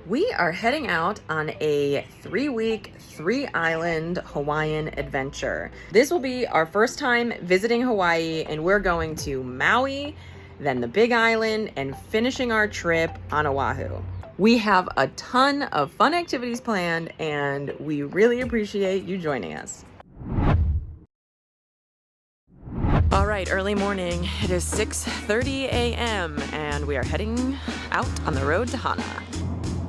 We are heading out on a 3-week, 3-island Hawaiian adventure. This will be our first time visiting Hawaii, and we're going to Maui, then the Big Island, and finishing our trip on Oahu. We have a ton of fun activities planned, and we really appreciate you joining us. All right, early morning. It is 6:30 a.m. and we are heading out on the road to Hana.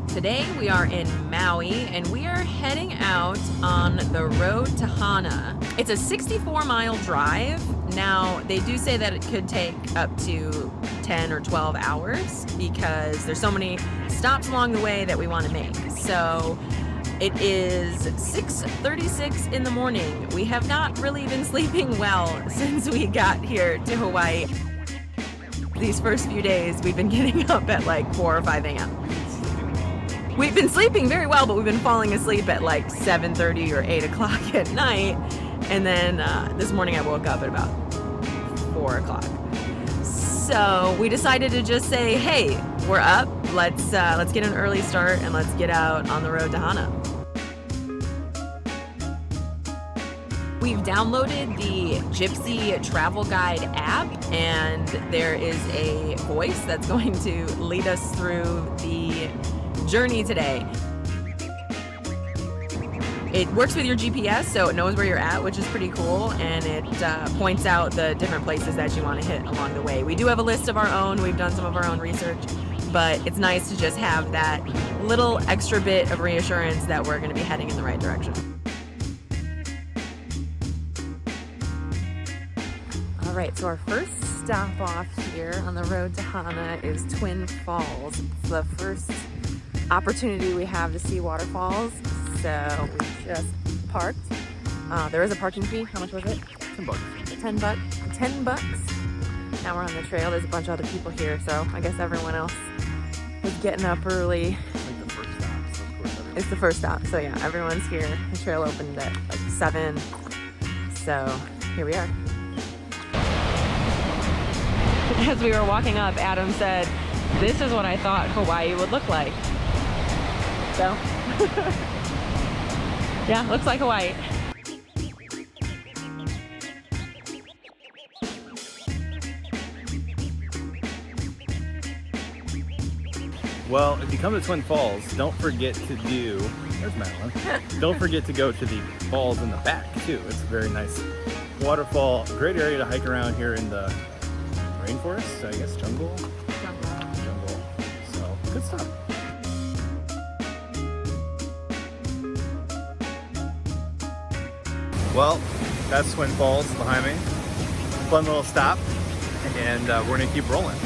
Today we are in Maui and we are heading out on the road to Hana. It's a 64-mile drive. Now, they do say that it could take up to 10 or 12 hours because there's so many stops along the way that we want to make. So it is 6:36 in the morning. We have not really been sleeping well since we got here to Hawaii. These first few days, we've been getting up at like 4 or 5 a.m. We've been sleeping very well, but we've been falling asleep at like 7:30 or 8 o'clock at night. And then this morning I woke up at about 4 o'clock. So we decided to just say, hey, we're up. Let's get an early start and let's get out on the road to Hana. We've downloaded the Gypsy Travel Guide app, and there is a voice that's going to lead us through the journey today. It works with your GPS, so it knows where you're at, which is pretty cool, and it points out the different places that you want to hit along the way. We do have a list of our own. We've done some of our own research, but it's nice to just have that little extra bit of reassurance that we're going to be heading in the right direction. All right, so our first stop off here on the road to Hana is Twin Falls. It's the first opportunity we have to see waterfalls, so we just parked. There is a parking fee. How much was it? $10 bucks. Now we're on the trail. There's a bunch of other people here, so I guess everyone else is getting up early. Like the first stop, so of course It's the first stop, so yeah, everyone's here. The trail opened at like 7, so here we are. As we were walking up, Adam said, "This is what I thought Hawaii would look like." So, yeah, looks like Hawaii. Well, if you come to Twin Falls, don't forget to do, there's Madeline. Don't forget to go to the falls in the back too. It's a very nice waterfall, great area to hike around here in the rainforest, I guess, jungle. So, good stuff. Well, that's Twin Falls behind me. Fun little stop, and we're gonna keep rolling.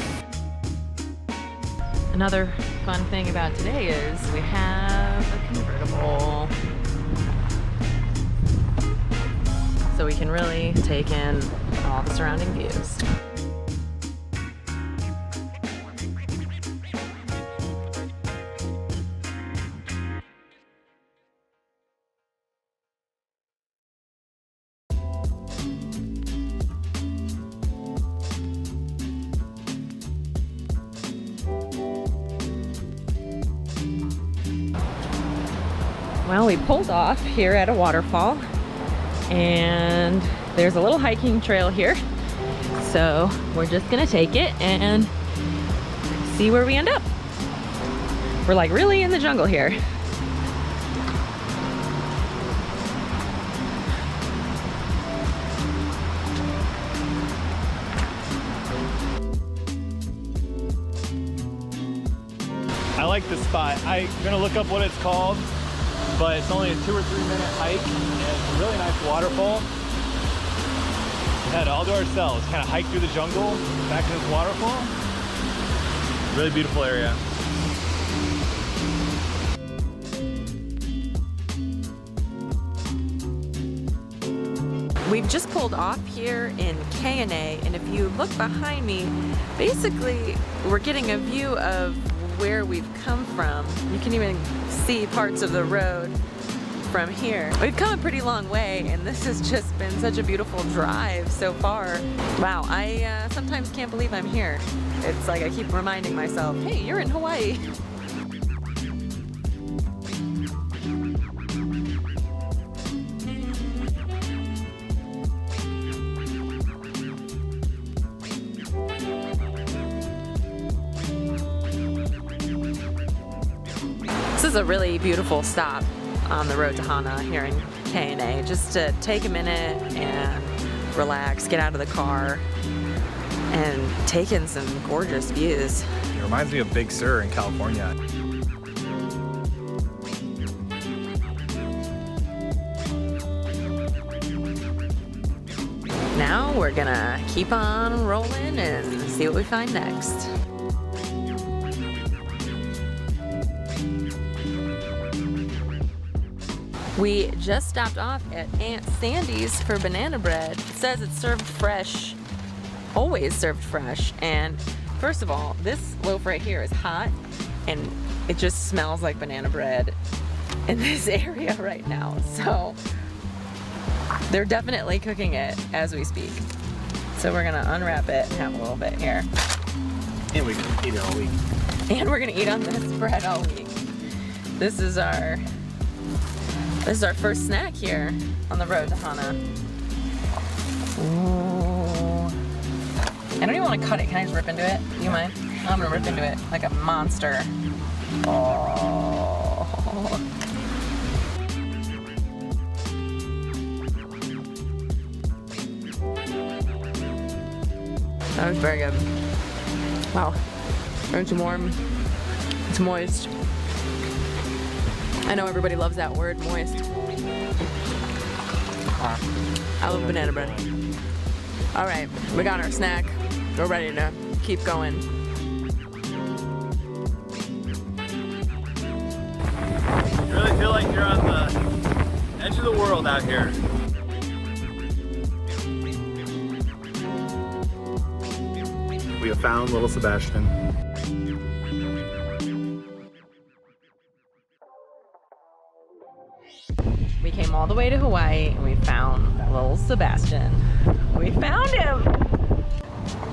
Another fun thing about today is we have a convertible, so we can really take in all the surrounding views. Well, we pulled off here at a waterfall, and there's a little hiking trail here. So we're just gonna take it and see where we end up. We're like really in the jungle here. I like this spot. I'm gonna look up what it's called, but it's only a 2 or 3 minute hike, and it's a really nice waterfall. We had it all to ourselves, kind of hike through the jungle, back to this waterfall. Really beautiful area. We've just pulled off here in Kona, and if you look behind me, basically we're getting a view of where we've come from. You can even see parts of the road from here. We've come a pretty long way, and this has just been such a beautiful drive so far. Wow, I sometimes can't believe I'm here. It's like I keep reminding myself, hey, you're in Hawaii. is a really beautiful stop on the road to Hana here in K&A, just to take a minute and relax, get out of the car, and take in some gorgeous views. It reminds me of Big Sur in California. Now we're gonna keep on rolling and see what we find next. We just stopped off at Aunt Sandy's for banana bread. It says it's served fresh, always served fresh. And first of all, this loaf right here is hot and it just smells like banana bread in this area right now. So they're definitely cooking it as we speak. So we're gonna unwrap it and have a little bit here. And we can eat it all week. And we're gonna eat on this bread all week. This is our first snack here on the road to Hana. Ooh. I don't even want to cut it. Can I just rip into it? Do you mind? I'm gonna rip into it like a monster. Oh. That was very good. Wow. It's warm. It's moist. I know everybody loves that word, moist. I love banana bread. All right, we got our snack. We're ready to keep going. You really feel like you're on the edge of the world out here. We have found little Sebastian. We came all the way to Hawaii and we found little Sebastian. We found him!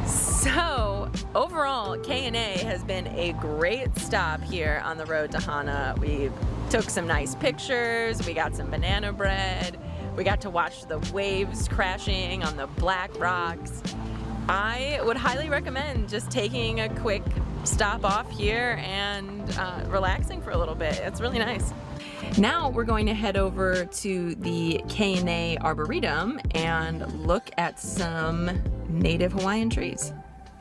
So, overall, K&A has been a great stop here on the road to Hana. We took some nice pictures, we got some banana bread, we got to watch the waves crashing on the black rocks. I would highly recommend just taking a quick stop off here and relaxing for a little bit. It's really nice. Now we're going to head over to the K&A Arboretum and look at some native Hawaiian trees.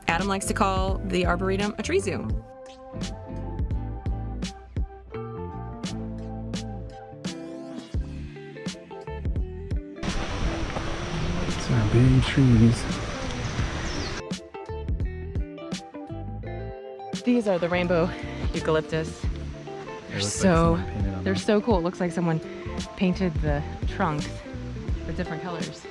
Adam likes to call the Arboretum a tree zoo. These are big trees. These are the rainbow eucalyptus. They're so cool. It looks like someone painted the trunks with different colors.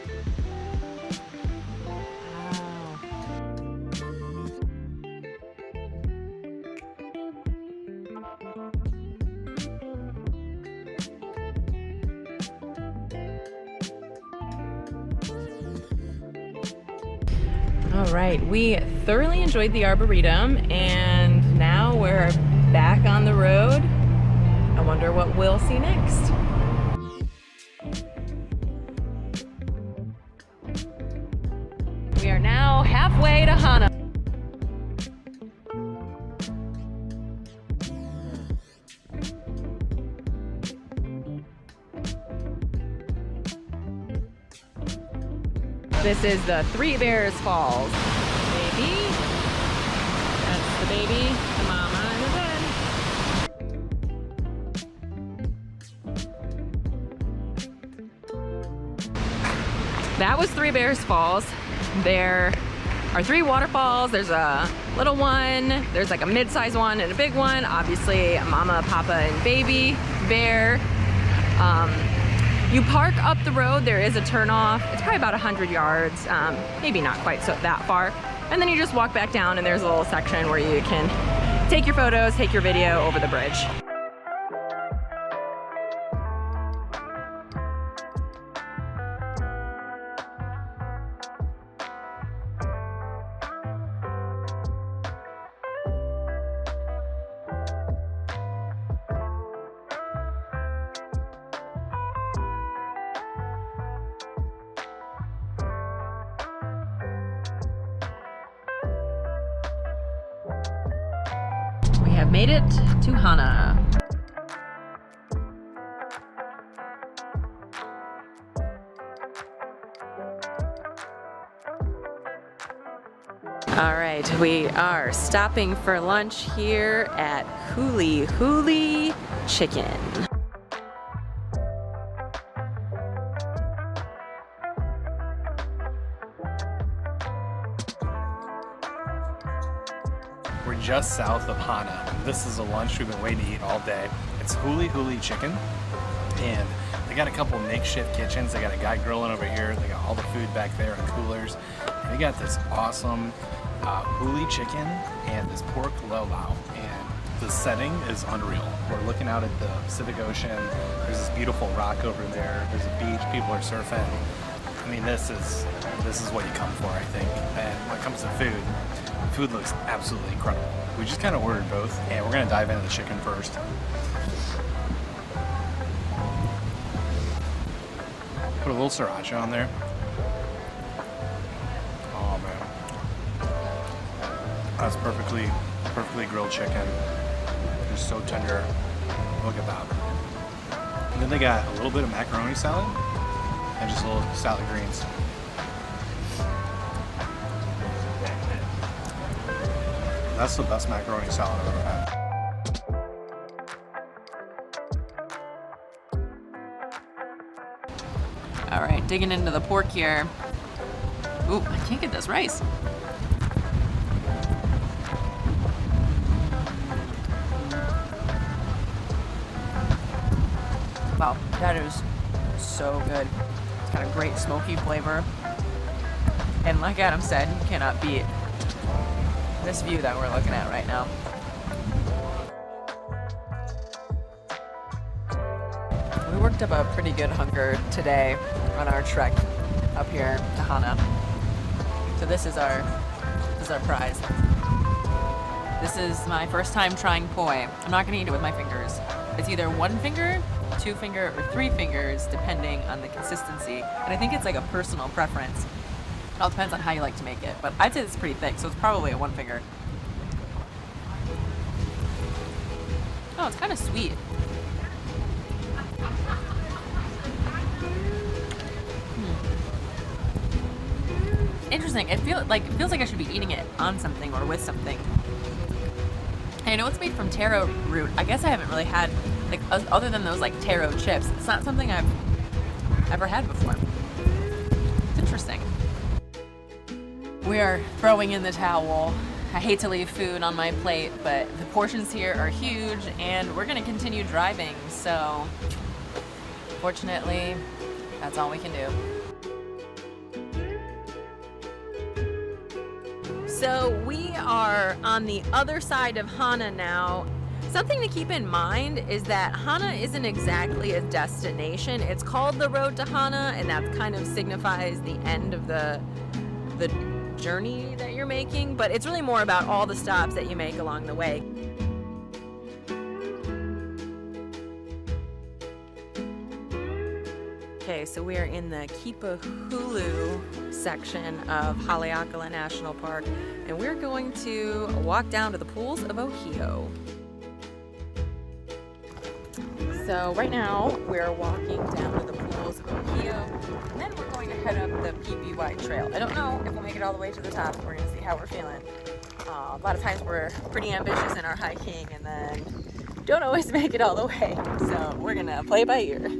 All right, we thoroughly enjoyed the Arboretum and now we're back on the road. I wonder what we'll see next. We are now halfway to Hana. This is the Three Bears Falls. Baby. That's the baby, the mama, and the dad. That was Three Bears Falls. There are three waterfalls. There's a little one, there's like a mid-sized one and a big one. Obviously, mama, papa, and baby bear. You park up the road, there is a turnoff. It's probably about 100 yards, maybe not quite that far. And then you just walk back down and there's a little section where you can take your photos, take your video over the bridge. We have made it to Hana. right, we are stopping for lunch here at Huli Huli Chicken. We're just south of Hana. This is a lunch we've been waiting to eat all day. It's Huli Huli Chicken, and they got a couple makeshift kitchens. They got a guy grilling over here. They got all the food back there in coolers. And they got this awesome huli chicken and this pork laulau. And the setting is unreal. We're looking out at the Pacific Ocean. There's this beautiful rock over there. There's a beach. People are surfing. I mean, this is what you come for, I think. And when it comes to food looks absolutely incredible. We just kind of ordered both, and we're gonna dive into the chicken first. Put a little sriracha on there. Oh man, that's perfectly grilled chicken. Just so tender. Look at that. And then they got a little bit of macaroni salad and just a little salad greens. That's the best macaroni salad I've ever had. All right, digging into the pork here. Ooh, I can't get this rice. Wow, that is so good. It's got a great smoky flavor. And like Adam said, you cannot beat this view that we're looking at right now. We worked up a pretty good hunger today on our trek up here to Hana. So this is our prize. This is my first time trying poi. I'm not gonna eat it with my fingers. It's either one finger, two finger, or three fingers, depending on the consistency. And I think it's like a personal preference. It all depends on how you like to make it. But I'd say it's pretty thick, so it's probably a one finger. Oh, it's kind of sweet. Interesting. It feels like I should be eating it on something or with something. And I know it's made from taro root. I guess I haven't really had, like, other than those like taro chips. It's not something I've ever had before. It's interesting. We are throwing in the towel. I hate to leave food on my plate, but the portions here are huge, and we're gonna continue driving. So, fortunately, that's all we can do. So we are on the other side of Hana now. Something to keep in mind is that Hana isn't exactly a destination. It's called the Road to Hana, and that kind of signifies the end of the journey that you're making, but it's really more about all the stops that you make along the way. Okay, so we are in the Kipahulu section of Haleakala National Park, and we're going to walk down to the pools of Ohio. So right now we're walking down to the pools of Ohio, and then we're going to head up the PBY Trail. I don't know if we'll make it all the way to the top. We're going to see how we're feeling. A lot of times we're pretty ambitious in our hiking and then don't always make it all the way. So we're going to play by ear.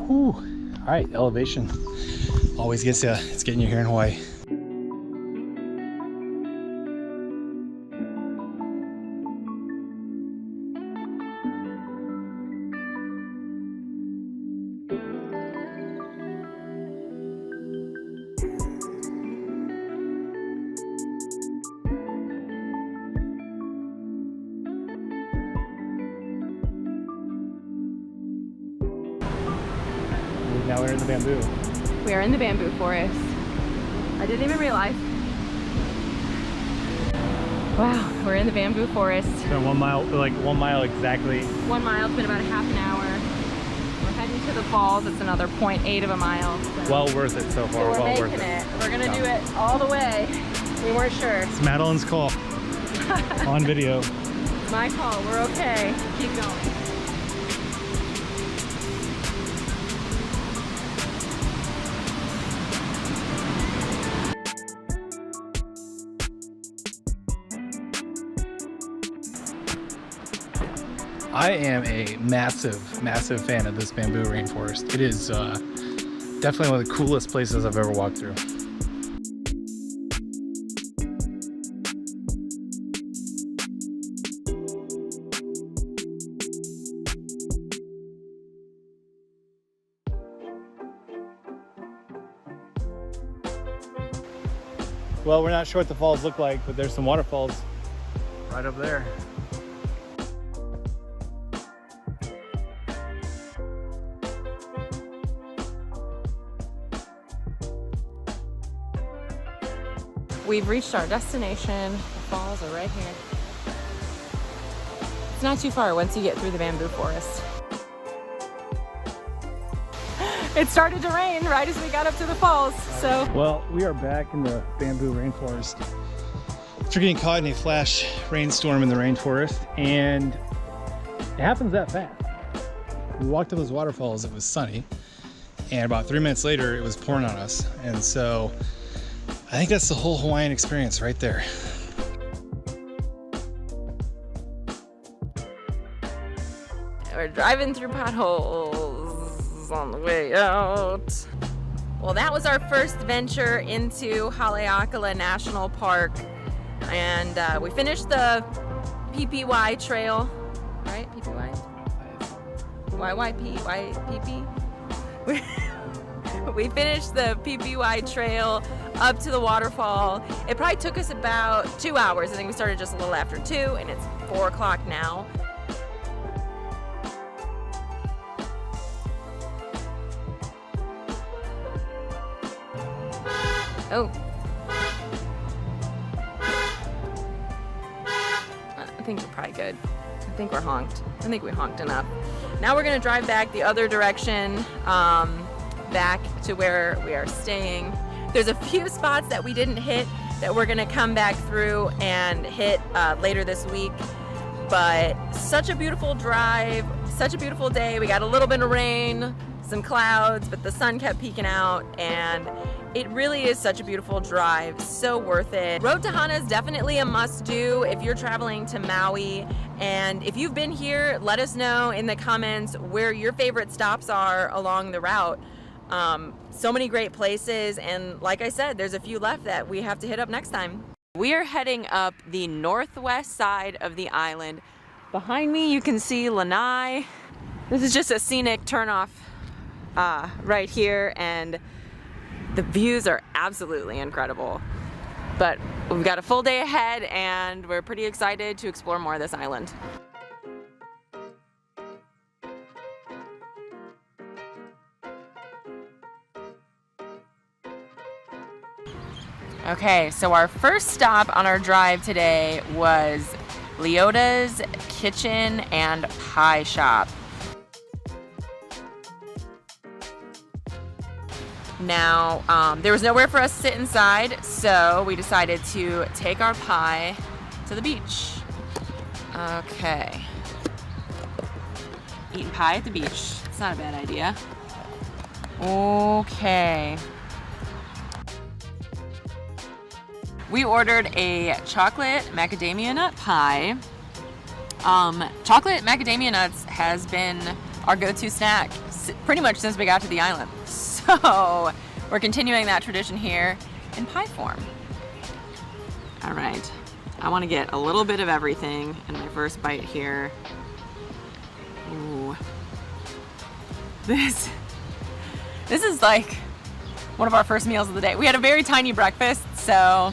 Whew. All right, elevation always gets you. It's getting you here in Hawaii. Now we're in the bamboo. We are in the bamboo forest. I didn't even realize. Wow, we're in the bamboo forest. It's been 1 mile, like 1 mile exactly. 1 mile, it's been about a half an hour. We're heading to the falls. It's another 0.8 of a mile. So. Well worth it so far. We're well making worth it. We're gonna do it all the way. We weren't sure. It's Madalyn's call. On video. My call. We're okay. Keep going. I am a massive fan of this bamboo rainforest. It is definitely one of the coolest places I've ever walked through. Well, we're not sure what the falls look like, but there's some waterfalls right up there. We've reached our destination. The falls are right here. It's not too far once you get through the bamboo forest. It started to rain right as we got up to the falls, so. Well, we are back in the bamboo rainforest. We're getting caught in a flash rainstorm in the rainforest, and it happens that fast. We walked to those waterfalls, it was sunny, and about 3 minutes later, it was pouring on us. And so, I think that's the whole Hawaiian experience right there. We're driving through potholes on the way out. Well, that was our first venture into Haleakala National Park. And we finished the PPY trail, right? PPY? YYP? We finished the PPY trail up to the waterfall. It probably took us about 2 hours. I think we started just a little after 2, and it's 4 o'clock now. Oh. I think we're probably good. I think we're honked. I think we honked enough. Now we're gonna drive back the other direction, back to where we are staying. There's a few spots that we didn't hit that we're gonna come back through and hit later this week. But such a beautiful drive, such a beautiful day. We got a little bit of rain, some clouds, but the sun kept peeking out, and it really is such a beautiful drive, so worth it. Road to Hana is definitely a must-do if you're traveling to Maui. And if you've been here, let us know in the comments where your favorite stops are along the route. So many great places, and like I said, there's a few left that we have to hit up next time. We are heading up the northwest side of the island. Behind me, you can see Lanai. This is just a scenic turnoff right here, and the views are absolutely incredible. But we've got a full day ahead, and we're pretty excited to explore more of this island. Okay, so our first stop on our drive today was Leota's Kitchen and Pie Shop. Now, there was nowhere for us to sit inside, so we decided to take our pie to the beach. Okay. Eating pie at the beach. It's not a bad idea. Okay. We ordered a chocolate macadamia nut pie. Chocolate macadamia nuts has been our go-to snack pretty much since we got to the island. So we're continuing that tradition here in pie form. All right, I want to get a little bit of everything in my first bite here. Ooh. This is like one of our first meals of the day. We had a very tiny breakfast, so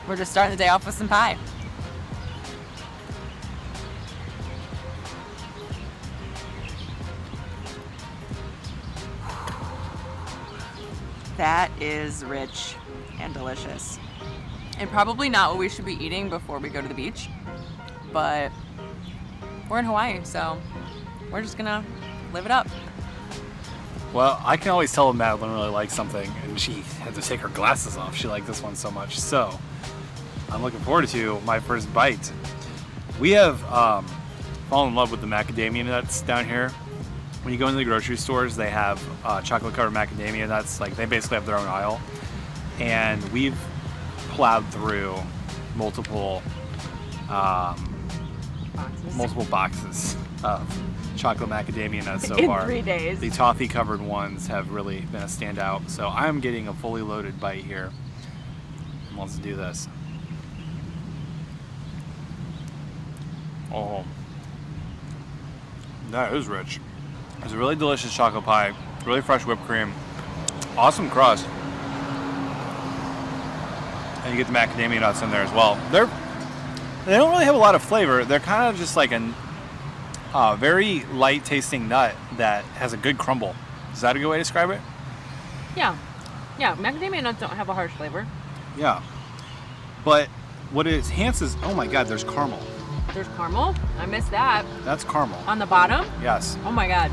we're just starting the day off with some pie. That is rich and delicious. And probably not what we should be eating before we go to the beach, but we're in Hawaii, so we're just gonna live it up. Well, I can always tell when Madeline really likes something, and she had to take her glasses off. She liked this one so much. So I'm looking forward to my first bite. We have fallen in love with the macadamia nuts down here. When you go into the grocery stores, they have chocolate covered macadamia nuts. Like, they basically have their own aisle. And we've plowed through multiple boxes of chocolate macadamia nuts so far. In 3 days. The toffee covered ones have really been a standout. So I'm getting a fully loaded bite here. Let's do this. Oh, that is rich. It's a really delicious chocolate pie, really fresh whipped cream, awesome crust, and you get the macadamia nuts in there as well. They don't really have a lot of flavor. They're kind of just like a very light tasting nut that has a good crumble. Is that a good way to describe it? Yeah, macadamia nuts don't have a harsh flavor. Yeah, but what it enhances, oh my God, there's caramel. There's caramel? I missed that. That's caramel. On the bottom? Yes. Oh my God.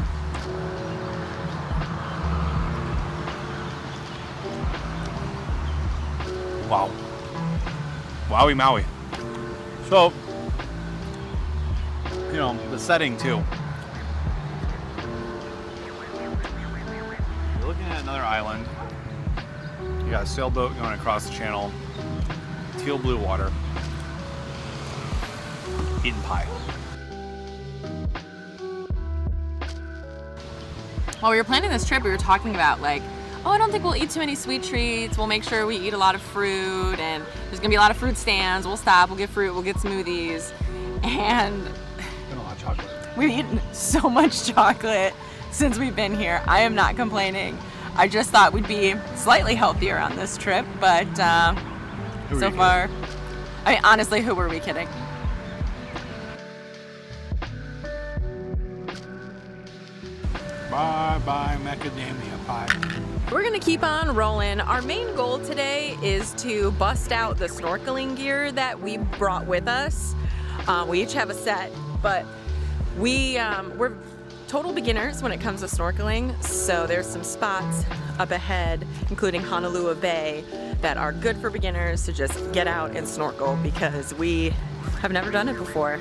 Wow. Wowie Maui. So, you know, the setting too. You're looking at another island. You got a sailboat going across the channel. Teal blue water. Eating pie. While we were planning this trip, we were talking about like, oh, I don't think we'll eat too many sweet treats. We'll make sure we eat a lot of fruit, and there's gonna be a lot of fruit stands. We'll stop, we'll get fruit, we'll get smoothies. And Been a lot of chocolate. we've eaten so much chocolate since we've been here. I am not complaining. I just thought we'd be slightly healthier on this trip, but so far, I mean, honestly, who were we kidding? Bye macadamia pie. We're gonna keep on rolling. Our main goal today is to bust out the snorkeling gear that we brought with us. We each have a set, but we're total beginners when it comes to snorkeling. So there's some spots up ahead, including Honolulu Bay, that are good for beginners to just get out and snorkel, because we have never done it before.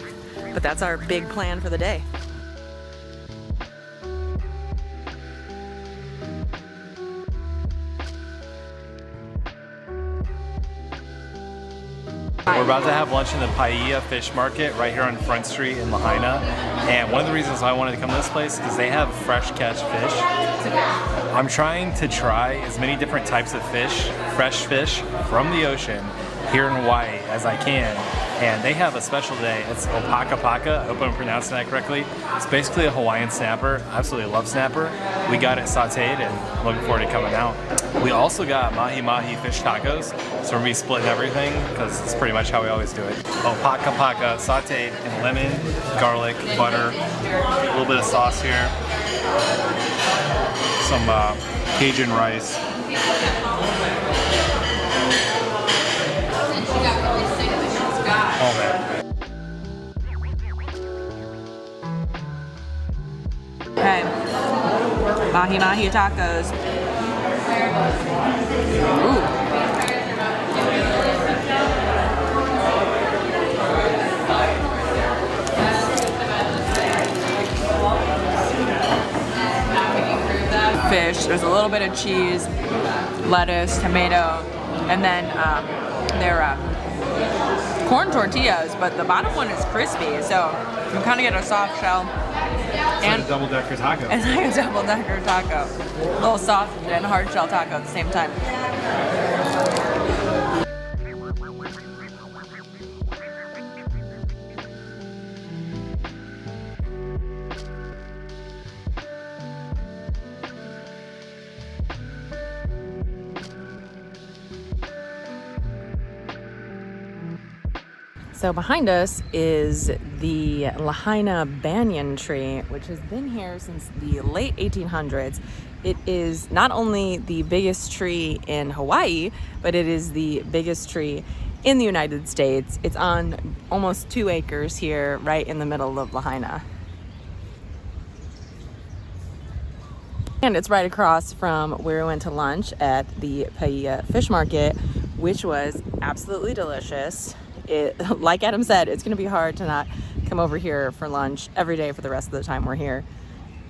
But that's our big plan for the day. We're about to have lunch in the Paia Fish Market right here on Front Street in Lahaina. And one of the reasons I wanted to come to this place is because they have fresh catch fish. I'm trying to try as many different types of fish, fresh fish from the ocean here in Hawaii as I can. And they have a special today. It's opaka paka. I hope I'm pronouncing that correctly. It's basically a Hawaiian snapper. I absolutely love snapper. We got it sauteed and I'm looking forward to coming out. We also got mahi fish tacos. So we're gonna be splitting everything because it's pretty much how we always do it. Opaka paka sauteed in lemon, garlic, butter, a little bit of sauce here, some Cajun rice. Oh man. Okay, mahi tacos. Ooh. Fish. There's a little bit of cheese, lettuce, tomato, and then they're corn tortillas, but the bottom one is crispy, so you kind of get a soft shell. And like a double-decker taco. It's like a double-decker taco. A little soft and hard shell taco at the same time. So behind us is the Lahaina banyan tree, which has been here since the late 1800s. It is not only the biggest tree in Hawaii, but it is the biggest tree in the United States. It's on almost 2 acres here, right in the middle of Lahaina. And it's right across from where we went to lunch at the Paia Fish Market, which was absolutely delicious. Like Adam said, it's gonna be hard to not come over here for lunch every day for the rest of the time we're here.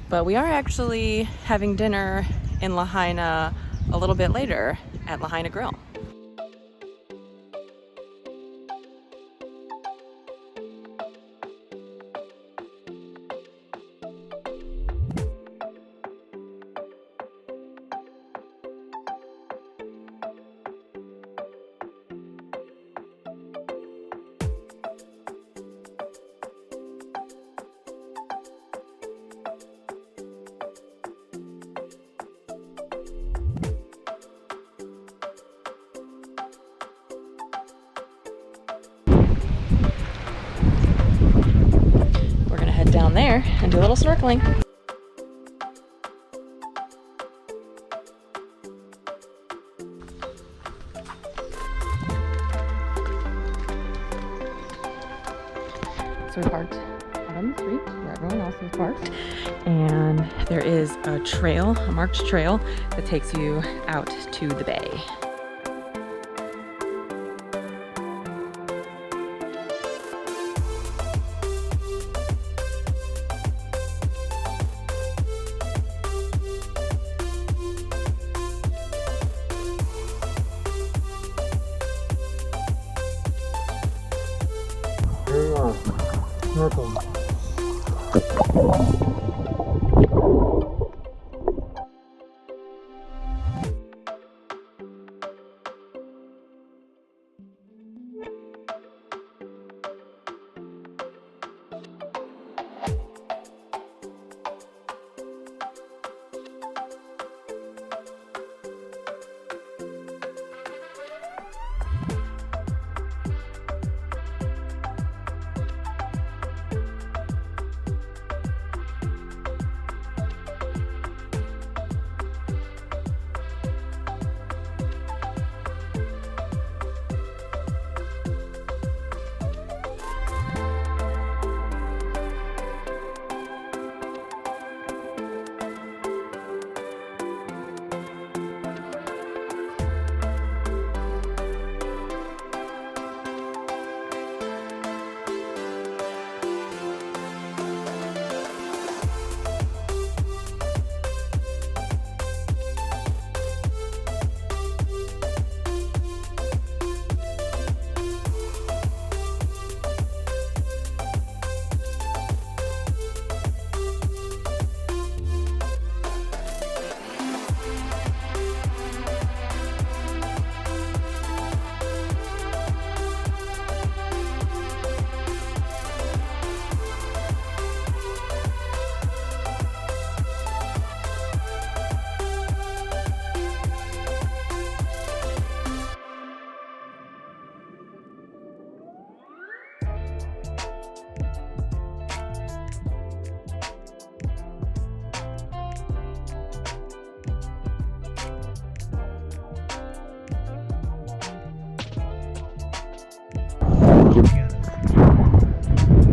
But we are actually having dinner in Lahaina a little bit later at Lahaina Grill. Down there and do a little snorkeling. So we parked out on the street where everyone else is parked, and there is a trail, a marked trail that takes you out to the bay. Here we are, snorkeling.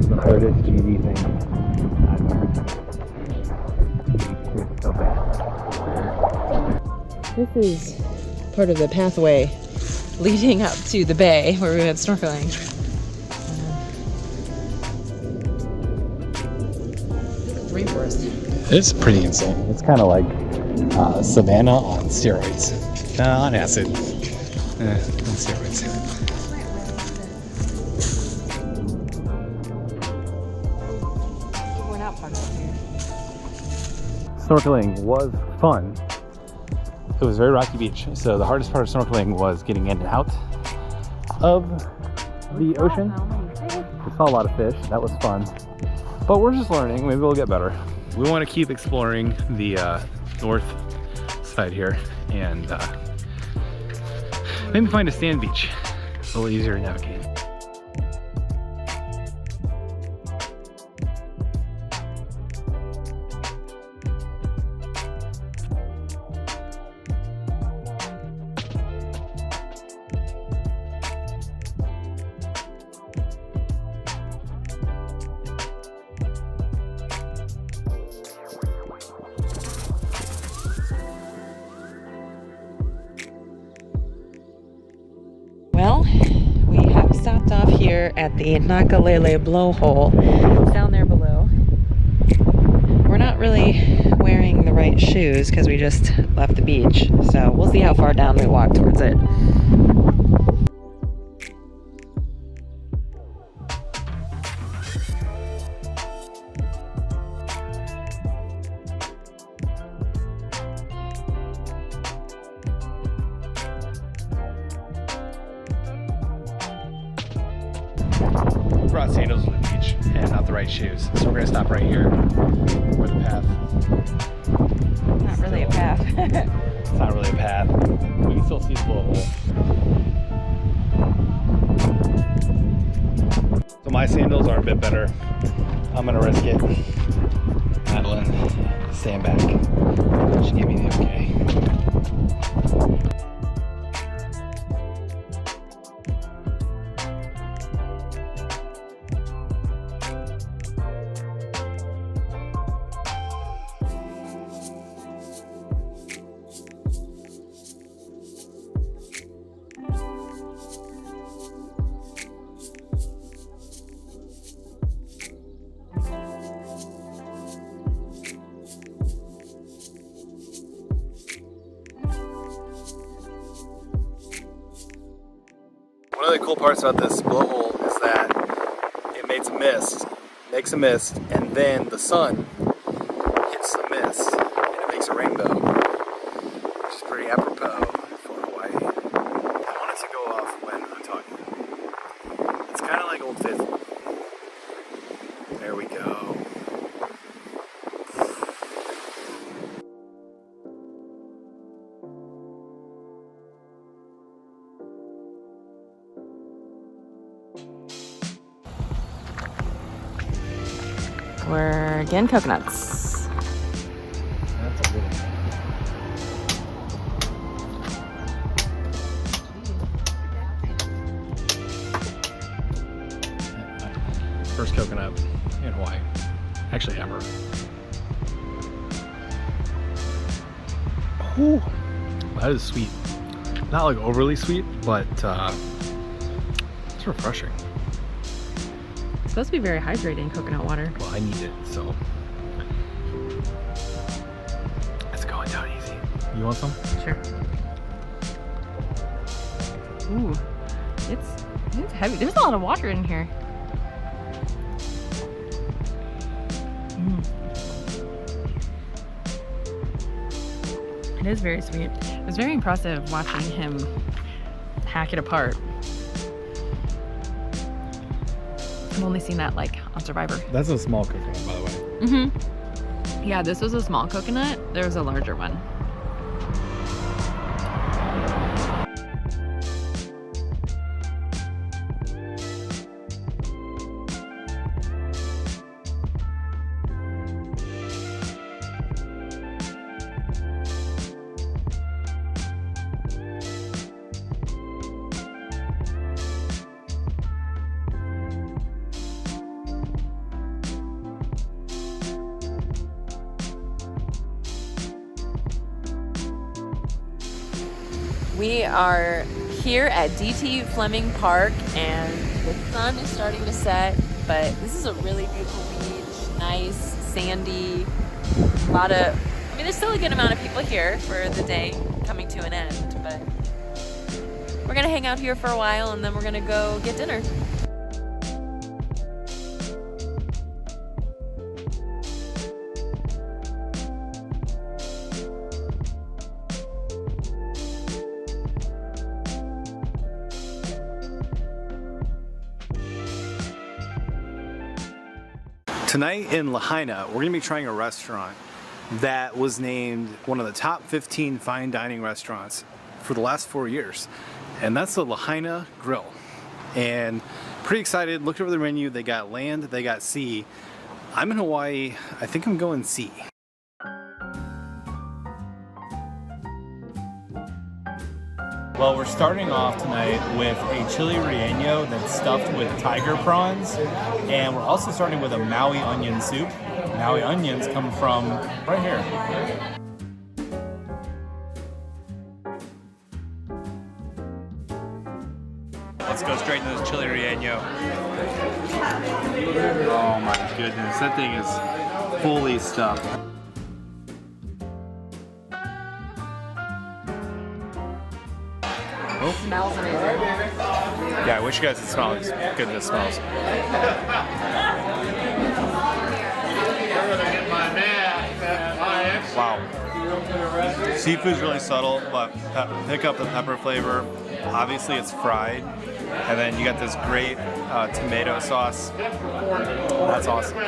The hardest GD thing I've ever done. It's so bad. This is part of the pathway leading up to the bay where we went snorkeling. Rainforest. It's pretty insane. It's kind of like savannah on steroids. On acid. On steroids. We're not parked up here. Snorkeling was fun. It was very rocky beach, so the hardest part of snorkeling was getting in and out of the ocean. We saw a lot of fish. That was fun. But we're just learning. Maybe we'll get better. We want to keep exploring the north side here and maybe find a sand beach. It's a little easier to navigate. here at the Nakalele blowhole. It's down there below. We're not really wearing the right shoes because we just left the beach. So we'll see how far down we walk towards it. Brought sandals to the beach and not the right shoes, so we're gonna stop right here where the path. Not really a path. It's not really a path. We can still see the blowhole. So my sandals are a bit better. I'm gonna risk it. Madeline, stand back. She gave me the okay. One of the cool parts about this blowhole is that it makes a mist, and then the sun hits the mist, and it makes a rainbow, which is pretty apropos for Hawaii. I want it to go off when I'm talking. It's kind of like Old Faithful. There we go. We're getting coconuts. That's a little one. First coconut in Hawaii. Actually, ever. Ooh, that is sweet. Not like overly sweet, but it's refreshing. It's supposed to be very hydrating, coconut water. Well, I need it, so it's going down easy. You want some? Sure. Ooh, it's heavy. There's a lot of water in here. It is very sweet. It was very impressive watching him hack it apart. I've only seen that like on Survivor. That's a small coconut, by the way. Mm-hmm. Yeah, this was a small coconut. There was a larger one. We are here at DT Fleming Park and the sun is starting to set, but this is a really beautiful beach, nice, sandy, there's still a good amount of people here for the day coming to an end, but we're gonna hang out here for a while and then we're gonna go get dinner. Tonight in Lahaina, we're gonna be trying a restaurant that was named one of the top 15 fine dining restaurants for the last 4 years. And that's the Lahaina Grill. And pretty excited, looked over the menu, they got land, they got sea. I'm in Hawaii, I think I'm going sea. Well, we're starting off tonight with a chili relleno that's stuffed with tiger prawns, and we're also starting with a Maui onion soup. Maui onions come from right here. Let's let's go straight into this chili relleno. Oh my goodness, that thing is fully stuffed. It smells amazing. Yeah, I wish you guys could smell as good as it smells. Wow. Seafood's really subtle, but pick up the pepper flavor. Obviously it's fried. And then you got this great tomato sauce. That's awesome.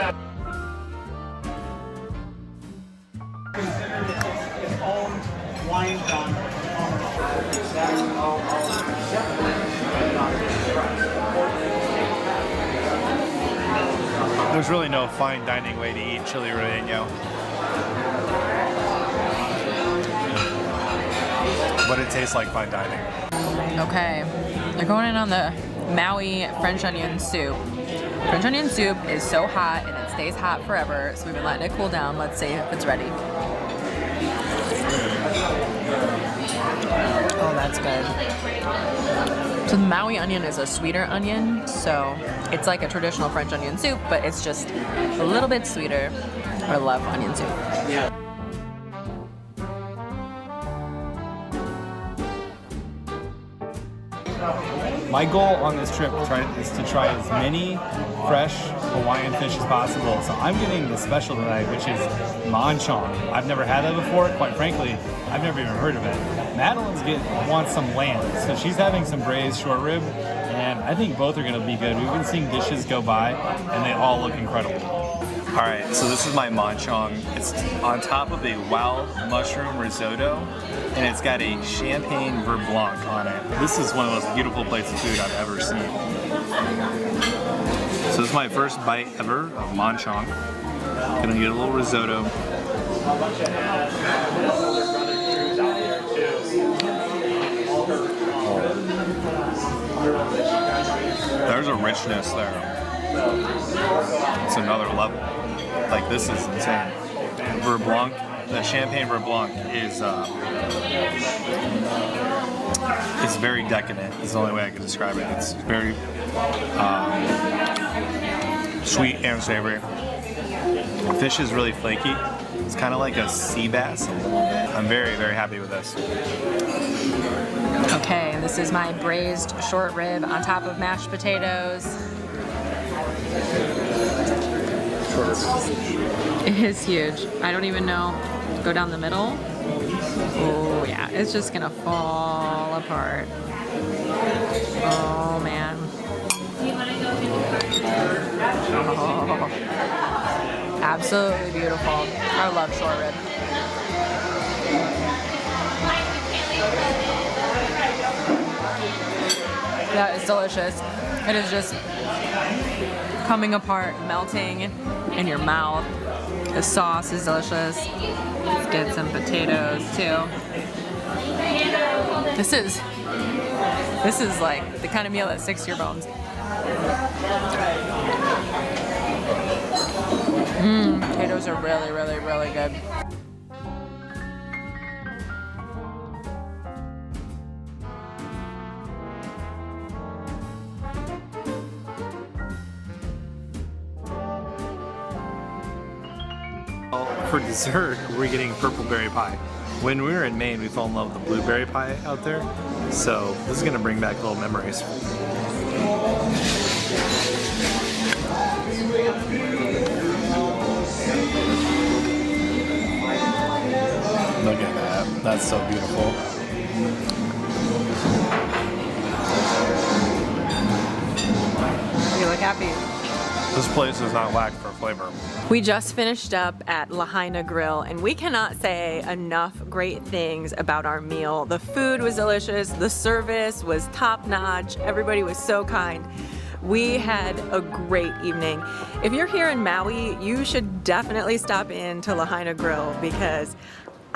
There's really no fine dining way to eat chili relleno. But it tastes like fine dining. Okay, they're going in on the Maui French onion soup. French onion soup is so hot and it stays hot forever, so we've been letting it cool down. Let's see if it's ready. Oh, that's good. So the Maui onion is a sweeter onion, so it's like a traditional French onion soup, but it's just a little bit sweeter. I love onion soup. My goal on this trip is to try as many fresh Hawaiian fish as possible. So I'm getting the special tonight, which is manchong. I've never had that before. Quite frankly, I've never even heard of it. Madalyn's wants some lamb, so she's having some braised short rib, and I think both are going to be good. We've been seeing dishes go by, and they all look incredible. All right, so this is my manchong. It's on top of a wild mushroom risotto, and it's got a champagne vert blanc on it. This is one of the most beautiful plates of food I've ever seen. So this is my first bite ever of manchong. Gonna get a little risotto. There's a richness there. It's another level. Like, this is insane. Vert blanc, the champagne vert blanc is it's very decadent. It's the only way I can describe it. It's very sweet and savory. The fish is really flaky. It's kind of like a sea bass a little bit. I'm very, very happy with this. Okay, this is my braised short rib on top of mashed potatoes. It is huge. I don't even know. Go down the middle. Oh yeah, it's just gonna fall apart. Oh man. Oh, absolutely beautiful. I love short rib. That is delicious. It is just coming apart, melting in your mouth. The sauce is delicious. Let's get some potatoes too. This is like the kind of meal that sticks to your bones. Potatoes are really, really, really good. For dessert, we're getting purple berry pie. When we were in Maine, we fell in love with the blueberry pie out there. So this is gonna bring back little memories. Look at that, that's so beautiful. You look happy. This place does not lack for flavor. We just finished up at Lahaina Grill, and we cannot say enough great things about our meal. The food was delicious, the service was top-notch, everybody was so kind. We had a great evening. If you're here in Maui, you should definitely stop in to Lahaina Grill, because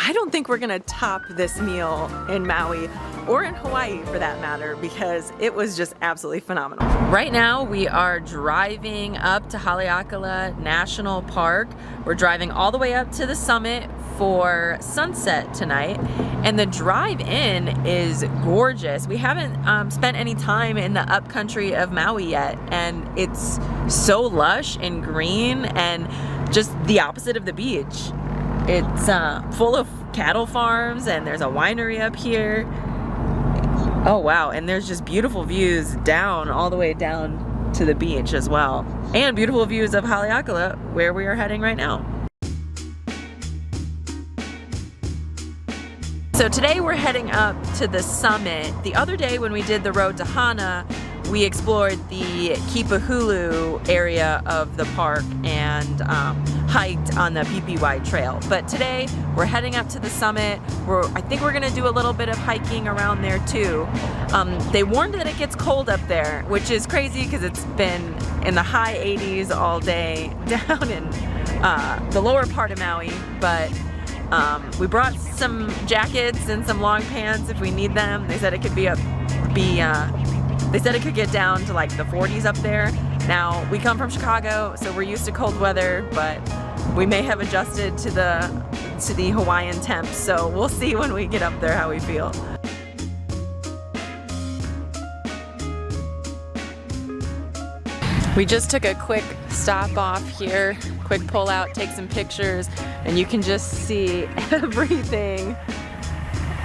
I don't think we're gonna top this meal in Maui, or in Hawaii for that matter, because it was just absolutely phenomenal. Right now we are driving up to Haleakala National Park. We're driving all the way up to the summit for sunset tonight, and the drive in is gorgeous. We haven't spent any time in the upcountry of Maui yet, and it's so lush and green and just the opposite of the beach. It's full of cattle farms, and there's a winery up here. Oh wow, and there's just beautiful views down, all the way down to the beach as well. And beautiful views of Haleakala, where we are heading right now. So today we're heading up to the summit. The other day when we did the road to Hana, we explored the Kipahulu area of the park and hiked on the PPY trail. But today we're heading up to the summit. I think we're gonna do a little bit of hiking around there too. They warned that it gets cold up there, which is crazy because it's been in the high 80s all day down in the lower part of Maui. But we brought some jackets and some long pants if we need them. They said it could they said it could get down to like the 40s up there. Now, we come from Chicago, so we're used to cold weather, but we may have adjusted to the Hawaiian temps, so we'll see when we get up there how we feel. We just took a quick stop off here, quick pull out, take some pictures, and you can just see everything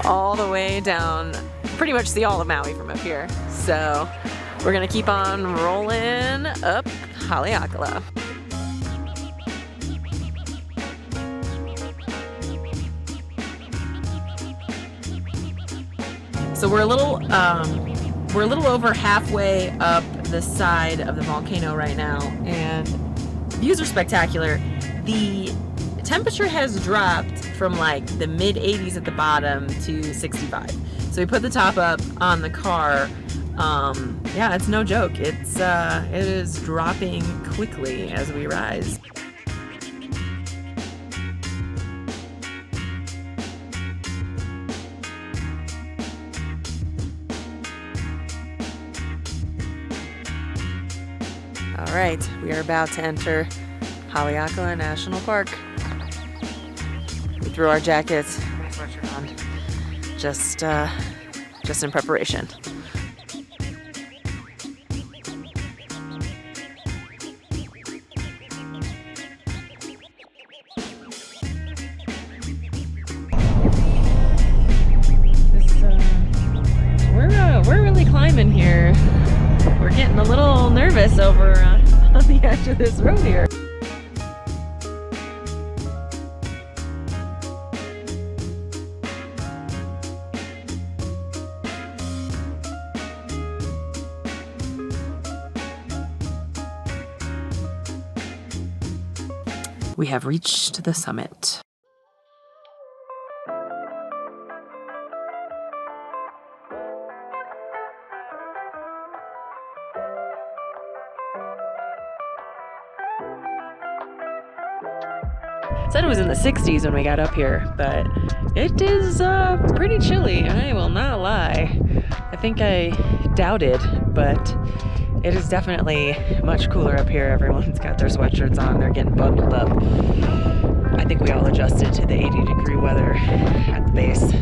all the way down, pretty much see all of Maui from up here. So we're gonna keep on rolling up Haleakala. So we're a little over halfway up the side of the volcano right now, and views are spectacular. The temperature has dropped from like the mid 80s at the bottom to 65. So we put the top up on the car. Yeah, it's no joke. It is dropping quickly as we rise. All right, we are about to enter Haleakala National Park. We threw our jackets, sweatshirt on, just in preparation. We're really climbing here. We're getting a little nervous over on the edge of this road here. We have reached the summit. Said it was in the 60s when we got up here, but it is pretty chilly, I will not lie. I think I doubted, but it is definitely much cooler up here. Everyone's got their sweatshirts on, they're getting bundled up. I think we all adjusted to the 80-degree weather at the base.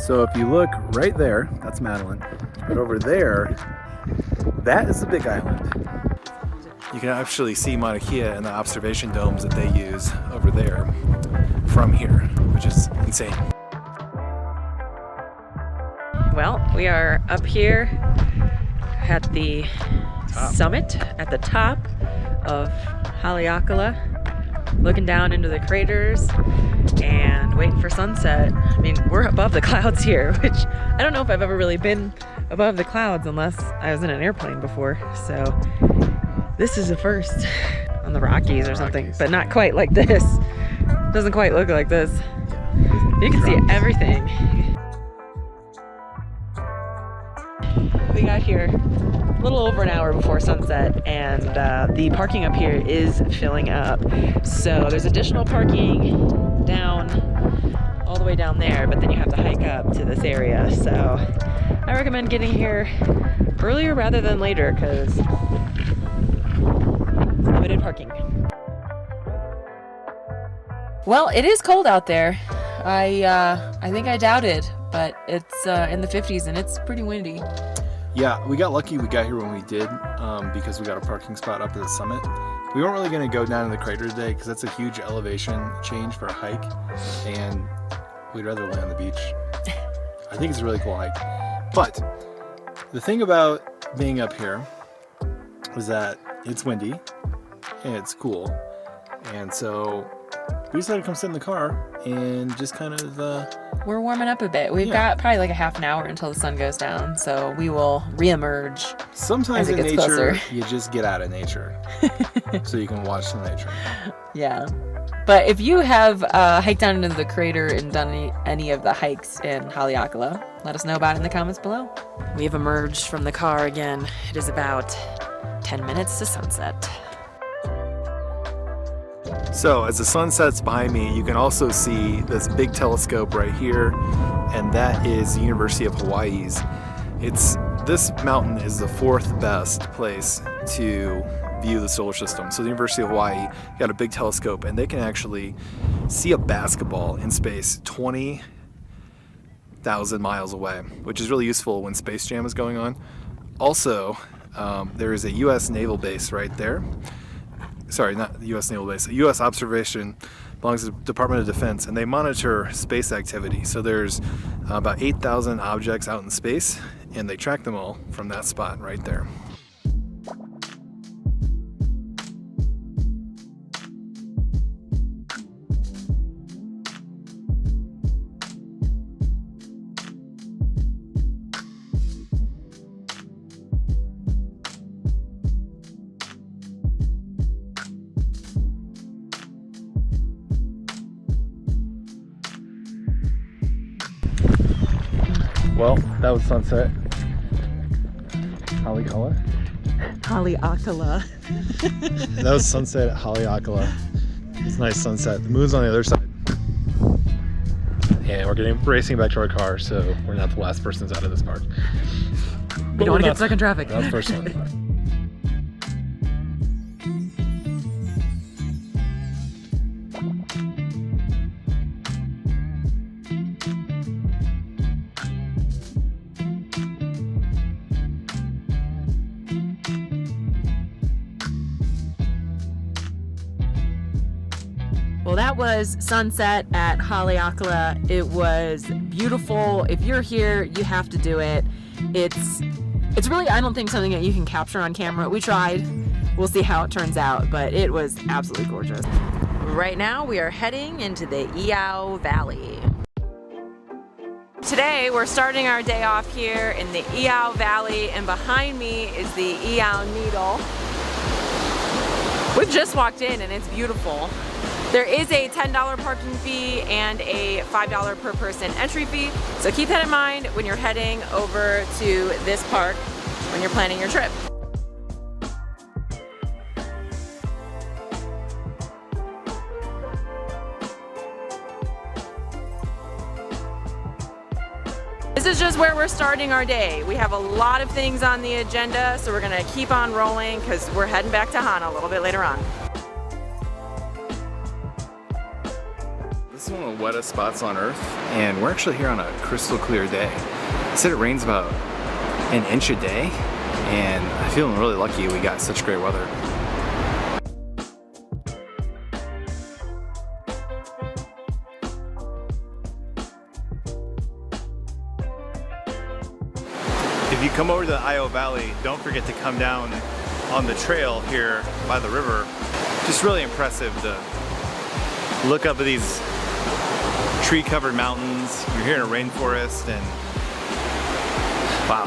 So if you look right there, that's Madeline, but over there, that is the Big Island. You can actually see Mauna Kea and the observation domes that they use over there from here, which is insane. Well, we are up here at the summit, at the top of Haleakala, looking down into the craters and waiting for sunset. I mean, we're above the clouds here, which I don't know if I've ever really been above the clouds unless I was in an airplane before. So this is a first on the Rockies or something, but not quite like this. Doesn't quite look like this. You can see everything. We got here a little over an hour before sunset, and the parking up here is filling up. So there's additional parking down all the way down there, but then you have to hike up to this area. So I recommend getting here earlier rather than later, because limited parking. Well, it is cold out there. I think I doubted, but it's in the 50s and it's pretty windy. Yeah, we got lucky we got here when we did because we got a parking spot up at the summit. We weren't really going to go down in the crater today because that's a huge elevation change for a hike, and we'd rather lay on the beach. I think it's a really cool hike. But the thing about being up here is that it's windy and it's cool, and so we decided to come sit in the car and just kind of we're warming up a bit. We've got probably like a half an hour until the sun goes down, so we will reemerge. Sometimes as it in gets nature, closer. you just get out of nature so you can watch the nature. Yeah. But if you have hiked down into the crater and done any of the hikes in Haleakala, let us know about it in the comments below. We have emerged from the car again. It is about 10 minutes to sunset. So as the sun sets behind me, you can also see this big telescope right here, and that is the University of Hawaii's. This mountain is the 4th best place to view the solar system. So the University of Hawaii got a big telescope, and they can actually see a basketball in space 20,000 miles away, which is really useful when Space Jam is going on. Also, there is a U.S. naval base right there. Sorry, not the U.S. naval base. A U.S. observation belongs to the Department of Defense, and they monitor space activity. So there's about 8,000 objects out in space, and they track them all from that spot right there. Well, that was sunset. Haleakala? Haleakala. That was sunset at Haleakala. It's a nice sunset. The moon's on the other side. And we're racing back to our car, so we're not the last persons out of this park. We don't want to get stuck in traffic. That's the first one. Well, that was sunset at Haleakala. It was beautiful. If you're here, you have to do it. It's really, I don't think, something that you can capture on camera. We tried. We'll see how it turns out, but it was absolutely gorgeous. Right now, we are heading into the Iao Valley. Today, we're starting our day off here in the Iao Valley, and behind me is the Iao Needle. We've just walked in, and it's beautiful. There is a $10 parking fee and a $5 per person entry fee, so keep that in mind when you're heading over to this park when you're planning your trip. This is just where we're starting our day. We have a lot of things on the agenda, so we're gonna keep on rolling because we're heading back to Hana a little bit later on. This is one of the wettest spots on Earth, and we're actually here on a crystal clear day. They said it rains about an inch a day, and I'm feeling really lucky we got such great weather. If you come over to the Iao Valley, don't forget to come down on the trail here by the river. Just really impressive to look up at these tree-covered mountains. You're here in a rainforest, and wow,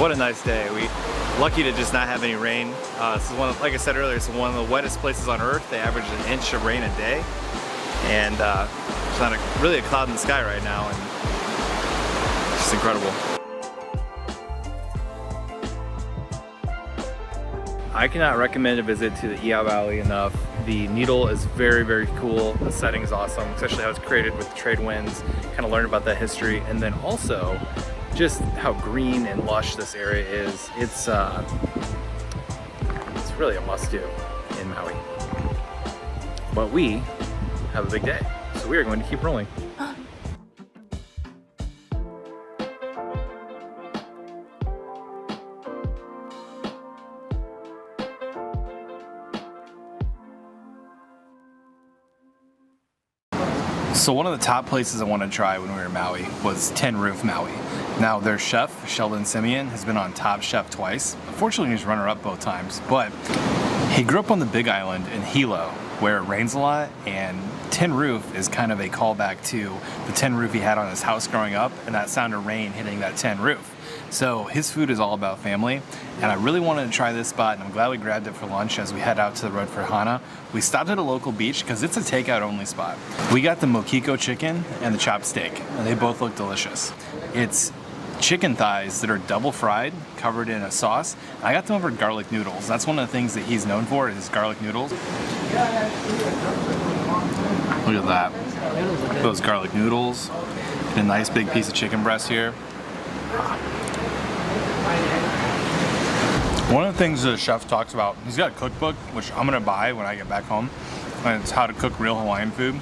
what a nice day. We're lucky to just not have any rain. This is like I said earlier, it's one of the wettest places on Earth. They average an inch of rain a day, and there's not really a cloud in the sky right now, and it's just incredible. I cannot recommend a visit to the Iao Valley enough. The needle is very, very cool. The setting is awesome, especially how it's created with the trade winds. Kind of learn about that history, and then also just how green and lush this area is. It's really a must-do in Maui. But we have a big day, so we are going to keep rolling. So one of the top places I wanted to try when we were in Maui was Tin Roof Maui. Now their chef, Sheldon Simeon, has been on Top Chef twice. Unfortunately, he's runner-up both times, but he grew up on the Big Island in Hilo, where it rains a lot, and Tin Roof is kind of a callback to the tin roof he had on his house growing up, and that sound of rain hitting that tin roof. So his food is all about family, and I really wanted to try this spot, and I'm glad we grabbed it for lunch as we head out to the road for Hana. We stopped at a local beach because it's a takeout only spot. We got the mokiko chicken and the chopped steak, and they both look delicious. It's chicken thighs that are double fried, covered in a sauce. I got them over garlic noodles. That's one of the things that he's known for, is his garlic noodles. Look at that. Those garlic noodles. A nice big piece of chicken breast here. One of the things the chef talks about, he's got a cookbook, which I'm gonna buy when I get back home, and it's how to cook real Hawaiian food.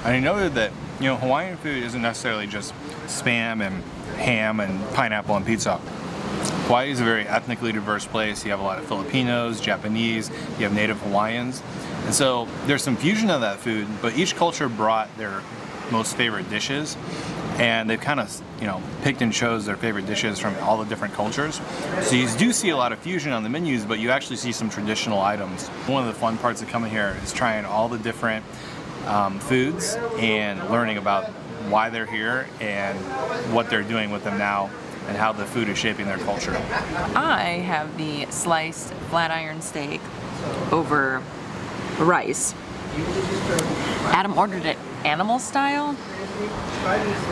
And he noted that, you know, Hawaiian food isn't necessarily just Spam and ham and pineapple and pizza. Hawaii is a very ethnically diverse place. You have a lot of Filipinos, Japanese, you have native Hawaiians. And so there's some fusion of that food, but each culture brought their most favorite dishes, and they've kind of, you know, picked and chose their favorite dishes from all the different cultures. So you do see a lot of fusion on the menus, but you actually see some traditional items. One of the fun parts of coming here is trying all the different foods and learning about why they're here and what they're doing with them now and how the food is shaping their culture. I have the sliced flat iron steak over rice. Adam ordered it animal style.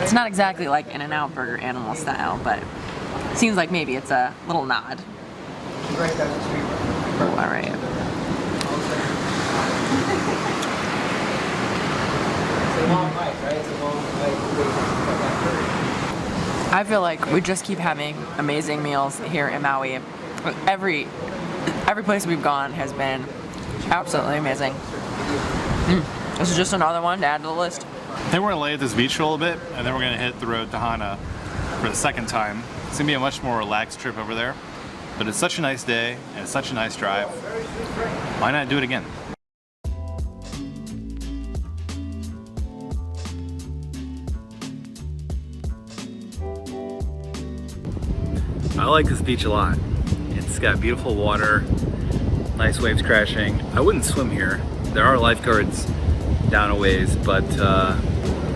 It's not exactly like In-N-Out Burger animal style, but it seems like maybe it's a little nod. Oh, all right. I feel like we just keep having amazing meals here in Maui. Every place we've gone has been absolutely amazing. This is just another one to add to the list. I think we're gonna lay at this beach for a little bit, and then we're gonna hit the road to Hana for the second time. It's gonna be a much more relaxed trip over there, but it's such a nice day and it's such a nice drive. Why not do it again? I like this beach a lot. It's got beautiful water, nice waves crashing. I wouldn't swim here. There are lifeguards down a ways, but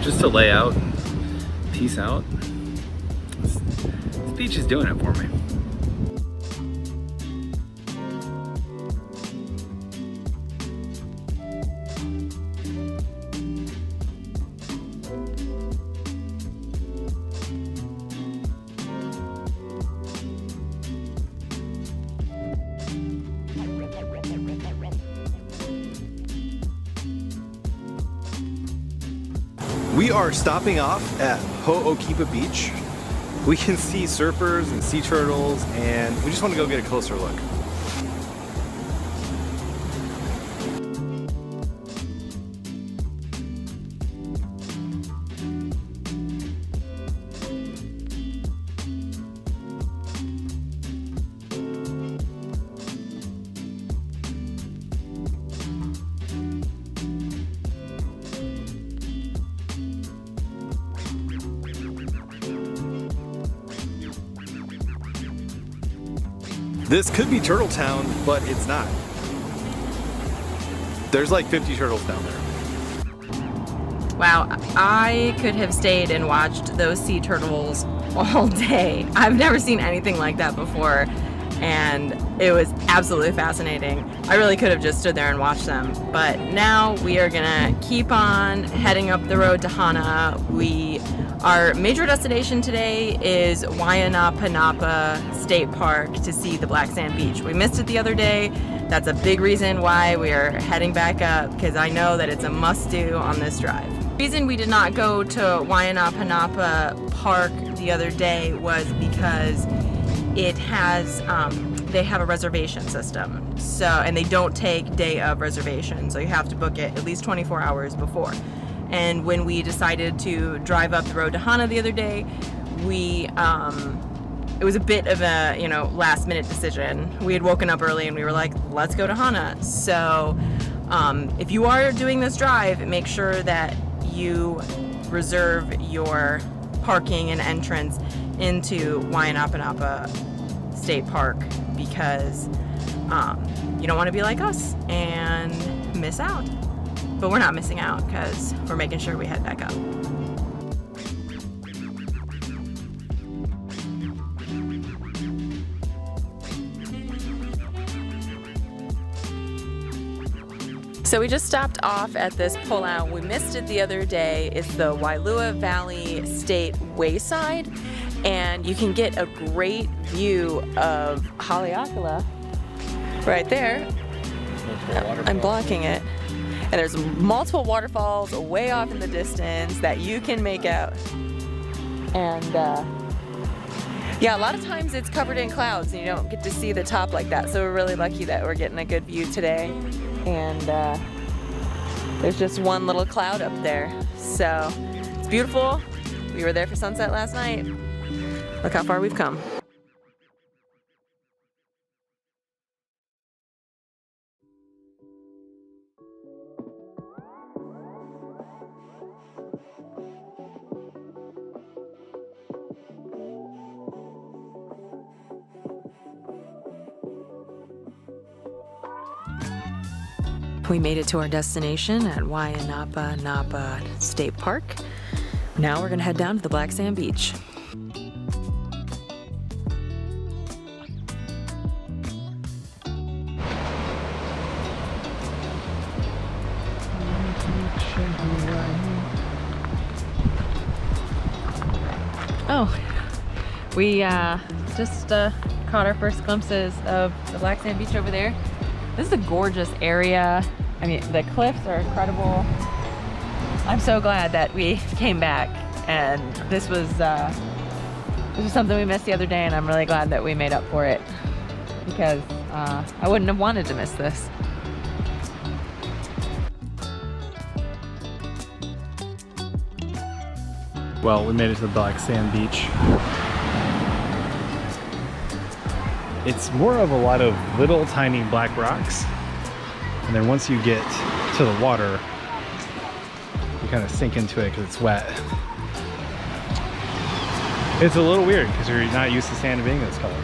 just to lay out and peace out, this beach is doing it for me. We are stopping off at Ho'okipa Beach. We can see surfers and sea turtles, and we just want to go get a closer look. This could be Turtle Town, but it's not. There's like 50 turtles down there. Wow, I could have stayed and watched those sea turtles all day. I've never seen anything like that before, and it was absolutely fascinating. I really could have just stood there and watched them, but now we are gonna keep on heading up the road to Hana. Our major destination today is Waianapanapa State Park to see the Black Sand Beach. We missed it the other day. That's a big reason why we are heading back up, because I know that it's a must-do on this drive. The reason we did not go to Waianapanapa Park the other day was because it has they have a reservation system. So, and they don't take day of reservation. So you have to book it at least 24 hours before. And when we decided to drive up the road to Hana the other day, it was a bit of a, you know, last minute decision. We had woken up early and we were like, let's go to Hana. So if you are doing this drive, make sure that you reserve your parking and entrance into Waianapanapa State Park, because you don't want to be like us and miss out. But we're not missing out because we're making sure we head back up. So we just stopped off at this pullout. We missed it the other day. It's the Iao Valley State Wayside, and you can get a great view of Haleakala right there. I'm blocking it. And there's multiple waterfalls way off in the distance that you can make out. And yeah, a lot of times it's covered in clouds and you don't get to see the top like that. So we're really lucky that we're getting a good view today. And there's just one little cloud up there. So it's beautiful. We were there for sunset last night. Look how far we've come. We made it to our destination at Waianapanapa State Park. Now we're gonna head down to the Black Sand Beach. Oh, we just caught our first glimpses of the Black Sand Beach over there. This is a gorgeous area. I mean, the cliffs are incredible. I'm so glad that we came back, and this was something we missed the other day, and I'm really glad that we made up for it, because I wouldn't have wanted to miss this. Well, we made it to the Black Sand Beach. It's more of a lot of little tiny black rocks, and then once you get to the water, you kind of sink into it because it's wet. It's a little weird because you're not used to sand being this color.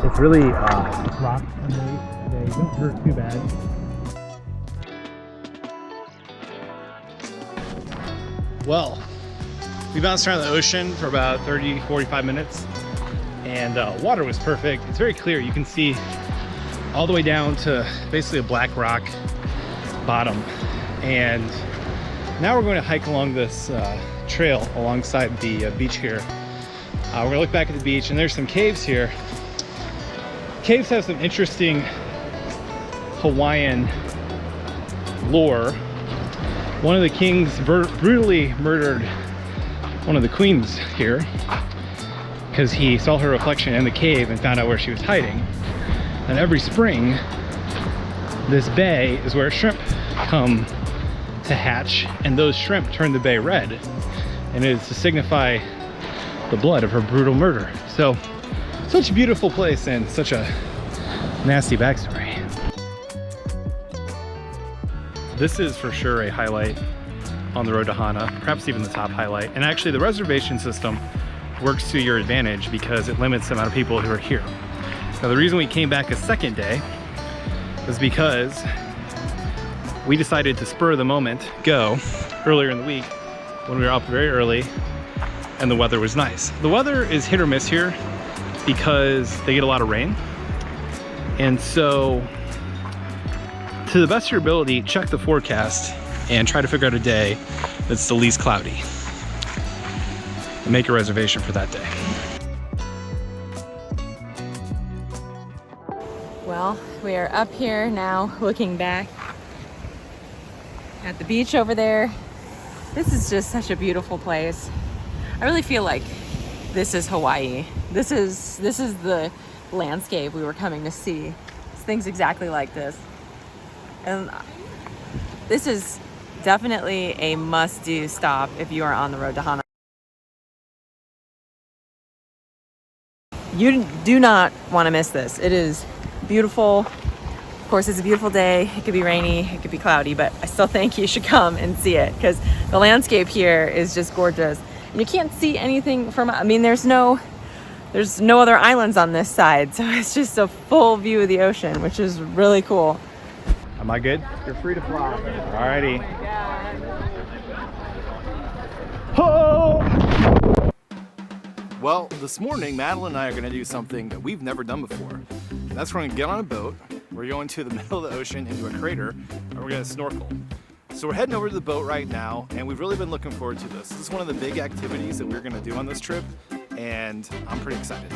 It's really rocks underneath. They don't hurt too bad. Well, we bounced around the ocean for about 30-45 minutes, and water was perfect. It's very clear. You can see all the way down to basically a black rock bottom. And now we're going to hike along this trail alongside the beach here. We're going to look back at the beach, and there's some caves here. Caves have some interesting Hawaiian lore. One of the kings brutally murdered one of the queens here because he saw her reflection in the cave and found out where she was hiding. And every spring, this bay is where shrimp come to hatch, and those shrimp turn the bay red, and it is to signify the blood of her brutal murder. So, such a beautiful place and such a nasty backstory. This is for sure a highlight on the road to Hana, perhaps even the top highlight. And actually the reservation system works to your advantage because it limits the amount of people who are here. Now the reason we came back a second day was because we decided to spur of the moment go earlier in the week when we were up very early and the weather was nice. The weather is hit or miss here because they get a lot of rain. And so, to the best of your ability, check the forecast and try to figure out a day that's the least cloudy. And make a reservation for that day. Well, we are up here now looking back at the beach over there. This is just such a beautiful place. I really feel like this is Hawaii. This is the landscape we were coming to see. It's things exactly like this. And this is definitely a must-do stop if you are on the road to Hana. You do not want to miss this. It is beautiful. Of course, it's a beautiful day. It could be rainy, it could be cloudy, but I still think you should come and see it because the landscape here is just gorgeous. And you can't see anything from, I mean, there's no other islands on this side, so it's just a full view of the ocean, which is really cool. Am I good? You're free to fly. Alrighty. Oh! Well, this morning, Madeline and I are going to do something that we've never done before. And that's we're going to get on a boat, we're going to the middle of the ocean into a crater, and we're going to snorkel. So we're heading over to the boat right now, and we've really been looking forward to this. This is one of the big activities that we're going to do on this trip, and I'm pretty excited.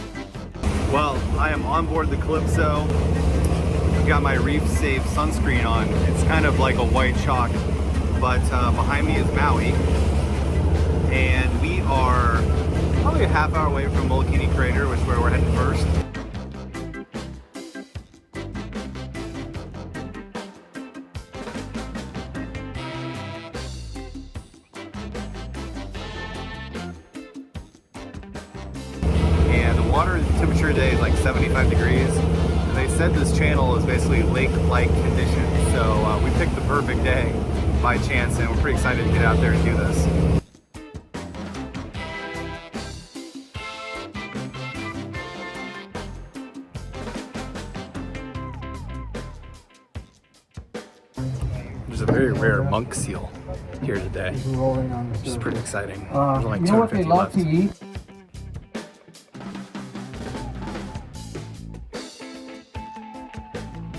Well, I am on board the Calypso. I've got my Reef Safe sunscreen on. It's kind of like a white chalk, but behind me is Maui, and we are probably a half hour away from Molokini Crater, which is where we're heading first. And the water temperature today is like 75 degrees. And they said this channel is basically lake-like conditions, so we picked the perfect day by chance, and we're pretty excited to get out there and do this. There's a very rare monk seal here today, which is pretty exciting. There's only 250 left.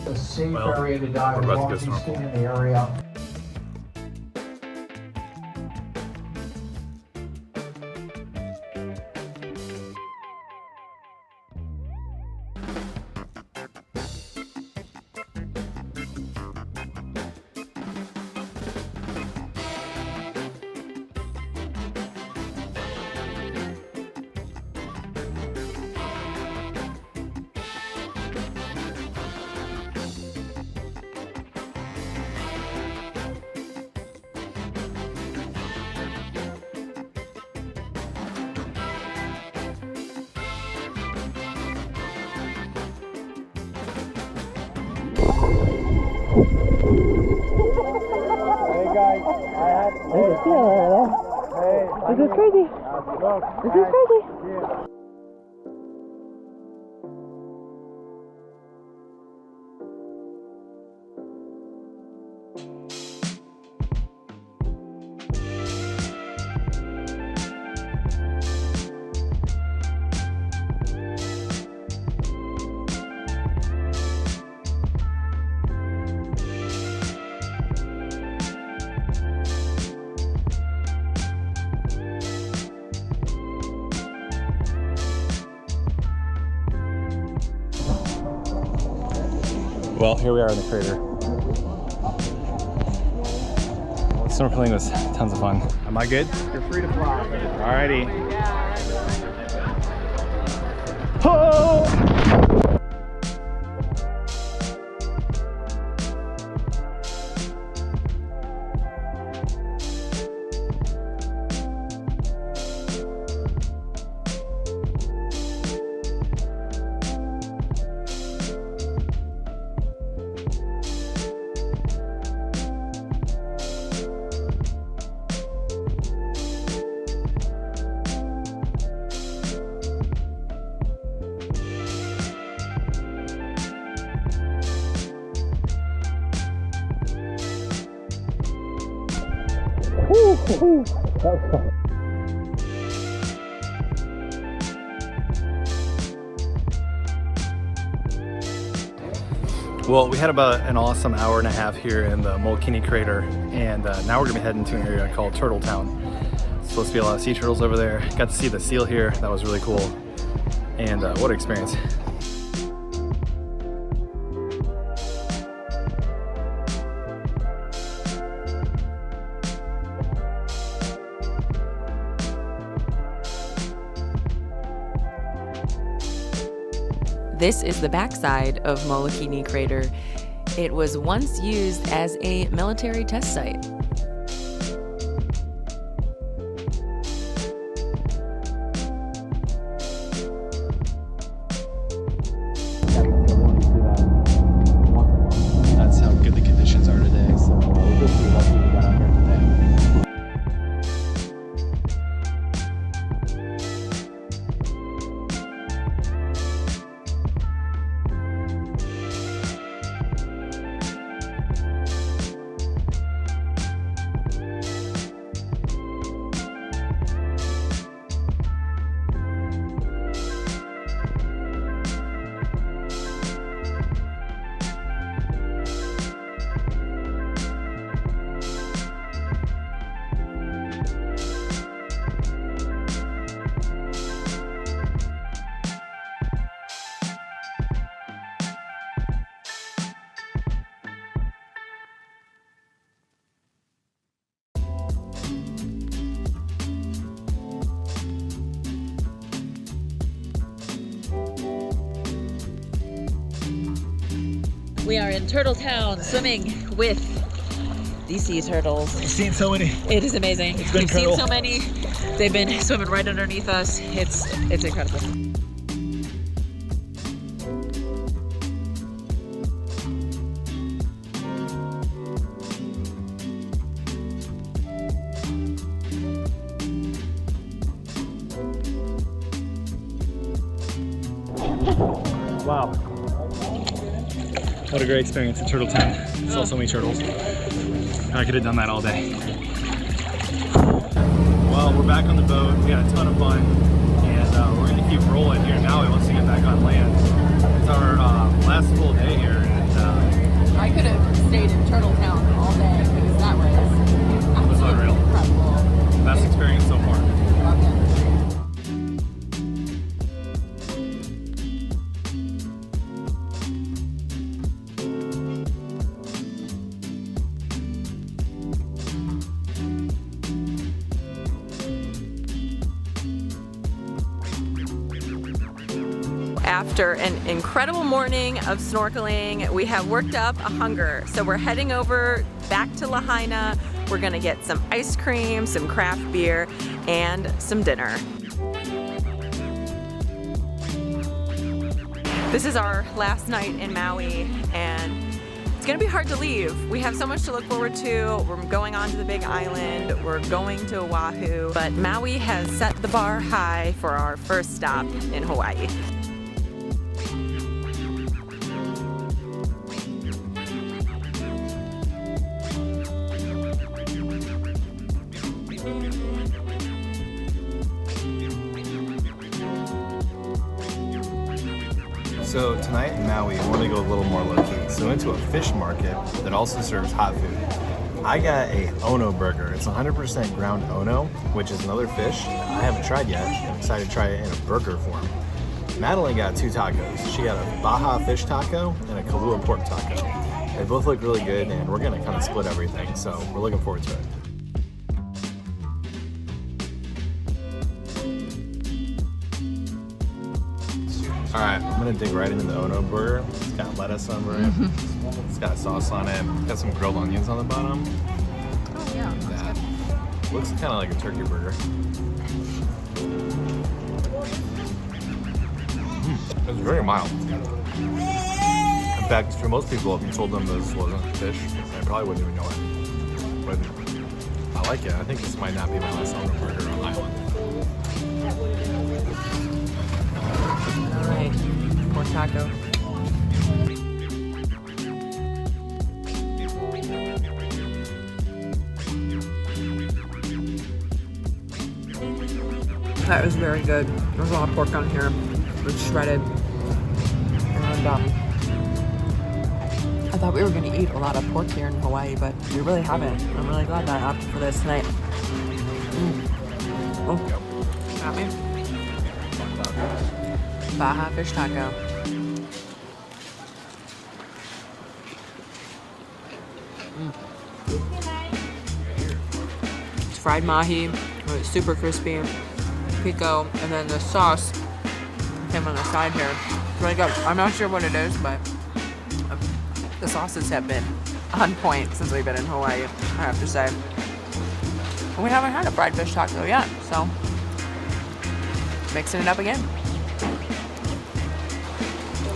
A safe area to dive. We're about to go Stay in the area. This is crazy. This is crazy. Well, here we are in the crater. Snorkeling was tons of fun. Am I good? You're free to fly. Alrighty. Oh! Well, we had about an awesome hour and a half here in the Molokini crater, and now we're gonna be heading to an area called Turtle Town. It's supposed to be a lot of sea turtles over there. Got to see the seal here. That was really cool. And what an experience. This is the backside of Molokini crater. It was once used as a military test site. That's how good the conditions are today. So we're just lucky we got out here today. We are in Turtle Town swimming with these sea turtles. I've seen so many. It is amazing. It's been We've seen incredible. so many. They've been swimming right underneath us. It's incredible. Wow. What a great experience in Turtle Town. Saw so many turtles. I could have done that all day. Well, we're back on the boat. We had a ton of fun. And we're going to keep rolling here now. We want to get back on land. It's our last full day here. And I could have stayed in Turtle Town all day because that was unreal. incredible. Best experience so far. Loved it. After an incredible morning of snorkeling, we have worked up a hunger. So we're heading over back to Lahaina. We're gonna get some ice cream, some craft beer, and some dinner. This is our last night in Maui, and it's gonna be hard to leave. We have so much to look forward to. We're going on to the Big Island. We're going to Oahu, but Maui has set the bar high for our first stop in Hawaii. So tonight in Maui, I want to go a little more low-key. So into a fish market that also serves hot food. I got a Ono burger. It's 100% ground Ono, which is another fish I haven't tried yet. I'm excited to try it in a burger form. Madeline got two tacos. She got a Baja fish taco and a Kahlua pork taco. They both look really good, and we're gonna kind of split everything, so we're looking forward to it. All right, I'm gonna dig right into the Ono burger. It's got lettuce over it. It's got sauce on it. It's got some grilled onions on the bottom. Oh yeah, That looks kind of like a turkey burger. It's very mild. In fact, for most people, if you told them this wasn't fish, they probably wouldn't even know it. But I like it. I think this might not be my last Ono burger on the island. All right, pork taco. That was very good. There's a lot of pork on here. It's shredded. And I thought we were going to eat a lot of pork here in Hawaii, but we really haven't. I'm really glad that I opted for this tonight. Oh, got me. Baja fish taco. It's fried mahi. It's super crispy. Pico, and then the sauce came on the side here. really good. I'm not sure what it is, but the sauces have been on point since we've been in Hawaii, I have to say. We haven't had a fried fish taco yet, so mixing it up again.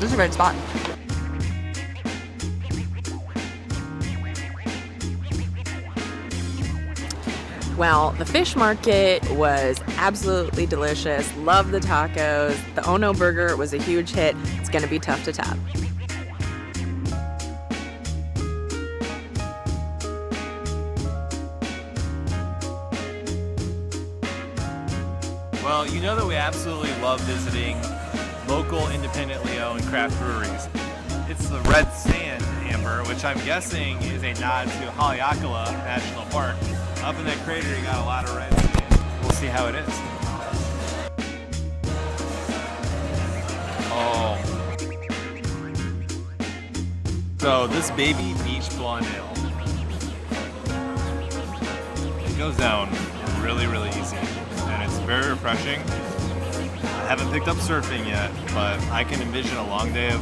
This is a great spot. Well, the fish market was absolutely delicious. Love the tacos. The Ono burger was a huge hit. It's gonna be tough to top. Well, you know that we absolutely love visiting local independently owned craft breweries. It's the Red Sand Amber, which I'm guessing is a nod to Haleakala National Park. Up in that crater, you got a lot of red sand. We'll see how it is. Oh. So this baby beach blonde ale, it goes down really, really easy. And it's very refreshing. I haven't picked up surfing yet, but I can envision a long day of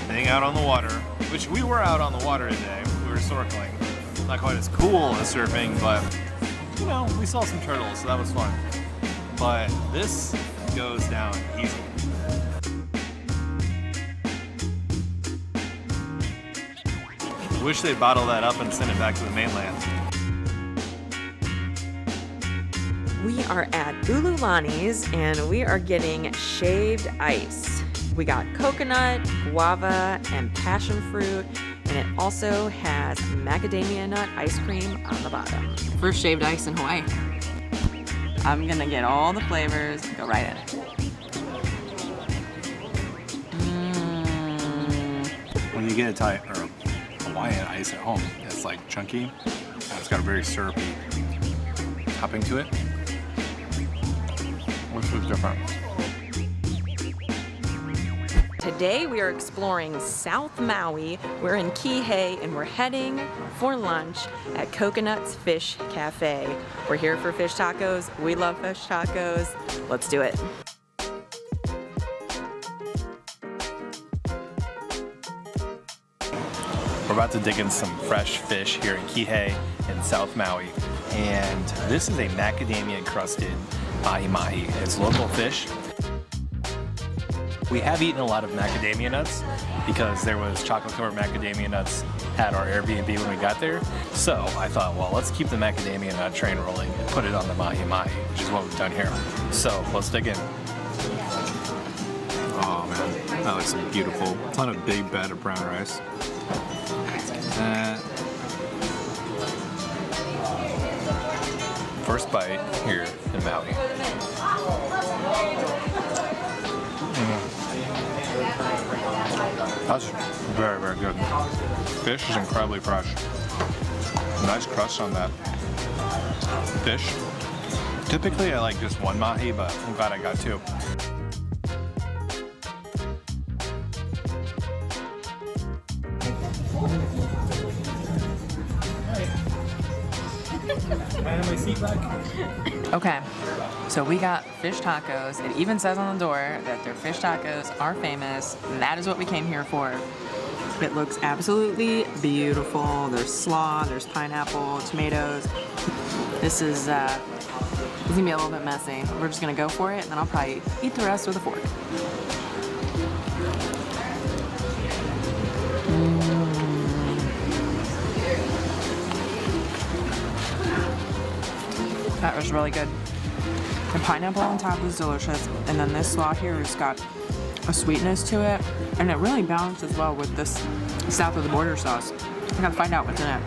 being out on the water, which we were out on the water today. We were snorkeling. Not quite as cool as surfing, but you know, we saw some turtles, so that was fun. But this goes down easy. Wish they'd bottle that up and send it back to the mainland. We are at Iolani's and we are getting shaved ice. We got coconut, guava, and passion fruit, and it also has macadamia nut ice cream on the bottom. First shaved ice in Hawaii. I'm gonna get all the flavors and go right in it. When you get a Hawaiian ice at home, it's like chunky, and it's got a very syrupy topping to it, which was different. Today we are exploring South Maui. We're in Kihei and we're heading for lunch at Coconut's Fish Cafe. We're here for fish tacos. We love fish tacos. Let's do it. We're about to dig in some fresh fish here in Kihei in South Maui. And this is a macadamia encrusted mahi-mahi. It's local fish. We have eaten a lot of macadamia nuts because there was chocolate covered macadamia nuts at our Airbnb when we got there. So I thought, well, let's keep the macadamia nut train rolling and put it on the mahi-mahi, which is what we've done here. So let's dig in. Oh man, that looks beautiful. It's on a big bed of brown rice. First bite here in Maui. That's very, very good. Fish is incredibly fresh. Nice crust on that fish. Typically I like just one mahi, but I'm glad I got two. Okay, so we got fish tacos. It even says on the door that their fish tacos are famous, and that is what we came here for. It looks absolutely beautiful. There's slaw, there's pineapple, tomatoes. This is gonna be a little bit messy. We're just gonna go for it, and then I'll probably eat the rest with a fork. That was really good. The pineapple on top is delicious, and then this slaw here has got a sweetness to it, and it really balances well with this south of the border sauce. I gotta find out what's in it.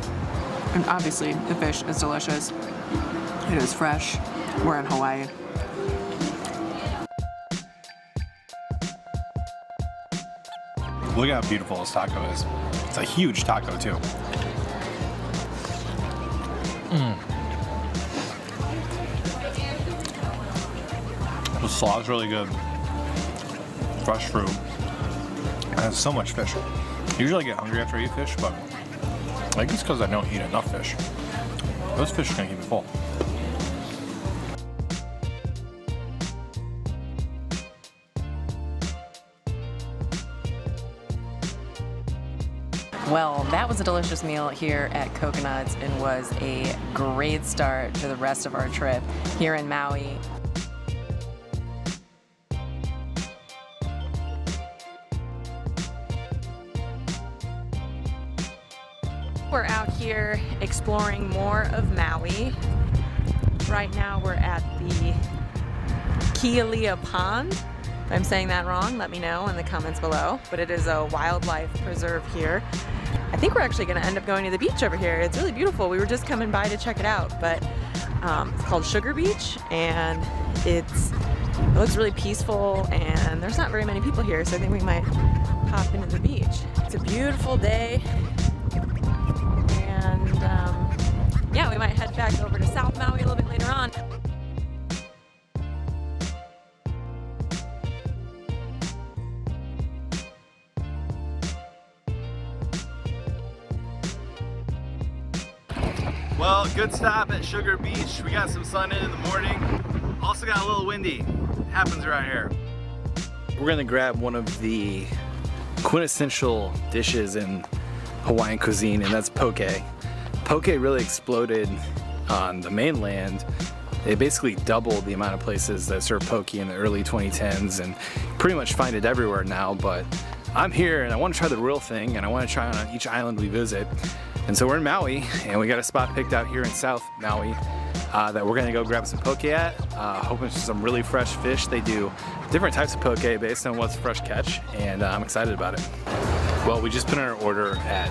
And obviously, the fish is delicious. It is fresh. We're in Hawaii. Look how beautiful this taco is. It's a huge taco too. The slaw is really good. Fresh fruit. And it's so much fish. Usually I get hungry after I eat fish, but I think it's because I don't eat enough fish. Those fish are gonna keep me full. Well, that was a delicious meal here at Coconuts and was a great start to the rest of our trip here in Maui. We're out here exploring more of Maui. Right now we're at the Kealia Pond. If I'm saying that wrong, let me know in the comments below. But it is a wildlife preserve here. I think we're actually going to end up going to the beach over here. It's really beautiful. We were just coming by to check it out, but it's called Sugar Beach, and it looks really peaceful, and there's not very many people here, so I think we might hop into the beach. It's a beautiful day, and yeah, we might head back over to South Maui a little bit later on. Well, good stop at Sugar Beach. We got some sun in the morning. Also got a little windy. Happens around here. We're gonna grab one of the quintessential dishes in Hawaiian cuisine, and that's poke. Poke really exploded on the mainland. They basically doubled the amount of places that serve poke in the early 2010s, and pretty much find it everywhere now, but I'm here and I want to try the real thing, and I want to try on each island we visit. And so we're in Maui, and we got a spot picked out here in South Maui that we're gonna go grab some poke at, hoping for some really fresh fish. They do different types of poke based on what's fresh catch, and I'm excited about it. Well, we just put in our order at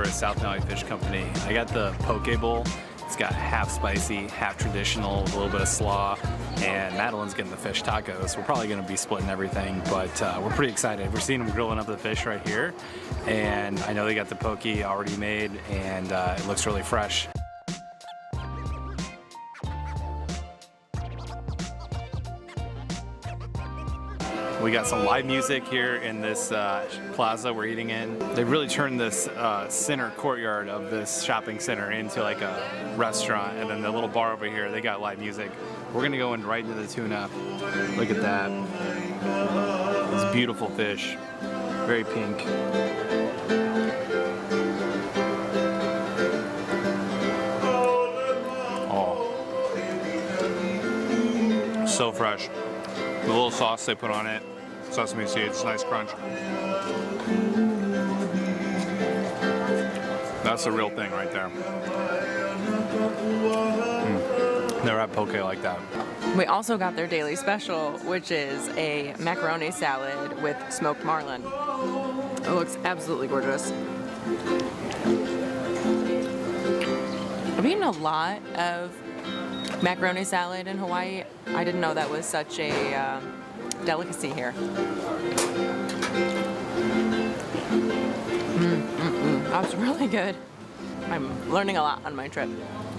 South Maui Fish Company. I got the poke bowl. It's got half spicy, half traditional, with a little bit of slaw, and Madalyn's getting the fish tacos. We're probably gonna be splitting everything, but we're pretty excited. We're seeing them grilling up the fish right here, and I know they got the poke already made, and it looks really fresh. We got some live music here in this plaza we're eating in. They really turned this center courtyard of this shopping center into like a restaurant, and then the little bar over here, they got live music. We're gonna go in right into the tuna. Look at that. This beautiful fish, very pink. Oh, so fresh. The little sauce they put on it, sesame seeds, nice crunch. That's the real thing right there. Never had poke like that. We also got their daily special, which is a macaroni salad with smoked marlin. It looks absolutely gorgeous. I've eaten a lot of macaroni salad in Hawaii. I didn't know that was such a delicacy here. That's really good. I'm learning a lot on my trip.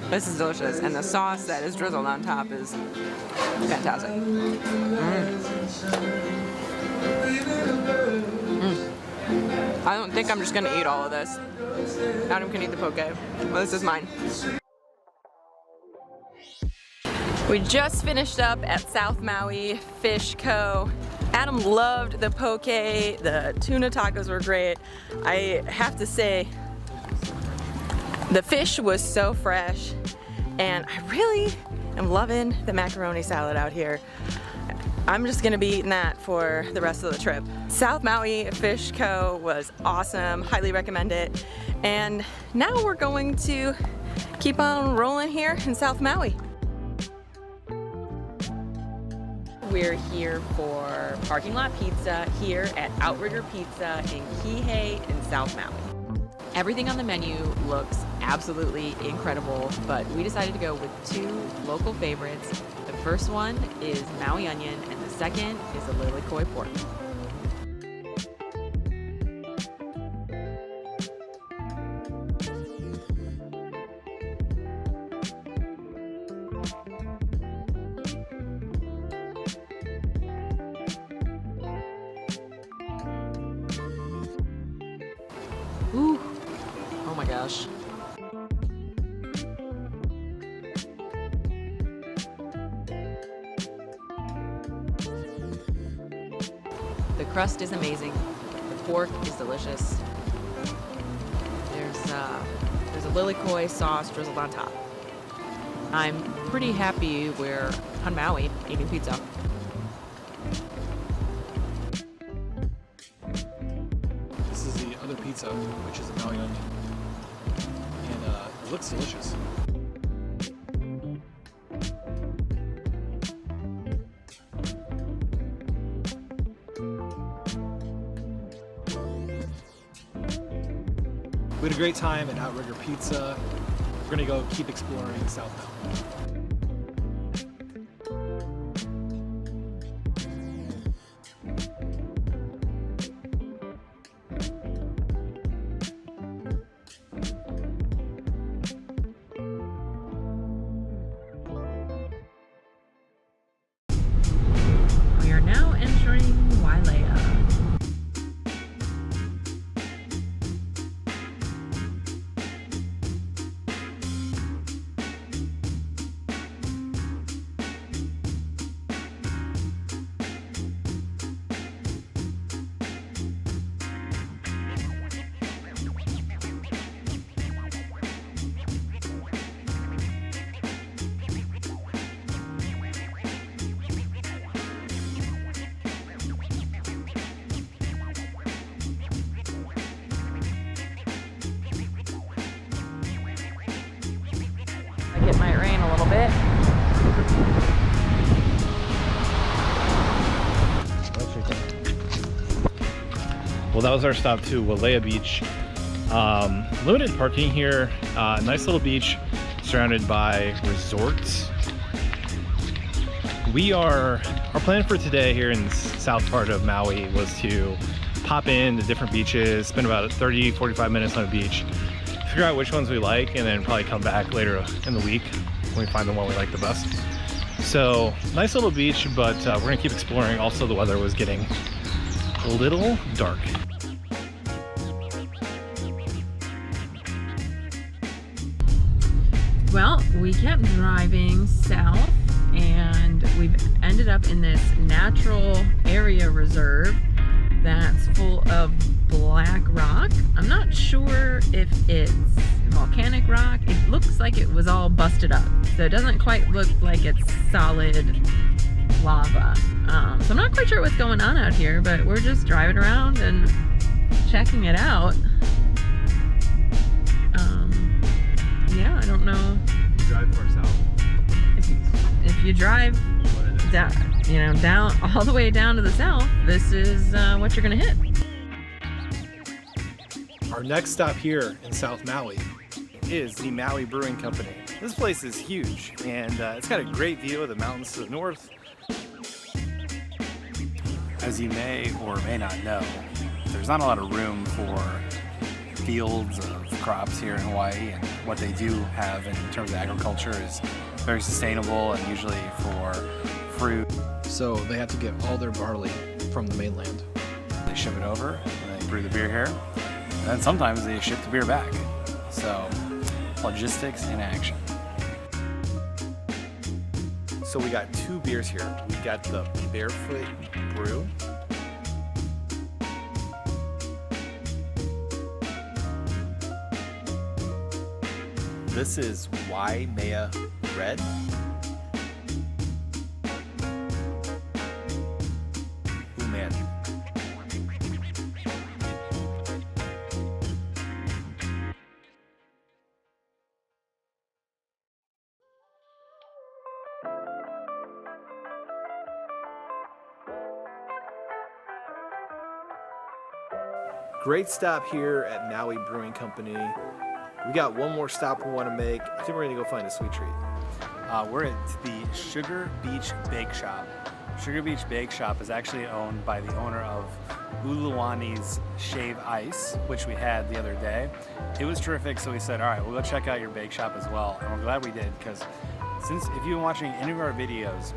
This is delicious, and the sauce that is drizzled on top is fantastic. I don't think I'm just gonna eat all of this. Adam can eat the poke, but this is mine. We just finished up at South Maui Fish Co. Adam loved the poke, the tuna tacos were great. I have to say, the fish was so fresh, and I really am loving the macaroni salad out here. I'm just gonna be eating that for the rest of the trip. South Maui Fish Co. was awesome, highly recommend it. And now we're going to keep on rolling here in South Maui. We're here for parking lot pizza here at Outrigger Pizza in Kihei in South Maui. Everything on the menu looks absolutely incredible, but we decided to go with two local favorites. The first one is Maui onion, and the second is a lilikoi pork. Ooh, oh my gosh. The crust is amazing. The pork is delicious. there's a lilikoi sauce drizzled on top. I'm pretty happy we're on Maui eating pizza. This is the other pizza, which is a Maui onion. And it looks delicious. We had a great time at Outrigger Pizza. We're gonna go keep exploring South Mountain. We are now entering Wailea. It might rain a little bit. Well, that was our stop to Wailea Beach. Limited parking here. Nice little beach surrounded by resorts. Our plan for today here in the south part of Maui was to pop in to different beaches, spend about 30-45 minutes on a beach, figure out which ones we like, and then probably come back later in the week when we find the one we like the best. So nice little beach, but we're gonna keep exploring. Also, the weather was getting a little dark. Well, we kept driving south and we've ended up in this natural area reserve that's full of black rock. I'm not sure if it's volcanic rock. It looks like it was all busted up, so it doesn't quite look like it's solid lava. So I'm not quite sure what's going on out here, but we're just driving around and checking it out. Yeah, I don't know. Drive far south. If you drive down, down all the way down to the south, this is what you're gonna hit. Our next stop here in South Maui is the Maui Brewing Company. This place is huge, and it's got a great view of the mountains to the north. As you may or may not know, there's not a lot of room for fields of crops here in Hawaii, and what they do have in terms of agriculture is very sustainable and usually for fruit. So they have to get all their barley from the mainland. They ship it over and they brew the beer here, and then sometimes they ship the beer back. So logistics in action. So we got two beers here. We got the Barefoot Brew. This is Waimea Red. Ooh, man. Great stop here at Maui Brewing Company. We got one more stop we want to make. I think we're gonna go find a sweet treat. We're at the Sugar Beach Bake Shop. Sugar Beach Bake Shop is actually owned by the owner of Uluwani's Shave Ice, which we had the other day. It was terrific, so we said, all right, we'll go check out your bake shop as well. And we're glad we did, because if you've been watching any of our videos,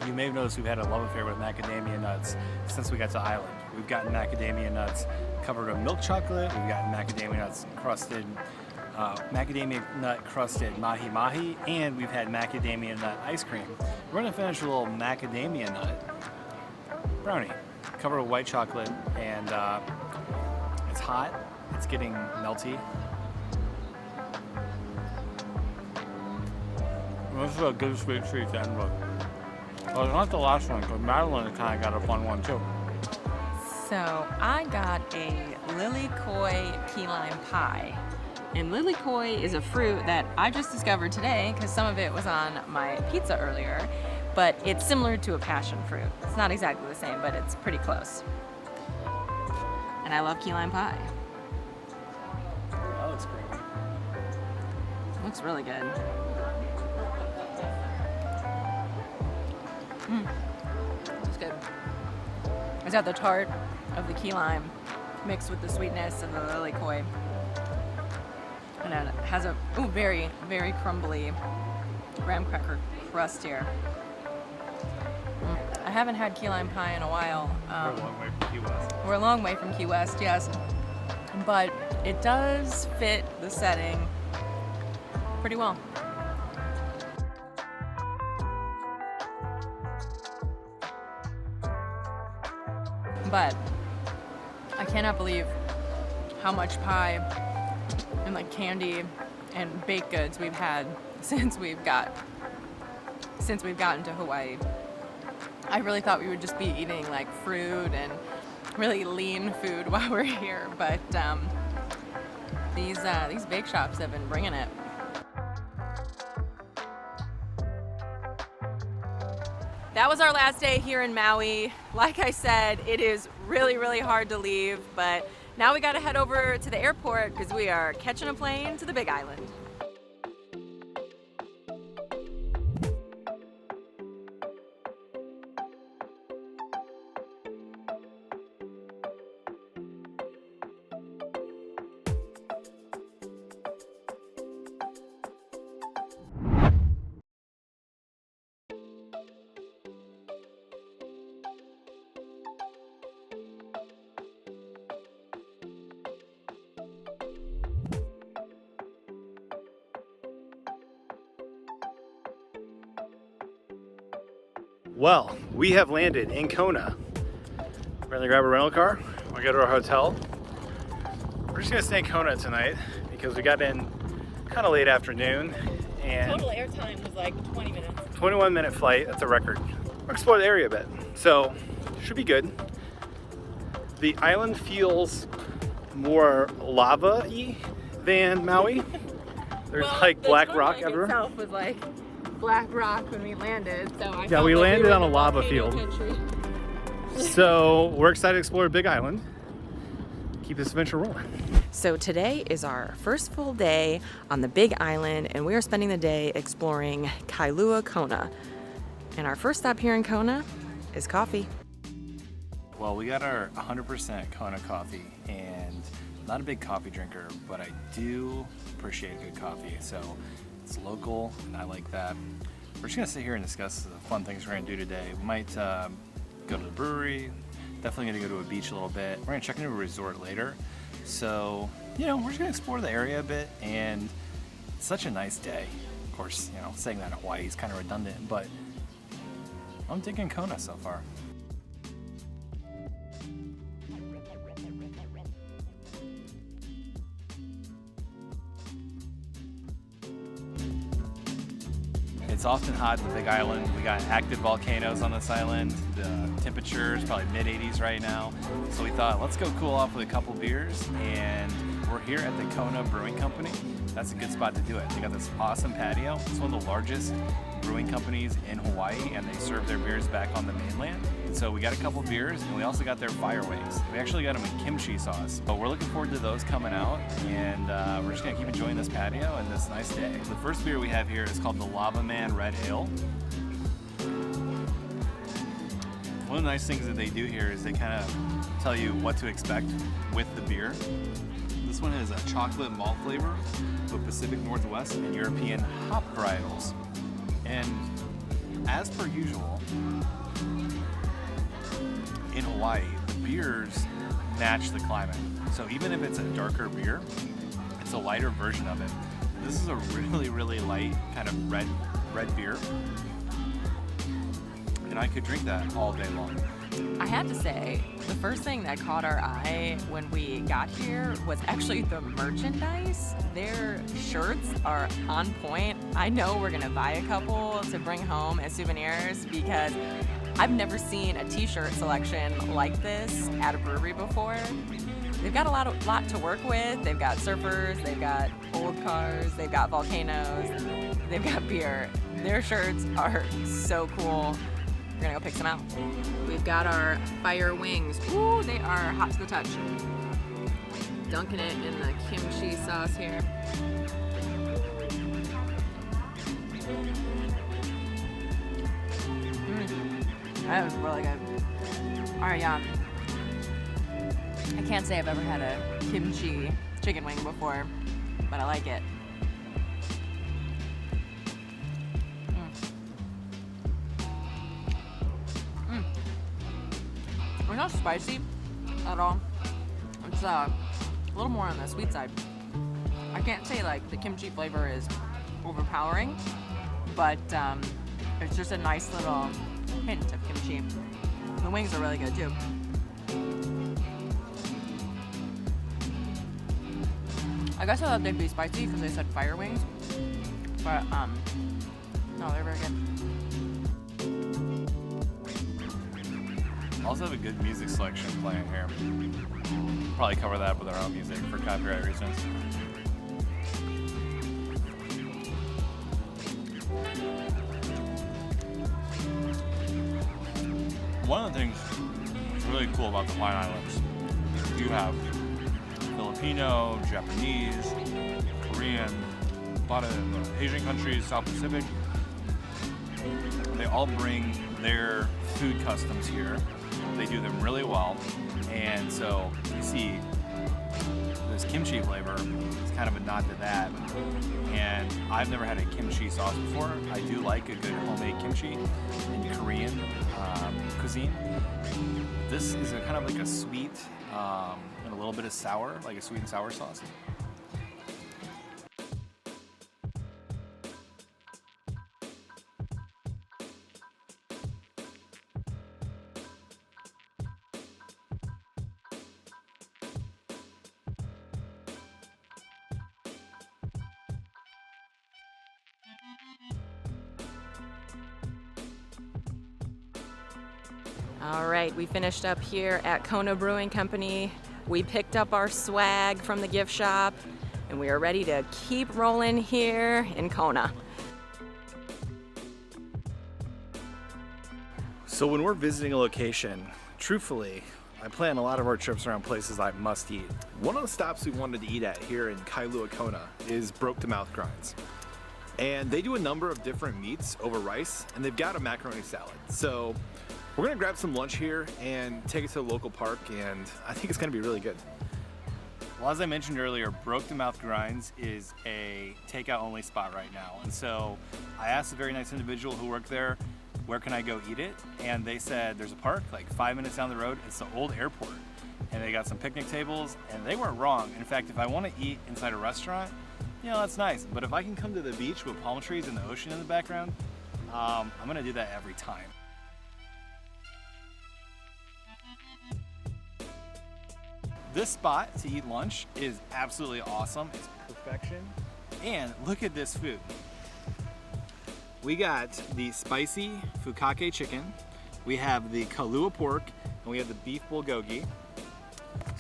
you may have noticed we've had a love affair with macadamia nuts since we got to Island. We've gotten macadamia nuts covered in milk chocolate. We've gotten macadamia nuts crusted, macadamia nut crusted mahi mahi, and we've had macadamia nut ice cream. We're gonna finish with a little macadamia nut brownie covered with white chocolate, and it's hot, it's getting melty, This is a good sweet treat to end with. Well, it's not the last one, because Madalyn kind of got a fun one too. So I got a lily koi key lime pie. And lily koi is a fruit that I just discovered today because some of it was on my pizza earlier, but it's similar to a passion fruit. It's not exactly the same, but it's pretty close. And I love key lime pie. That looks great. Looks really good. It's good. It's got the tart of the key lime mixed with the sweetness of the lily koi. And it has a very, very crumbly graham cracker crust here. I haven't had key lime pie in a while. We're a long way from Key West. We're a long way from Key West, yes. But it does fit the setting pretty well. But I cannot believe how much pie and like candy and baked goods we've had since we've gotten to Hawaii. I really thought we would just be eating like fruit and really lean food while we're here, but these bake shops have been bringing it. That was our last day here in Maui. Like I said, it is really, really hard to leave, but now we gotta head over to the airport because we are catching a plane to the Big Island. Well, we have landed in Kona. We're gonna grab a rental car. We'll go to our hotel. We're just gonna stay in Kona tonight because we got in kind of late afternoon and Total airtime was like 20 minutes. 21-minute flight. That's a record. We'll explore the area a bit, so should be good. The island feels more lava-y than Maui. There's like black rock everywhere. Itself was like black rock when we landed, so I Yeah, we landed on a lava field. So we're excited to explore Big Island. Keep this adventure rolling. So today is our first full day on the Big Island, and we are spending the day exploring Kailua Kona. And our first stop here in Kona is coffee. Well, we got our 100% Kona coffee, and I'm not a big coffee drinker, but I do appreciate good coffee. So it's local, and I like that. We're just gonna sit here and discuss the fun things we're gonna do today. We might go to the brewery, definitely gonna go to a beach a little bit. We're gonna check into a resort later. So, you know, we're just gonna explore the area a bit, and it's such a nice day. Of course, you know, saying that in Hawaii is kind of redundant, but I'm digging Kona so far. It's often hot in the Big Island. We got active volcanoes on this island. The temperature is probably mid-80s right now. So we thought, let's go cool off with a couple beers. And we're here at the Kona Brewing Company. That's a good spot to do it. They got this awesome patio. It's one of the largest brewing companies in Hawaii, and they serve their beers back on the mainland. And so we got a couple beers, and we also got their fire wings. We actually got them in kimchi sauce. But we're looking forward to those coming out, and we're just gonna keep enjoying this patio and this nice day. The first beer we have here is called the Lava Man Red Ale. One of the nice things that they do here is they kind of tell you what to expect with the beer. This one has a chocolate malt flavor with Pacific Northwest and European hop varietals. And as per usual, in Hawaii, the beers match the climate. So even if it's a darker beer, it's a lighter version of it. This is a really, really light kind of red beer. And I could drink that all day long. I had to say, the first thing that caught our eye when we got here was actually the merchandise. Their shirts are on point. I know we're gonna buy a couple to bring home as souvenirs because I've never seen a t-shirt selection like this at a brewery before. They've got a lot to work with. They've got surfers, they've got old cars, they've got volcanoes, they've got beer. Their shirts are so cool. We're gonna go pick some out. We've got our fire wings. Ooh, they are hot to the touch. Dunking it in the kimchi sauce here. That was really good. Alright, yeah. I can't say I've ever had a kimchi chicken wing before, but I like it. It's not spicy at all. It's a little more on the sweet side. I can't say like the kimchi flavor is overpowering, but it's just a nice little hint of kimchi. The wings are really good too. I guess I thought they'd be spicy because they said fire wings, but no, they're very good. Also have a good music selection playing here. Probably cover that with our own music for copyright reasons. One of the things that's really cool about the Hawaiian Islands, you have Filipino, Japanese, Korean, a lot of Asian countries, South Pacific. They all bring their food customs here. They do them really well, and so you see this kimchi flavor is kind of a nod to that. And I've never had a kimchi sauce before. I do like a good homemade kimchi in Korean cuisine. This is a kind of like a sweet and a little bit of sour, like a sweet and sour sauce. All right, we finished up here at Kona Brewing Company. We picked up our swag from the gift shop, and we are ready to keep rolling here in Kona. So when we're visiting a location, truthfully, I plan a lot of our trips around places I must eat. One of the stops we wanted to eat at here in Kailua, Kona is Broke to Mouth Grinds. And they do a number of different meats over rice, and they've got a macaroni salad. So we're gonna grab some lunch here and take it to the local park, and I think it's gonna be really good. Well, as I mentioned earlier, Broke to Mouth Grinds is a takeout only spot right now. And so I asked a very nice individual who worked there, where can I go eat it? And they said there's a park like 5 minutes down the road. It's the old airport. And they got some picnic tables, and they weren't wrong. In fact, if I want to eat inside a restaurant, you know, that's nice. But if I can come to the beach with palm trees and the ocean in the background, I'm gonna do that every time. This spot to eat lunch is absolutely awesome. It's perfection. And look at this food. We got the spicy fukake chicken. We have the kalua pork, and we have the beef bulgogi.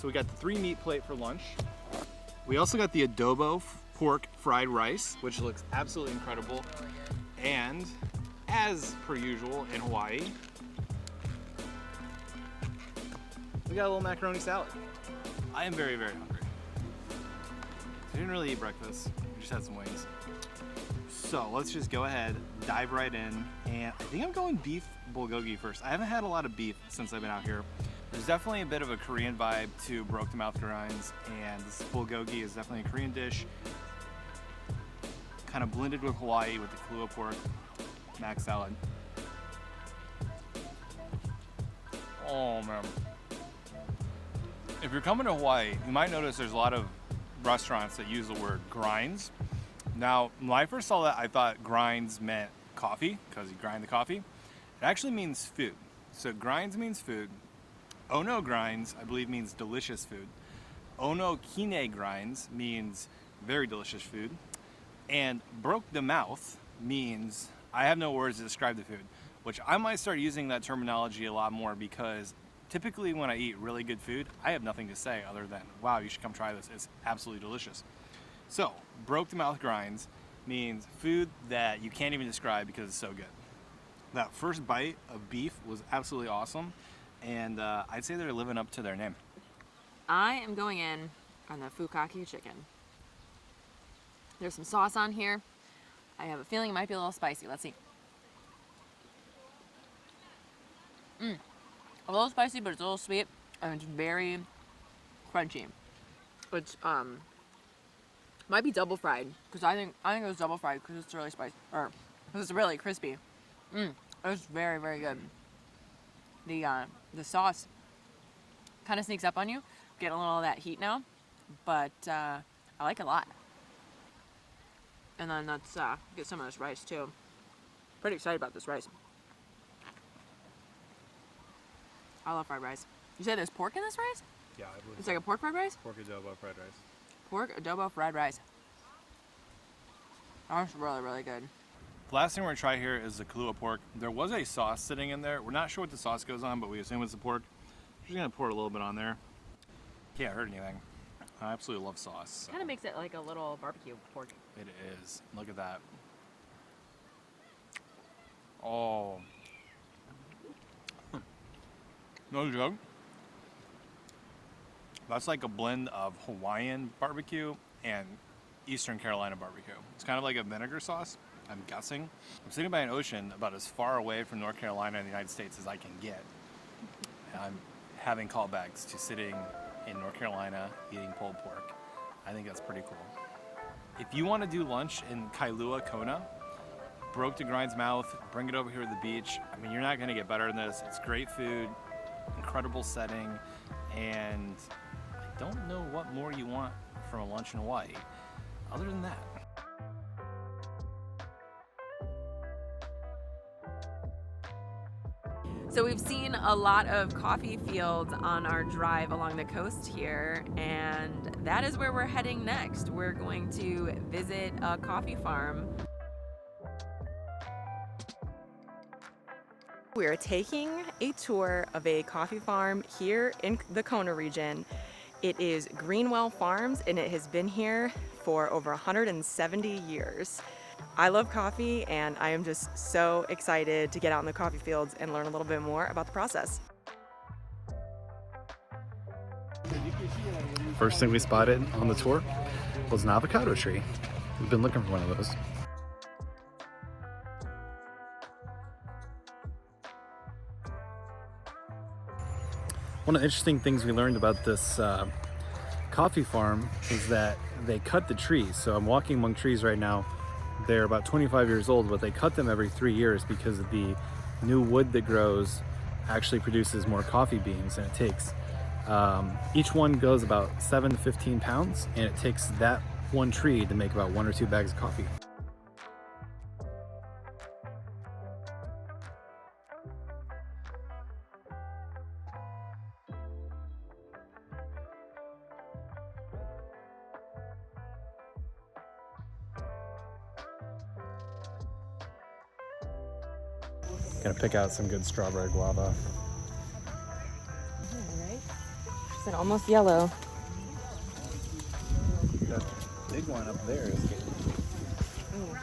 So we got the 3 meat plate for lunch. We also got the adobo pork fried rice, which looks absolutely incredible. And as per usual in Hawaii, we got a little macaroni salad. I am very, very hungry. I didn't really eat breakfast. We just had some wings. So let's just go ahead, dive right in, and I think I'm going beef bulgogi first. I haven't had a lot of beef since I've been out here. There's definitely a bit of a Korean vibe to Broke to Mouth Grinds, and this bulgogi is definitely a Korean dish, kind of blended with Hawaii with the kalua pork mac salad. Oh man. If you're coming to Hawaii, you might notice there's a lot of restaurants that use the word grinds. Now, when I first saw that, I thought grinds meant coffee, because you grind the coffee. It actually means food. So grinds means food. Ono grinds, I believe, means delicious food. Ono kine grinds means very delicious food. And broke the mouth means I have no words to describe the food, which I might start using that terminology a lot more, because typically when I eat really good food, I have nothing to say other than, wow, you should come try this. It's absolutely delicious. So broke the mouth grinds means food that you can't even describe because it's so good. That first bite of beef was absolutely awesome, and I'd say they're living up to their name. I am going in on the fukake chicken. There's some sauce on here. I have a feeling it might be a little spicy. Let's see. A little spicy, but it's a little sweet, and it's very crunchy. It's might be double fried, because I think it was double fried because it's really spicy, or because it's really crispy. It was very, very good. The sauce kind of sneaks up on you. Getting a little of that heat now, but I like it a lot. And then let's get some of this rice too. Pretty excited about this rice. I love fried rice. You said there's pork in this rice? Yeah, I believe it's like a pork fried rice? Pork adobo fried rice. Pork adobo fried rice. That's really, really good. The last thing we're gonna try here is the Kahlua pork. There was a sauce sitting in there. We're not sure what the sauce goes on, but we assume it's the pork. I'm just gonna pour a little bit on there. Can't hurt anything. I absolutely love sauce. So. Kind of makes it like a little barbecue pork. It is. Look at that. Oh. No joke. That's like a blend of Hawaiian barbecue and Eastern Carolina barbecue. It's kind of like a vinegar sauce, I'm guessing. I'm sitting by an ocean about as far away from North Carolina and the United States as I can get. And I'm having callbacks to sitting in North Carolina eating pulled pork. I think that's pretty cool. If you want to do lunch in Kailua, Kona, broke the grind's mouth, bring it over here to the beach. I mean, you're not going to get better than this. It's great food, incredible setting, and I don't know what more you want from a lunch in Hawaii other than that. So we've seen a lot of coffee fields on our drive along the coast here, and that is where we're heading next. We're going to visit a coffee farm. We are taking a tour of a coffee farm here in the Kona region. It is Greenwell Farms, and it has been here for over 170 years. I love coffee, and I am just so excited to get out in the coffee fields and learn a little bit more about the process. First thing we spotted on the tour was an avocado tree. We've been looking for one of those. One of the interesting things we learned about this coffee farm is that they cut the trees. So I'm walking among trees right now. They're about 25 years old, but they cut them every 3 years because the new wood that grows actually produces more coffee beans than it takes. Each one goes about 7 to 15 pounds, and it takes that one tree to make about 1 or 2 bags of coffee. Gonna pick out some good strawberry guava. Right? Is it almost yellow? That big one up there is good. Oh,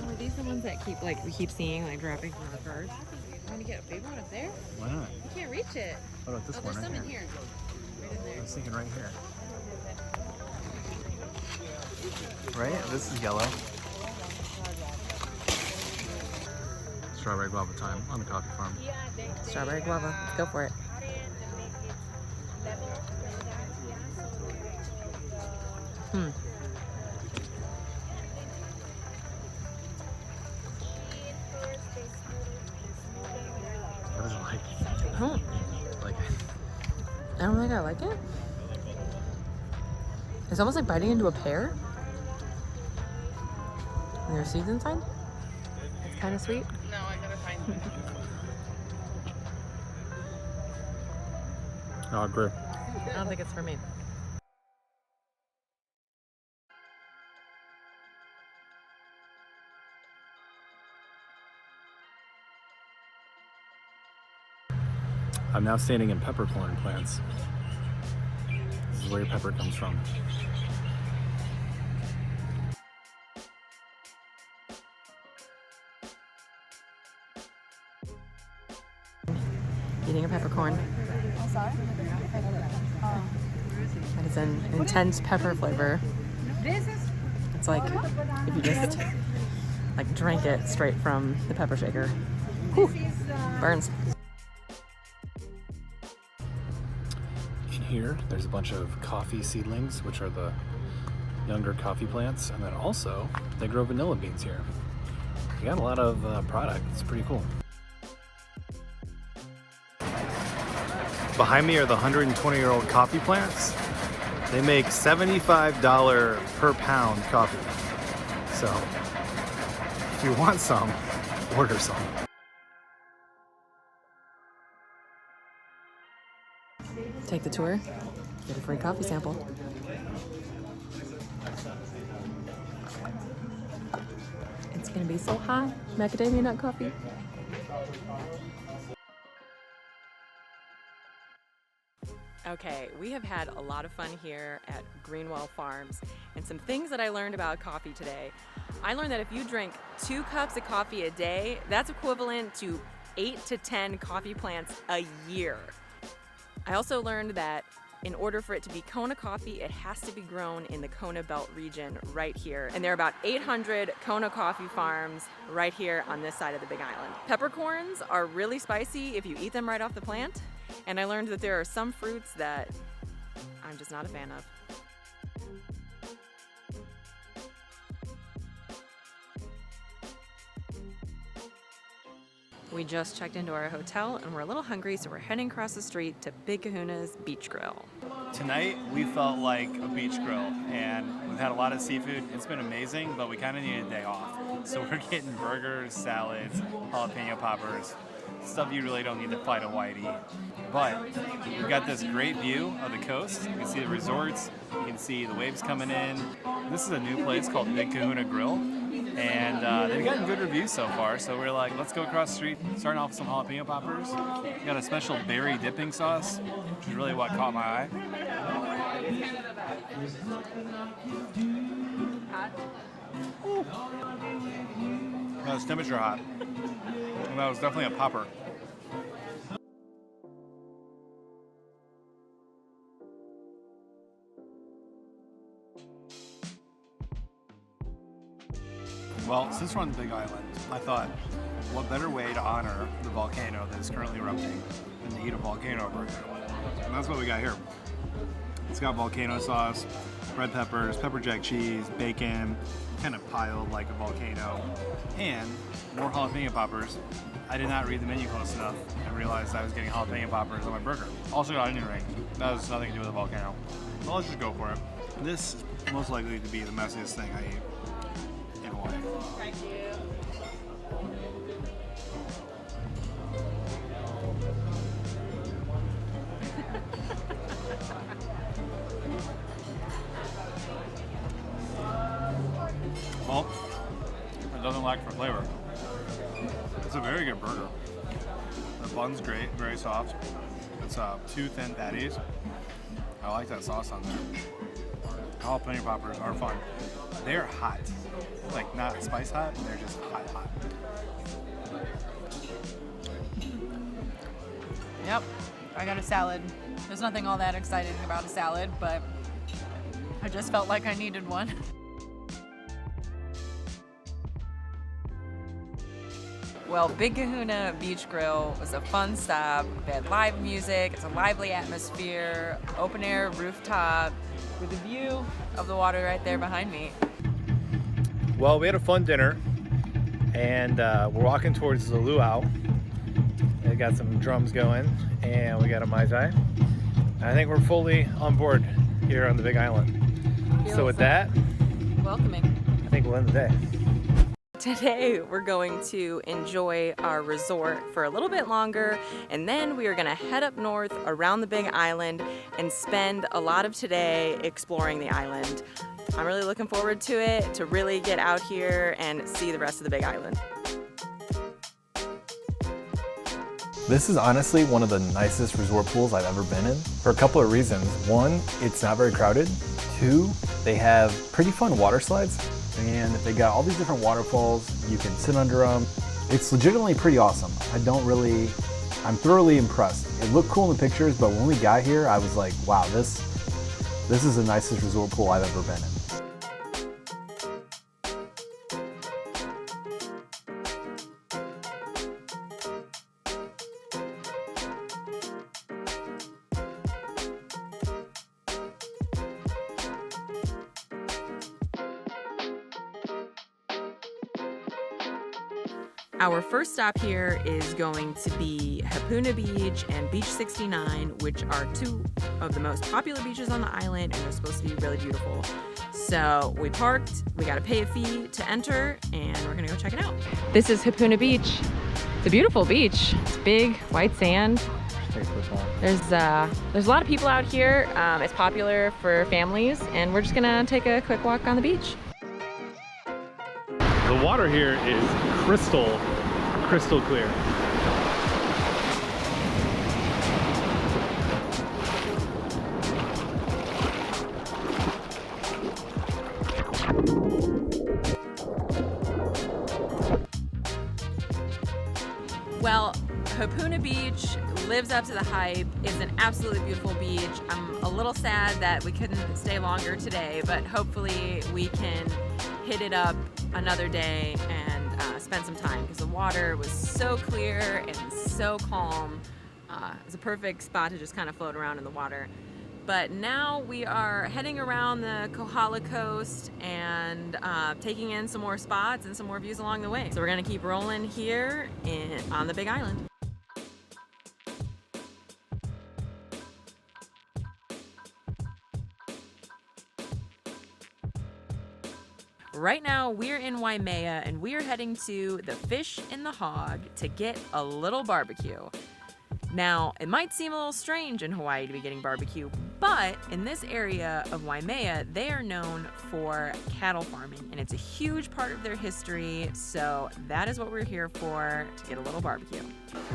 are these the ones that we keep seeing dropping from the cars? I'm gonna get a big one up there? Why not? You can't reach it. What about this one There's right some here? in here. Right in I there. was thinking right here. Right? This is yellow. Strawberry guava time on the coffee farm. Strawberry guava. Go for it. What is it like? Like I don't think I like it. It's almost like biting into a pear. And there's seeds inside. It's kind of sweet. No, I gotta find I agree. I don't think it's for me. I'm now standing in peppercorn plants. This is where your pepper comes from. Eating a peppercorn. That is an intense pepper flavor. It's like if you just like drank it straight from the pepper shaker. Whew. Burns. In here, there's a bunch of coffee seedlings, which are the younger coffee plants, and then also they grow vanilla beans here. They got a lot of product. It's pretty cool. Behind me are the 120-year-old coffee plants. They make $75 per pound coffee. So if you want some, order some. Take the tour, get a free coffee sample. It's gonna be so hot. Macadamia nut coffee. Okay, we have had a lot of fun here at Greenwell Farms, and some things that I learned about coffee today. I learned that if you drink 2 cups of coffee a day, that's equivalent to 8 to 10 coffee plants a year. I also learned that in order for it to be Kona coffee, it has to be grown in the Kona Belt region right here. And there are about 800 Kona coffee farms right here on this side of the Big Island. Peppercorns are really spicy if you eat them right off the plant. And I learned that there are some fruits that I'm just not a fan of. We just checked into our hotel and we're a little hungry, so we're heading across the street to Big Kahuna's Beach Grill. Tonight we felt like a beach grill, and we've had a lot of seafood. It's been amazing, but we kind of need a day off. So we're getting burgers, salads, jalapeno poppers, stuff you really don't need to fight a white eat. But we've got this great view of the coast. You can see the resorts, you can see the waves coming in. This is a new place called Big Kahuna Grill, and they've gotten good reviews so far, so we're like, let's go across the street, starting off with some jalapeno poppers. We got a special berry dipping sauce, which is really what caught my eye. Hot? That was temperature hot. And that was definitely a popper. Well, since we're on the Big Island, I thought, what better way to honor the volcano that is currently erupting than to eat a volcano burger? And that's what we got here. It's got volcano sauce, red peppers, pepper jack cheese, bacon, kind of piled like a volcano, and more jalapeno poppers. I did not read the menu close enough and realized I was getting jalapeno poppers on my burger. Also got onion rings. That has nothing to do with the volcano. So let's just go for it. This is most likely to be the messiest thing I eat in Hawaii. Thank you. Well, it doesn't lack for flavor. It's a very good burger. The bun's great, very soft. It's 2 thin patties. I like that sauce on there. Jalapeno poppers are fun. They're hot. Like, not spice hot, they're just hot. Yep, I got a salad. There's nothing all that exciting about a salad, but I just felt like I needed one. Well, Big Kahuna Beach Grill was a fun stop. They had live music, it's a lively atmosphere, open air rooftop with a view of the water right there behind me. Well, we had a fun dinner, and we're walking towards the luau. They got some drums going, and we got a Mai Tai. I think we're fully on board here on the Big Island. So with that, welcoming. I think we'll end the day. Today we're going to enjoy our resort for a little bit longer, and then we are going to head up north around the Big Island and spend a lot of today exploring the island. I'm really looking forward to it, to really get out here and see the rest of the Big Island. This is honestly one of the nicest resort pools I've ever been in for a couple of reasons. One, it's not very crowded. Two, they have pretty fun water slides, and they got all these different waterfalls. You can sit under them. It's legitimately pretty awesome. I'm thoroughly impressed. It looked cool in the pictures, but when we got here, I was like, wow, this is the nicest resort pool I've ever been in. Our first stop here is going to be Hapuna Beach and Beach 69, which are two of the most popular beaches on the island, and they're supposed to be really beautiful. So we parked, we got to pay a fee to enter, and we're gonna go check it out. This is Hapuna Beach. It's a beautiful beach. It's big, white sand. There's a lot of people out here. It's popular for families, and we're just gonna take a quick walk on the beach. The water here is crystal clear. Well, Hapuna Beach lives up to the hype. It's an absolutely beautiful beach. I'm a little sad that we couldn't stay longer today, but hopefully we can hit it up another day and spend some time, because the water was so clear and so calm. It's a perfect spot to just kind of float around in the water. But now we are heading around the Kohala coast and taking in some more spots and some more views along the way. So we're gonna keep rolling here on the Big Island. Right now, we're in Waimea, and we're heading to the Fish and the Hog to get a little barbecue. Now, it might seem a little strange in Hawaii to be getting barbecue, but in this area of Waimea, they are known for cattle farming, and it's a huge part of their history, so that is what we're here for, to get a little barbecue.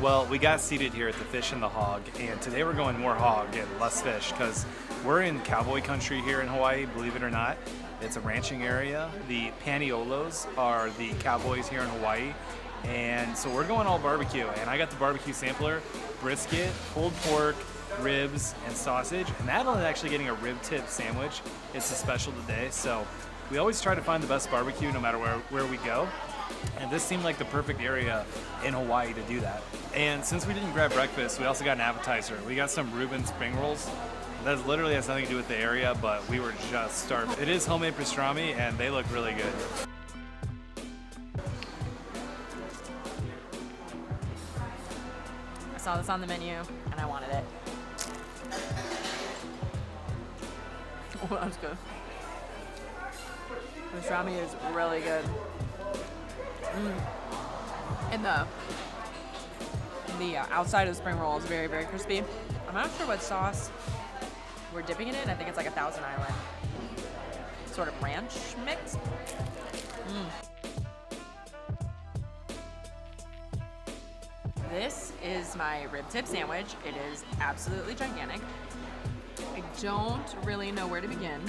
Well, we got seated here at the Fish and the Hog, and today we're going more hog and less fish, because we're in cowboy country here in Hawaii, believe it or not. It's a ranching area. The Paniolos are the cowboys here in Hawaii. And so we're going all barbecue. And I got the barbecue sampler, brisket, pulled pork, ribs, and sausage. And Madeline is actually getting a rib tip sandwich. It's a special today. So we always try to find the best barbecue no matter where we go. And this seemed like the perfect area in Hawaii to do that. And since we didn't grab breakfast, we also got an appetizer. We got some Reuben spring rolls. That literally has nothing to do with the area, but we were just starving. It is homemade pastrami, and they look really good. I saw this on the menu, and I wanted it. Oh, that's good. Pastrami is really good. And the outside of the spring roll is very, very crispy. I'm not sure what sauce we're dipping it in. I think it's like a Thousand Island sort of ranch mix. This is my rib tip sandwich. It is absolutely gigantic. I don't really know where to begin.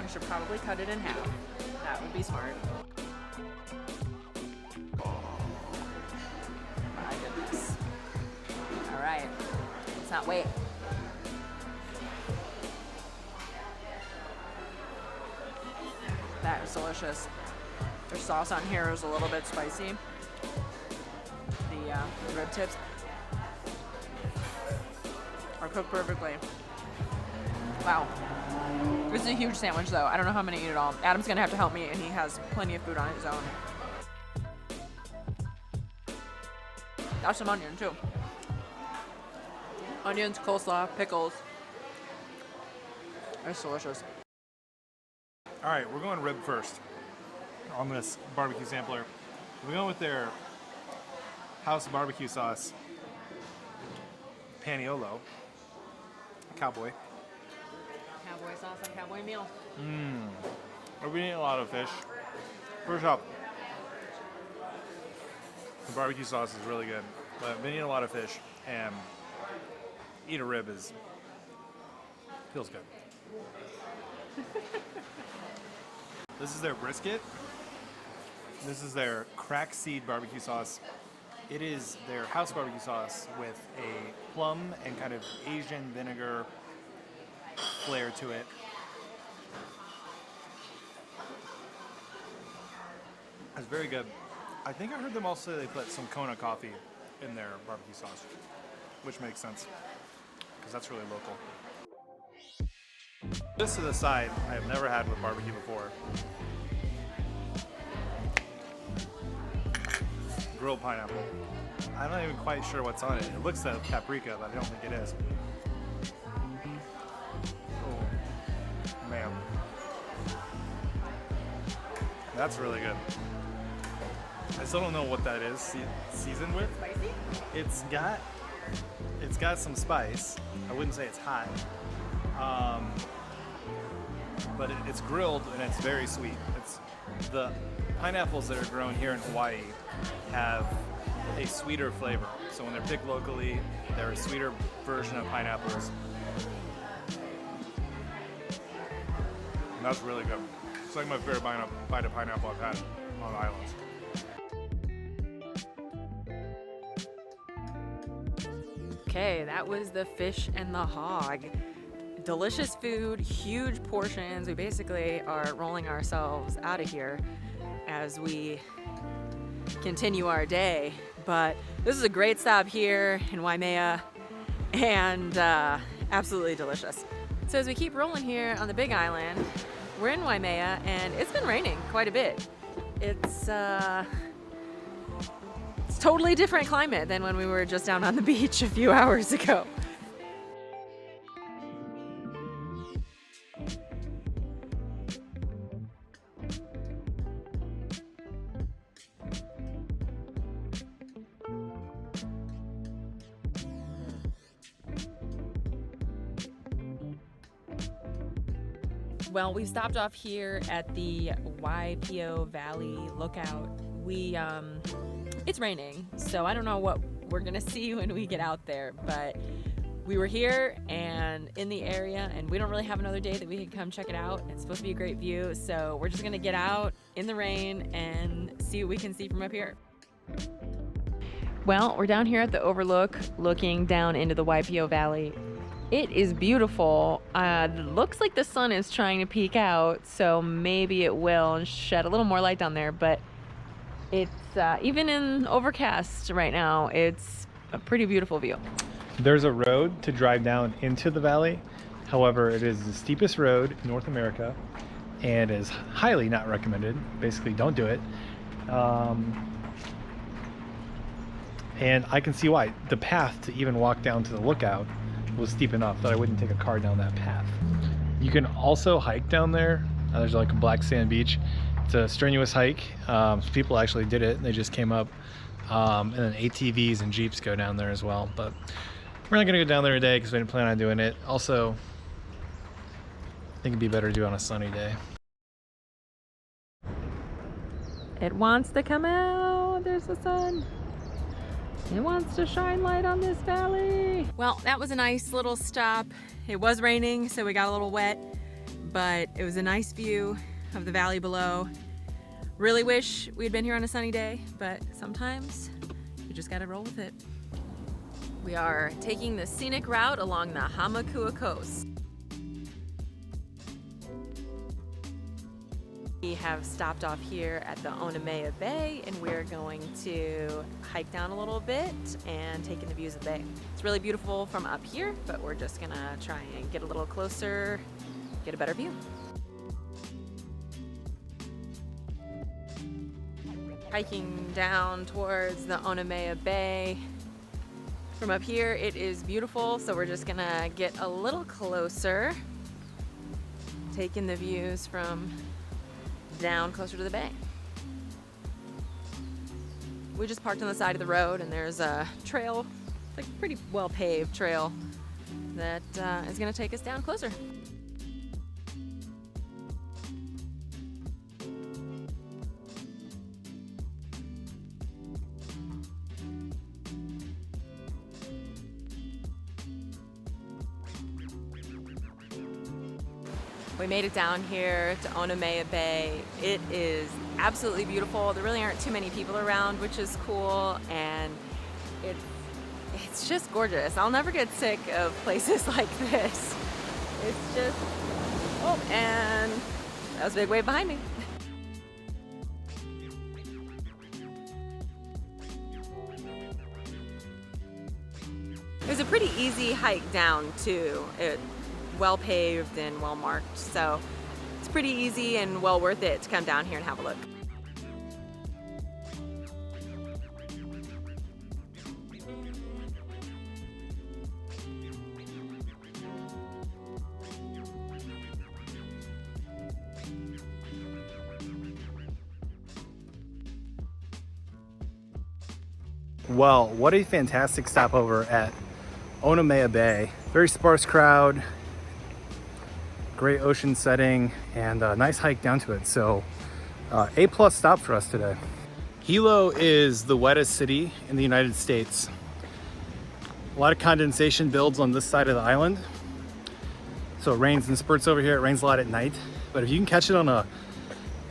I should probably cut it in half. That would be smart. My goodness. All right, let's not wait. That is delicious. Their sauce on here is a little bit spicy. The rib tips are cooked perfectly. Wow. This is a huge sandwich though. I don't know how I'm gonna eat it all. Adam's gonna have to help me, and he has plenty of food on his own. Got some onion too. Onions, coleslaw, pickles. It's delicious. All right, we're going rib first. on this barbecue sampler. We're going with their house barbecue sauce, Paniolo, cowboy. Cowboy sauce on cowboy meal. I've been eating a lot of fish. First off, the barbecue sauce is really good, but I've been eating a lot of fish, and eat a rib feels good. This is their brisket. This is their crack seed barbecue sauce. It is their house barbecue sauce with a plum and kind of Asian vinegar flair to it. It's very good. I think I heard them also say they put some Kona coffee in their barbecue sauce, which makes sense because that's really local. This to the side, I have never had with barbecue before. Grilled pineapple. I'm not even quite sure what's on it. It looks like paprika, but I don't think it is. Oh, man. That's really good. I still don't know what that is seasoned with. Spicy? It's got some spice. I wouldn't say it's hot. But it's grilled and it's very sweet. It's the pineapples that are grown here in Hawaii have a sweeter flavor. So when they're picked locally, they're a sweeter version of pineapples. And that's really good. It's like my favorite bite of pineapple I've had on the islands. Okay, that was the fish and the hog. Delicious food, huge portions. We basically are rolling ourselves out of here as we continue our day. But this is a great stop here in Waimea and absolutely delicious. So as we keep rolling here on the Big Island, we're in Waimea and it's been raining quite a bit. It's totally different climate than when we were just down on the beach a few hours ago. Well, we stopped off here at the Iao Valley lookout. It's raining, so I don't know what we're gonna see when we get out there, but we were here and in the area, and we don't really have another day that we can come check it out. It's supposed to be a great view, so we're just gonna get out in the rain and see what we can see from up here. Well, we're down here at the overlook looking down into the Iao Valley. It is beautiful. Looks like the sun is trying to peek out, so maybe it will shed a little more light down there, but it's even in overcast right now, it's a pretty beautiful view. There's a road to drive down into the valley. However, it is the steepest road in North America and is highly not recommended. Basically, don't do it. And I can see why. The path to even walk down to the lookout was steep enough that I wouldn't take a car down that path. You can also hike down there. There's like a black sand beach. It's a strenuous hike. Some people actually did it. They just came up. And then ATVs and Jeeps go down there as well. But we're not going to go down there today because we didn't plan on doing it. Also, I think it'd be better to do it on a sunny day. It wants to come out. There's the sun. It wants to shine light on this valley. Well, that was a nice little stop. It was raining, so we got a little wet, but it was a nice view of the valley below. Really wish we'd been here on a sunny day, but sometimes you just gotta roll with it. We are taking the scenic route along the Hamakua coast. We have stopped off here at the Hanauma Bay, and we're going to hike down a little bit and take in the views of the bay. It's really beautiful from up here, but we're just gonna try and get a little closer, get a better view. Hiking down towards the Hanauma Bay. From up here, it is beautiful, so we're just gonna get a little closer, take in the views from down closer to the bay. We just parked on the side of the road, and there's a trail, like pretty well paved trail, that is gonna take us down closer. We made it down here to Hanauma Bay. It is absolutely beautiful. There really aren't too many people around, which is cool, and it's just gorgeous. I'll never get sick of places like this. It's just, oh, and that was a big wave behind me. It was a pretty easy hike down too. Well paved and well marked, so it's pretty easy and well worth it to come down here and have a look. Well, what a fantastic stopover at Hanauma Bay. Very sparse crowd, great ocean setting, and a nice hike down to it. So A+ stop for us today. Hilo is the wettest city in the United States. A lot of condensation builds on this side of the island. So it rains in spurts over here. It rains a lot at night. But if you can catch it on a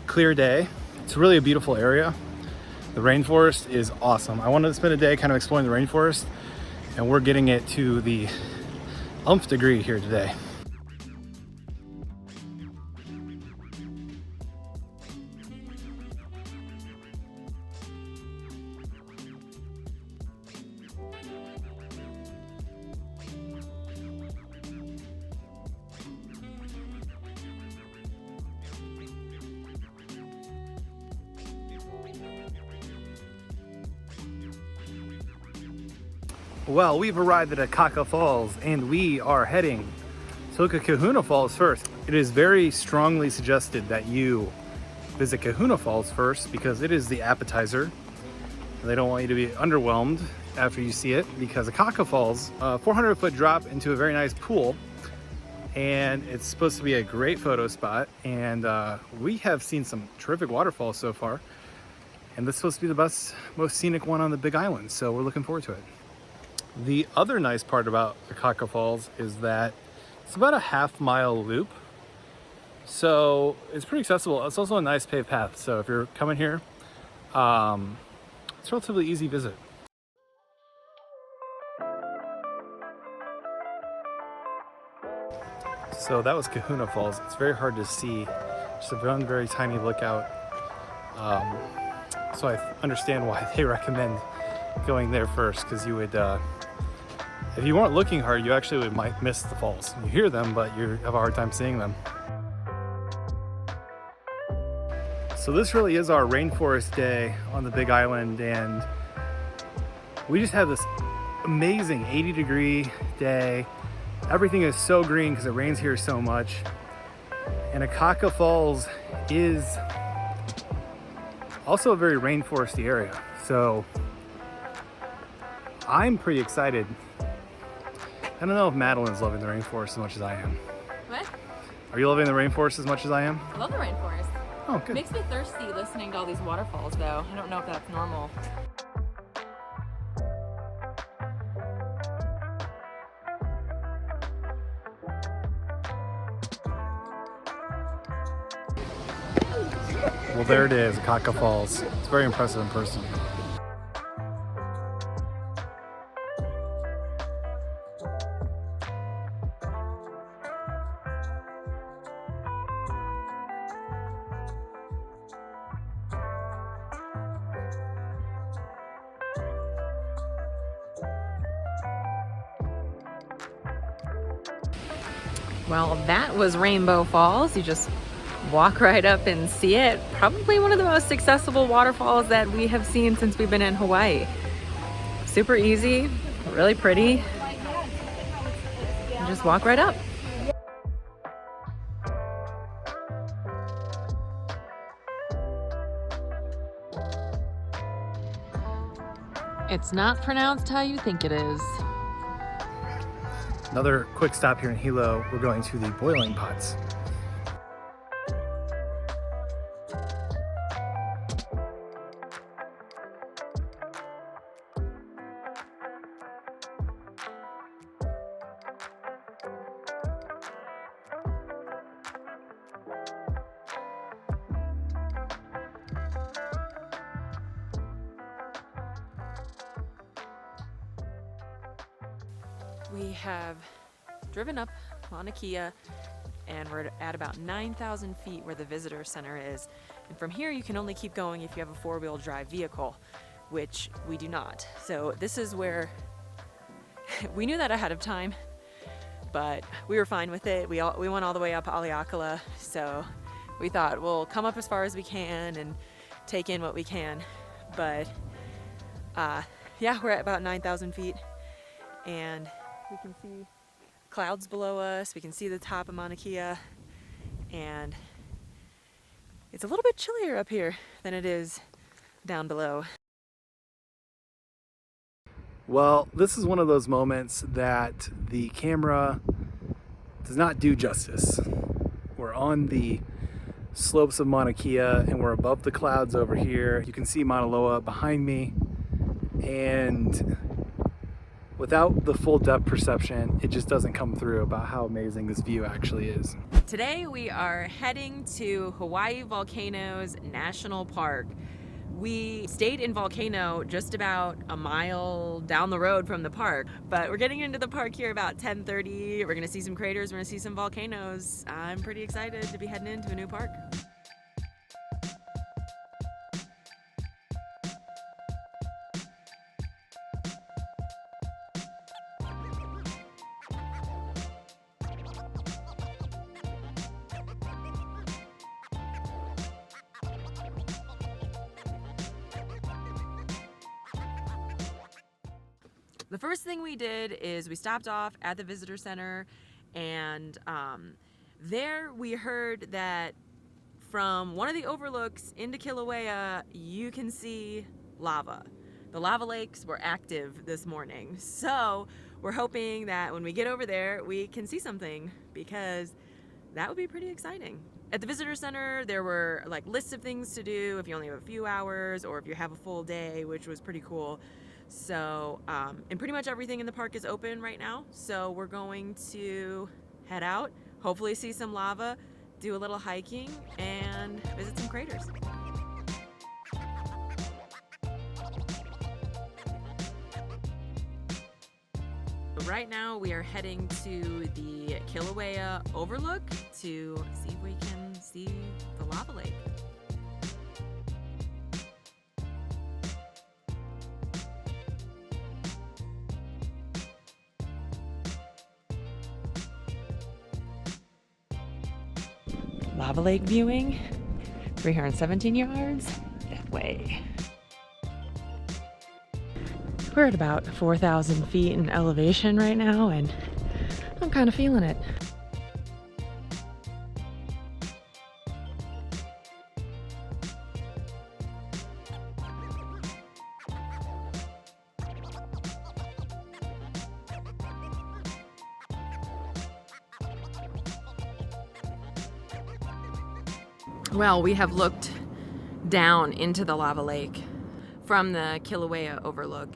clear day, it's really a beautiful area. The rainforest is awesome. I wanted to spend a day kind of exploring the rainforest, and we're getting it to the nth degree here today. Well, we've arrived at Akaka Falls, and we are heading to look at Kahuna Falls first. It is very strongly suggested that you visit Kahuna Falls first because it is the appetizer. They don't want you to be underwhelmed after you see it, because Akaka Falls, 400-foot drop into a very nice pool, and it's supposed to be a great photo spot, and we have seen some terrific waterfalls so far, and this is supposed to be the best, most scenic one on the Big Island, so we're looking forward to it. The other nice part about Akaka Falls is that it's about a half-mile loop, so it's pretty accessible. It's also a nice paved path, so if you're coming here, it's a relatively easy visit. So that was Kahuna Falls. It's very hard to see, just a very tiny lookout. So I understand why they recommend going there first, because you would, if you weren't looking hard, you actually might miss the falls. You hear them, but you have a hard time seeing them. So this really is our rainforest day on the Big Island, and we just have this amazing 80-degree day. Everything is so green because it rains here so much. And Akaka Falls is also a very rainforesty area. So I'm pretty excited. I don't know if Madalyn's loving the rainforest as much as I am. What? Are you loving the rainforest as much as I am? I love the rainforest. Oh, good. Makes me thirsty listening to all these waterfalls, though. I don't know if that's normal. Well, there it is, Akaka Falls. It's very impressive in person. Well, that was Rainbow Falls. You just walk right up and see it. Probably one of the most accessible waterfalls that we have seen since we've been in Hawaii. Super easy, really pretty. You just walk right up. It's not pronounced how you think it is. Another quick stop here in Hilo, we're going to the boiling pots. We have driven up Mauna Kea and we're at about 9,000 feet where the visitor center is. And from here you can only keep going if you have a four-wheel drive vehicle, which we do not. So this is where we knew that ahead of time, but we were fine with it. We went all the way up Haleakala, so we thought we'll come up as far as we can and take in what we can. But yeah, we're at about 9,000 feet and we can see clouds below us. We can see the top of Mauna Kea, and it's a little bit chillier up here than it is down below. Well, this is one of those moments that the camera does not do justice. We're on the slopes of Mauna Kea and we're above the clouds over here. You can see Mauna Loa behind me, and without the full depth perception, it just doesn't come through about how amazing this view actually is. Today we are heading to Hawaii Volcanoes National Park. We stayed in Volcano just about a mile down the road from the park, but we're getting into the park here about 10:30. We're gonna see some craters, we're gonna see some volcanoes. I'm pretty excited to be heading into a new park. The first thing we did is we stopped off at the visitor center, and there we heard that from one of the overlooks into Kilauea, you can see lava. The lava lakes were active this morning. So we're hoping that when we get over there, we can see something, because that would be pretty exciting. At the visitor center, there were like lists of things to do if you only have a few hours or if you have a full day, which was pretty cool. So, and pretty much everything in the park is open right now. So we're going to head out, hopefully see some lava, do a little hiking, and visit some craters. Right now we are heading to the Kilauea overlook to see if we can see the lava lake. Lava lake viewing, 317 yards that way. We're at about 4,000 feet in elevation right now, and I'm kind of feeling it. Well, we have looked down into the lava lake from the Kilauea overlook,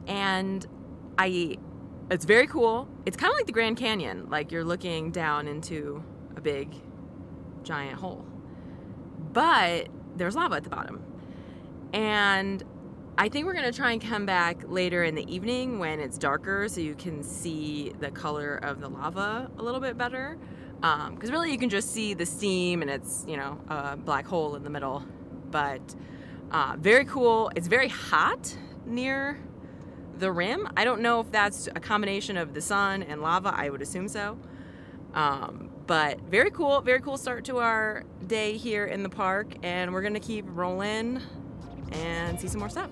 and it's very cool. It's kind of like the Grand Canyon, like you're looking down into a big giant hole, but there's lava at the bottom. And I think we're gonna try and come back later in the evening when it's darker so you can see the color of the lava a little bit better. Because really you can just see the steam and it's, you know, a black hole in the middle. But very cool. It's very hot near the rim. I don't know if that's a combination of the sun and lava. I would assume so. But very cool start to our day here in the park, and we're gonna keep rolling and see some more stuff.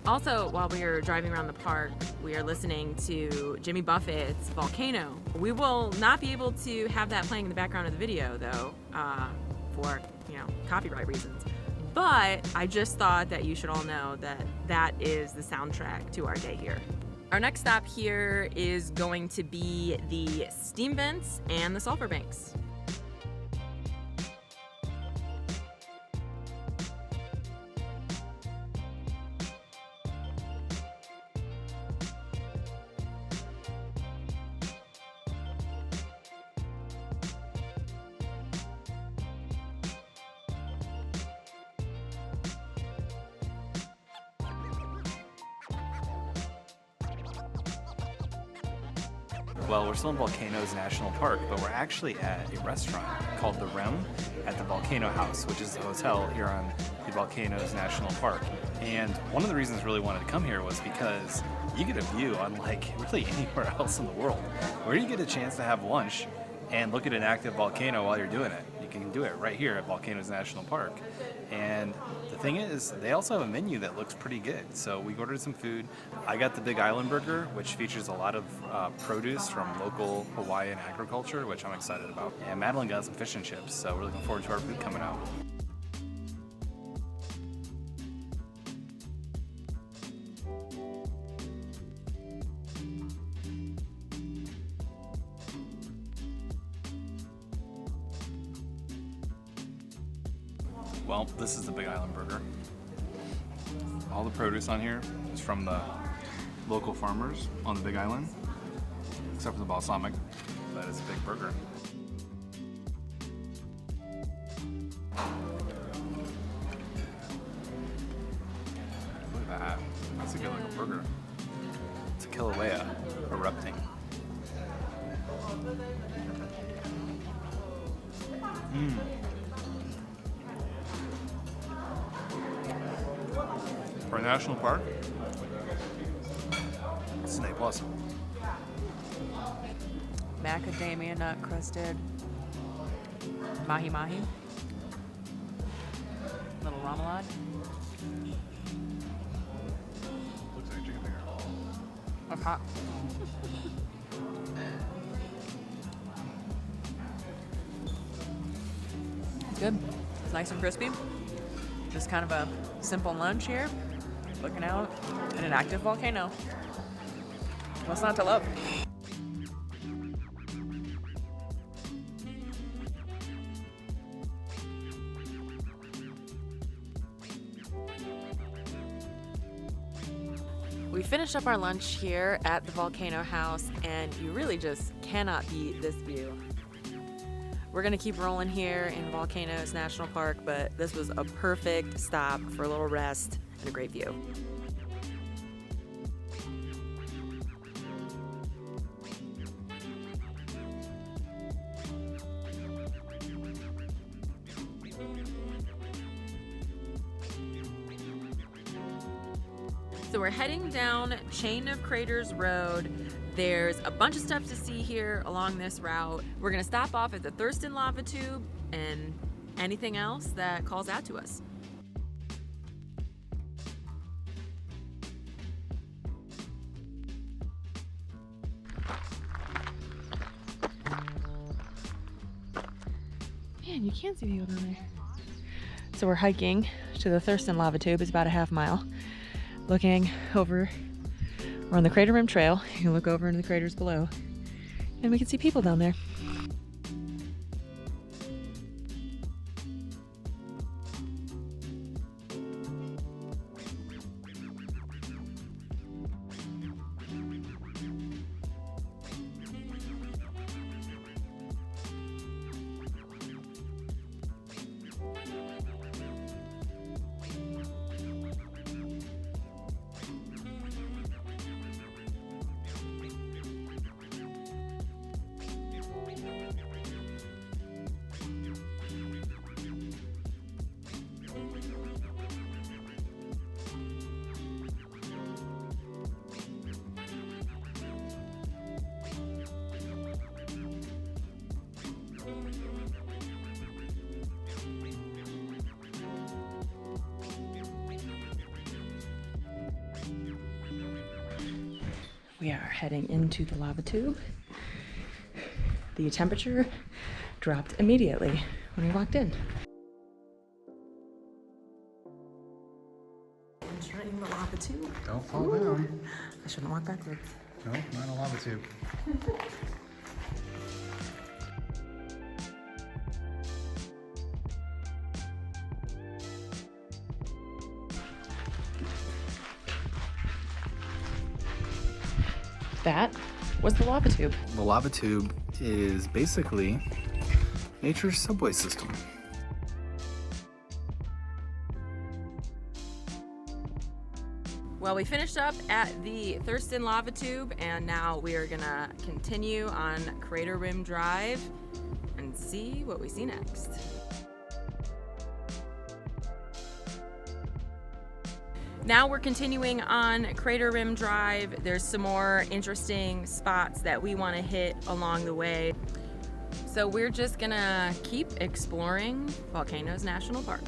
Also, while we are driving around the park, we are listening to Jimmy Buffett's Volcano. We will not be able to have that playing in the background of the video, though, for, you know, copyright reasons. But I just thought that you should all know that that is the soundtrack to our day here. Our next stop here is going to be the steam vents and the sulfur banks. Well, we're still in Volcanoes National Park, but we're actually at a restaurant called The Rim at the Volcano House, which is a hotel here on the Volcanoes National Park. And one of the reasons I really wanted to come here was because you get a view unlike really anywhere else in the world, where you get a chance to have lunch and look at an active volcano while you're doing it. You can do it right here at Volcanoes National Park. And the thing is, they also have a menu that looks pretty good. So we ordered some food. I got the Big Island Burger, which features a lot of produce from local Hawaiian agriculture, which I'm excited about. And Madeline got some fish and chips, so we're looking forward to our food coming out. Well, this is the Big Island Burger. All the produce on here is from the local farmers on the Big Island, except for the balsamic. That is a big burger. Look at that. That's a good looking burger. It's a Kilauea erupting. For a national park, it's an A+. Macadamia nut crusted mahi mahi. Little remoulade. Looks like a chicken finger. That's hot. It's good. It's nice and crispy. Just kind of a simple lunch here, looking out at an active volcano. What's not to love? We finished up our lunch here at the Volcano House, and you really just cannot beat this view. We're gonna keep rolling here in Volcanoes National Park, but this was a perfect stop for a little rest and a great view. So we're heading down Chain of Craters Road. There's a bunch of stuff to see here along this route. We're gonna stop off at the Thurston Lava Tube and anything else that calls out to us. Man, you can't see the view down there. So we're hiking to the Thurston Lava Tube. It's about a half mile. Looking over, we're on the Crater Rim Trail. You can look over into the craters below, and we can see people down there. We are heading into the lava tube. The temperature dropped immediately when we walked in. Don't fall down. I shouldn't walk backwards. No, not a lava tube. That was the lava tube. The lava tube is basically nature's subway system. Well, we finished up at the Thurston Lava Tube, and now we are gonna continue on Crater Rim Drive and see what we see next. Now we're continuing on Crater Rim Drive. There's some more interesting spots that we want to hit along the way. So we're just gonna keep exploring Volcanoes National Park.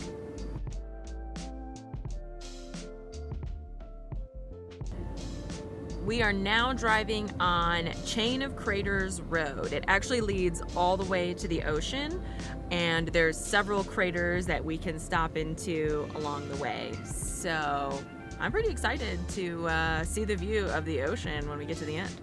We are now driving on Chain of Craters Road. It actually leads all the way to the ocean, and there's several craters that we can stop into along the way. So I'm pretty excited to see the view of the ocean when we get to the end.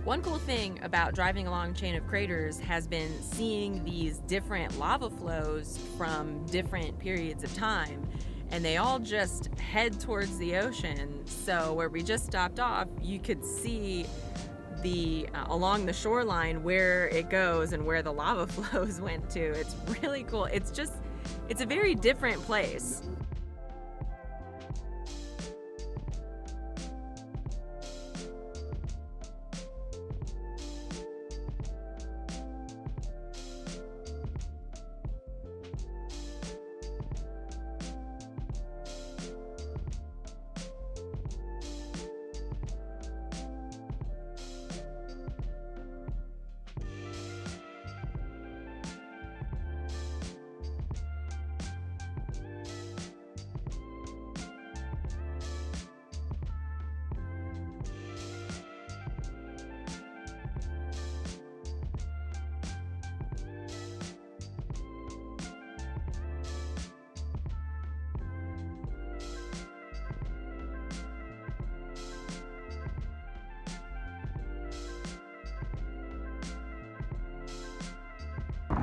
One cool thing about driving along Chain of Craters has been seeing these different lava flows from different periods of time, and they all just head towards the ocean. So where we just stopped off, you could see along the shoreline where it goes and where the lava flows went to. It's really cool. It's a very different place.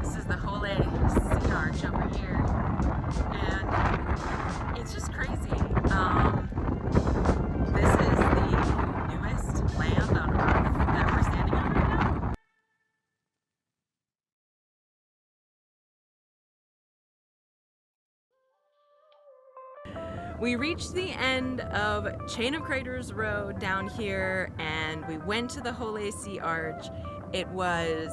This is the Haleakala Sea Arch over here, and it's just crazy. This is the newest land on Earth that we're standing on right now. We reached the end of Chain of Craters Road down here, and we went to the Haleakala Sea Arch. It was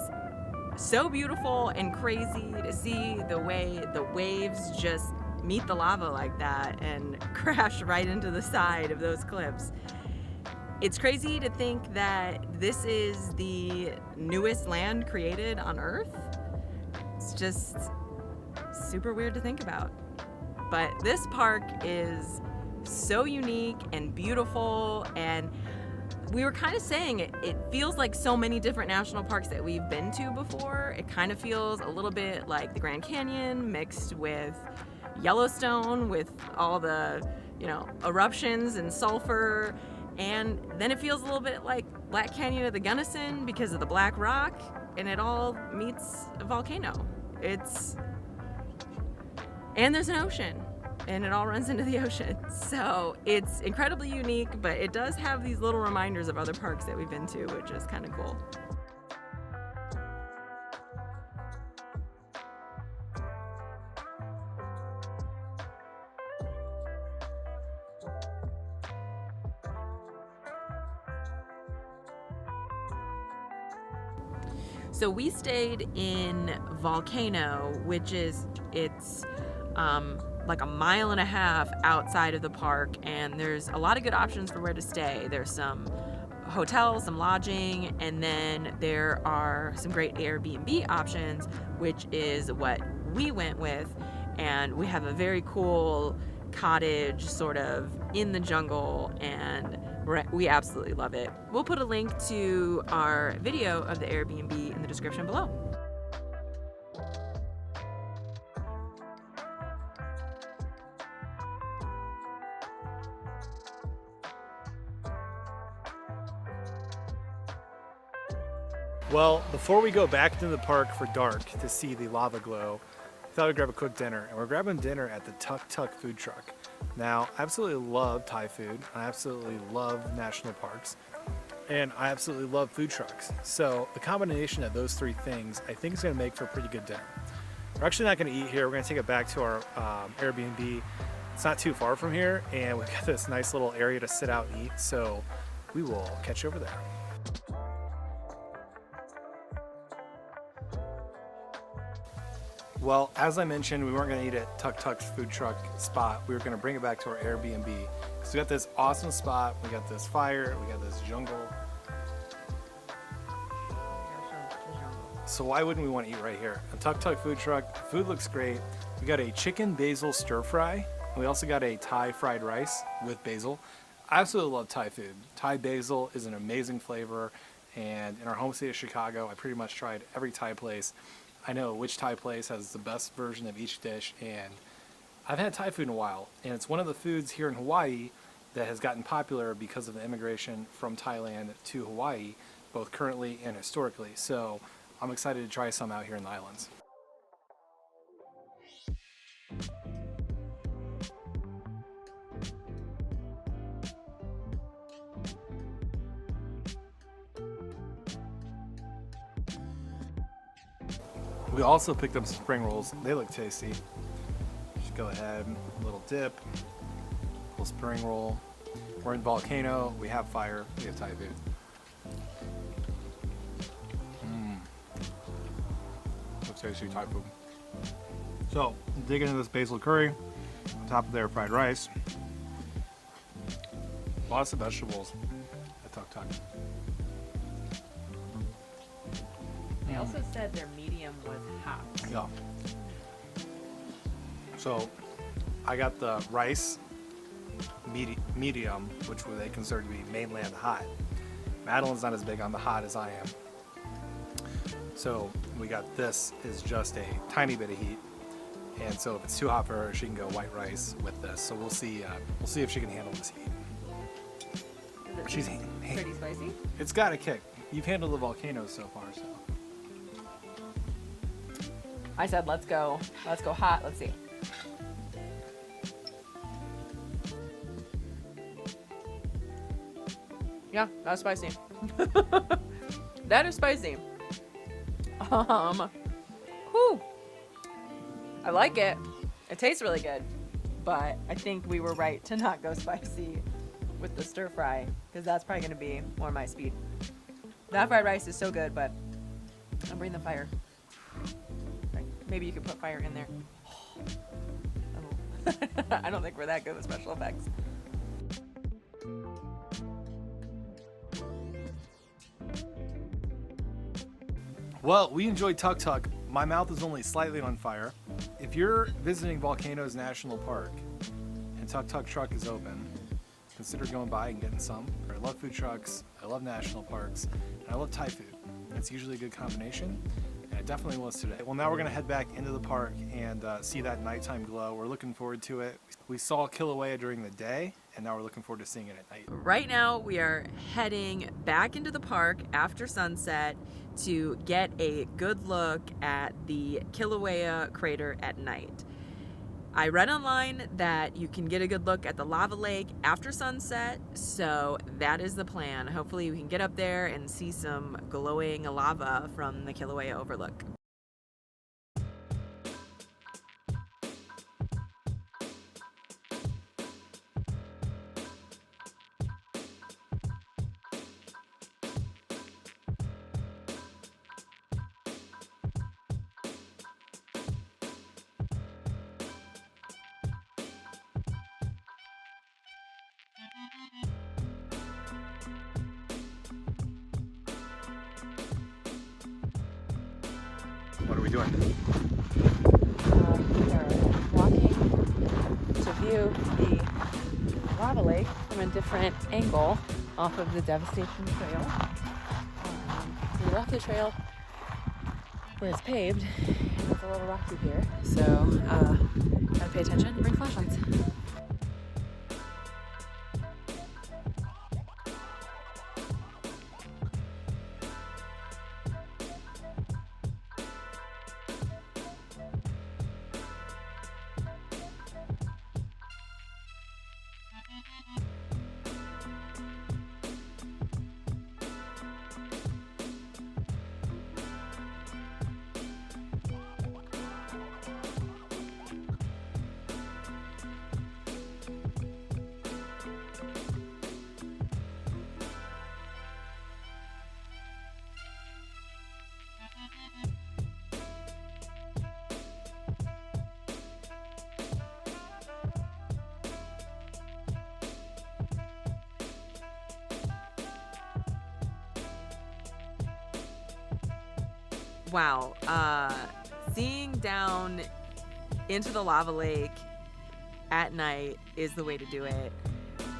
so beautiful and crazy to see the way the waves just meet the lava like that and crash right into the side of those cliffs. It's crazy to think that this is the newest land created on Earth. It's just super weird to think about. But this park is so unique and beautiful, and we were kind of saying it feels like so many different national parks that we've been to before. It kind of feels a little bit like the Grand Canyon mixed with Yellowstone, with all the, eruptions and sulfur. And then it feels a little bit like Black Canyon of the Gunnison because of the black rock, and it all meets a volcano. And there's an ocean, and it all runs into the ocean. So it's incredibly unique, but it does have these little reminders of other parks that we've been to, which is kind of cool. So we stayed in Volcano, which is, it's like a mile and a half outside of the park, and there's a lot of good options for where to stay. There's some hotels, some lodging, and then there are some great Airbnb options, which is what we went with. And we have a very cool cottage sort of in the jungle, and We absolutely love it. We'll put a link to our video of the Airbnb in the description below. Well, before we go back into the park for dark to see the lava glow, I thought I'd grab a quick dinner, and we're grabbing dinner at the Tuk Tuk food truck. Now, I absolutely love Thai food, I absolutely love national parks, and I absolutely love food trucks. So the combination of those three things, I think is gonna make for a pretty good dinner. We're actually not gonna eat here, we're gonna take it back to our Airbnb. It's not too far from here, and we've got this nice little area to sit out and eat, so we will catch you over there. Well, as I mentioned, we weren't going to eat at Tuk Tuk's food truck spot. We were going to bring it back to our Airbnb. So we got this awesome spot. We got this fire. We got this jungle. So why wouldn't we want to eat right here? A Tuk Tuk food truck. The food looks great. We got a chicken basil stir fry. And we also got a Thai fried rice with basil. I absolutely love Thai food. Thai basil is an amazing flavor. And in our home state of Chicago, I pretty much tried every Thai place. I know which Thai place has the best version of each dish, and I've had Thai food in a while, and it's one of the foods here in Hawaii that has gotten popular because of the immigration from Thailand to Hawaii, both currently and historically. So I'm excited to try some out here in the islands. We also picked up some spring rolls. They look tasty. Just go ahead, a little dip, little spring roll. We're in Volcano. We have fire. We have Thai food. Looks tasty Thai food. So, dig into this basil curry on top of their fried rice. Lots of vegetables at Tuk Tuk. They also said their medium was hot. Yeah. So I got the rice medium, which they consider to be mainland hot. Madalyn's not as big on the hot as I am. So we got this is just a tiny bit of heat. And so if it's too hot for her, she can go white rice with this. So we'll see if she can handle this heat. She's pretty spicy. It's got a kick. You've handled the volcanoes so far, so. I said, let's go hot. Let's see. Yeah, that's spicy. That is spicy. Whew. I like it. It tastes really good, but I think we were right to not go spicy with the stir fry, because that's probably gonna be more my speed. That fried rice is so good, but I'll bring the fire. Maybe you could put fire in there. Oh. I don't think we're that good with special effects. Well, we enjoyed Tuk Tuk. My mouth is only slightly on fire. If you're visiting Volcanoes National Park and Tuk Tuk truck is open, consider going by and getting some. I love food trucks, I love national parks, and I love Thai food. It's usually a good combination. It definitely was today. Well, now we're gonna head back into the park and see that nighttime glow. We're looking forward to it. We saw Kilauea during the day, and now we're looking forward to seeing it at night. Right now, we are heading back into the park after sunset to get a good look at the Kilauea crater at night. I read online that you can get a good look at the lava lake after sunset, so that is the plan. Hopefully we can get up there and see some glowing lava from the Kilauea overlook. What are we doing? We are walking to view the lava lake from a different angle off of the Devastation Trail. So we're off the trail where it's paved. It's a little rocky here, so gotta pay attention and bring flashlights. Wow, seeing down into the lava lake at night is the way to do it.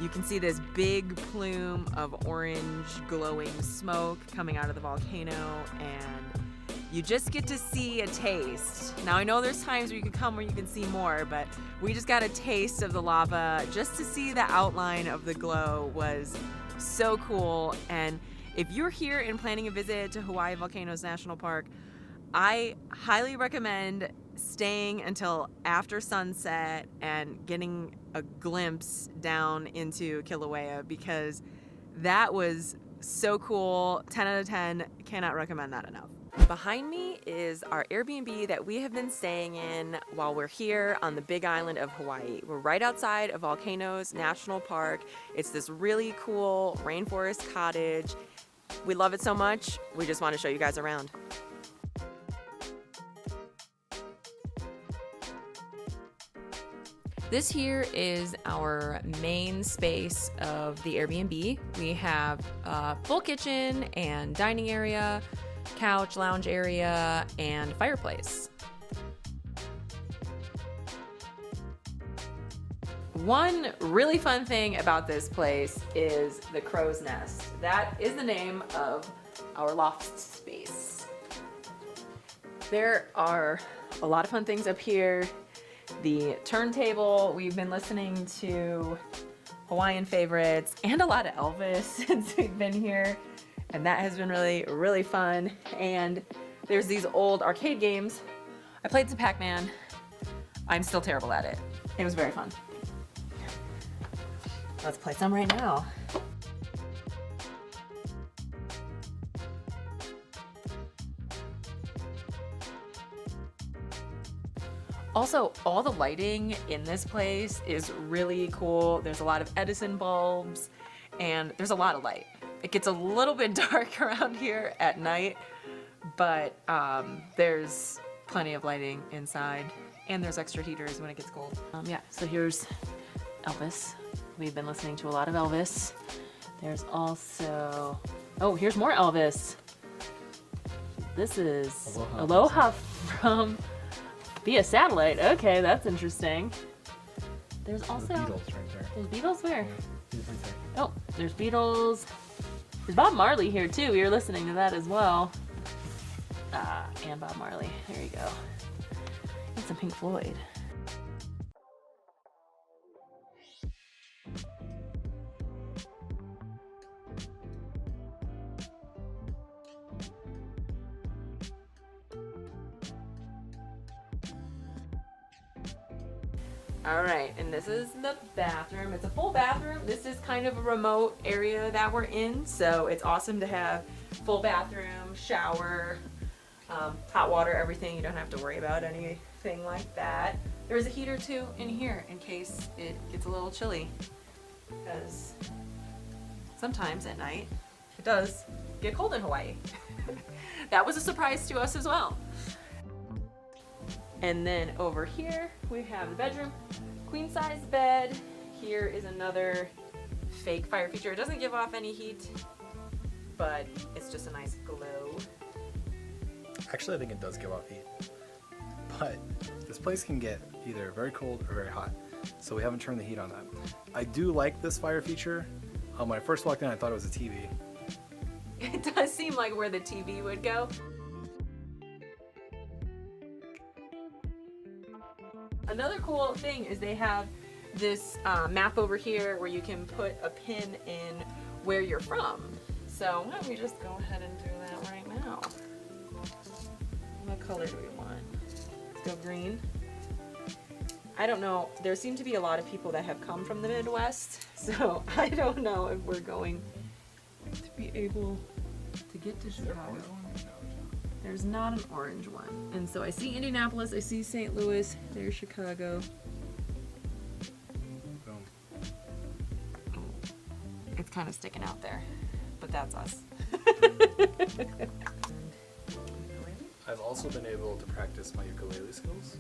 You can see this big plume of orange glowing smoke coming out of the volcano, and you just get to see a taste. Now I know there's times where you can come where you can see more, but we just got a taste of the lava. Just to see the outline of the glow was so cool. And if you're here and planning a visit to Hawaii Volcanoes National Park, I highly recommend staying until after sunset and getting a glimpse down into Kilauea, because that was so cool. 10 out of 10, cannot recommend that enough. Behind me is our Airbnb that we have been staying in while we're here on the Big Island of Hawaii. We're right outside of Volcanoes National Park. It's this really cool rainforest cottage. We love it so much, we just want to show you guys around. This here is our main space of the Airbnb. We have a full kitchen and dining area, couch, lounge area, and fireplace. One really fun thing about this place is the crow's nest. That is the name of our loft space. There are a lot of fun things up here. The turntable, we've been listening to Hawaiian favorites and a lot of Elvis since we've been here, and that has been really, really fun. And there's these old arcade games. I played some Pac-Man. I'm still terrible at it. It was very fun. Let's play some right now. Also, all the lighting in this place is really cool. There's a lot of Edison bulbs, and there's a lot of light. It gets a little bit dark around here at night, but there's plenty of lighting inside, and there's extra heaters when it gets cold. Yeah, so here's Elvis. We've been listening to a lot of Elvis. There's also, oh, here's more Elvis. This is Aloha from via satellite. Okay, that's interesting. There's also the Beatles right there. There's Beatles where? Yeah, right there. Oh, there's Beatles. There's Bob Marley here too. We were listening to that as well. And Bob Marley. There you go. And some Pink Floyd. All right, and this is the bathroom. It's a full bathroom. This is kind of a remote area that we're in, so it's awesome to have full bathroom, shower, hot water, everything. You don't have to worry about anything like that. There's a heater too in here in case it gets a little chilly, because sometimes at night it does get cold in Hawaii. That was a surprise to us as well. And then over here we have the bedroom, queen size bed. Here is another fake fire feature. It doesn't give off any heat, but it's just a nice glow. Actually, I think it does give off heat, but this place can get either very cold or very hot. so we haven't turned the heat on that. I do like this fire feature. When I first walked in, I thought it was a TV. It does seem like where the TV would go. Another cool thing is they have this map over here where you can put a pin in where you're from. So why don't we just go ahead and do that right now? What color do we want? Let's go green. I don't know. There seem to be a lot of people that have come from the Midwest, so I don't know if we're going to be able to get to Chicago. There's not an orange one. And so I see Indianapolis, I see St. Louis, there's Chicago. Boom. It's kind of sticking out there, but that's us. I've also been able to practice my ukulele skills.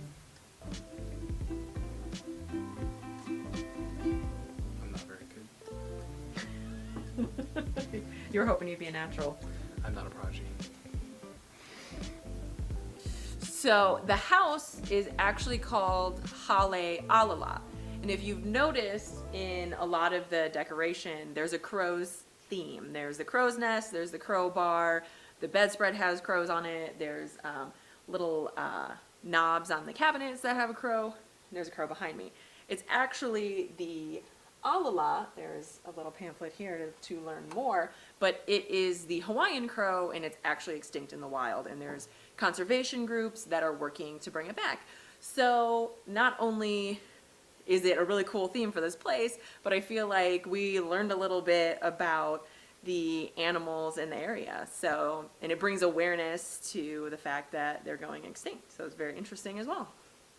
I'm not very good. You were hoping you'd be a natural. I'm not a prodigy. So the house is actually called Haleakala. And if you've noticed in a lot of the decoration, there's a crow's theme. There's the crow's nest, there's the crow bar, the bedspread has crows on it, there's little knobs on the cabinets that have a crow, and there's a crow behind me. It's actually the alala, there's a little pamphlet here to learn more, but it is the Hawaiian crow and it's actually extinct in the wild, and there's conservation groups that are working to bring it back. So not only is it a really cool theme for this place, but I feel like we learned a little bit about the animals in the area. So, and it brings awareness to the fact that they're going extinct. So it's very interesting as well.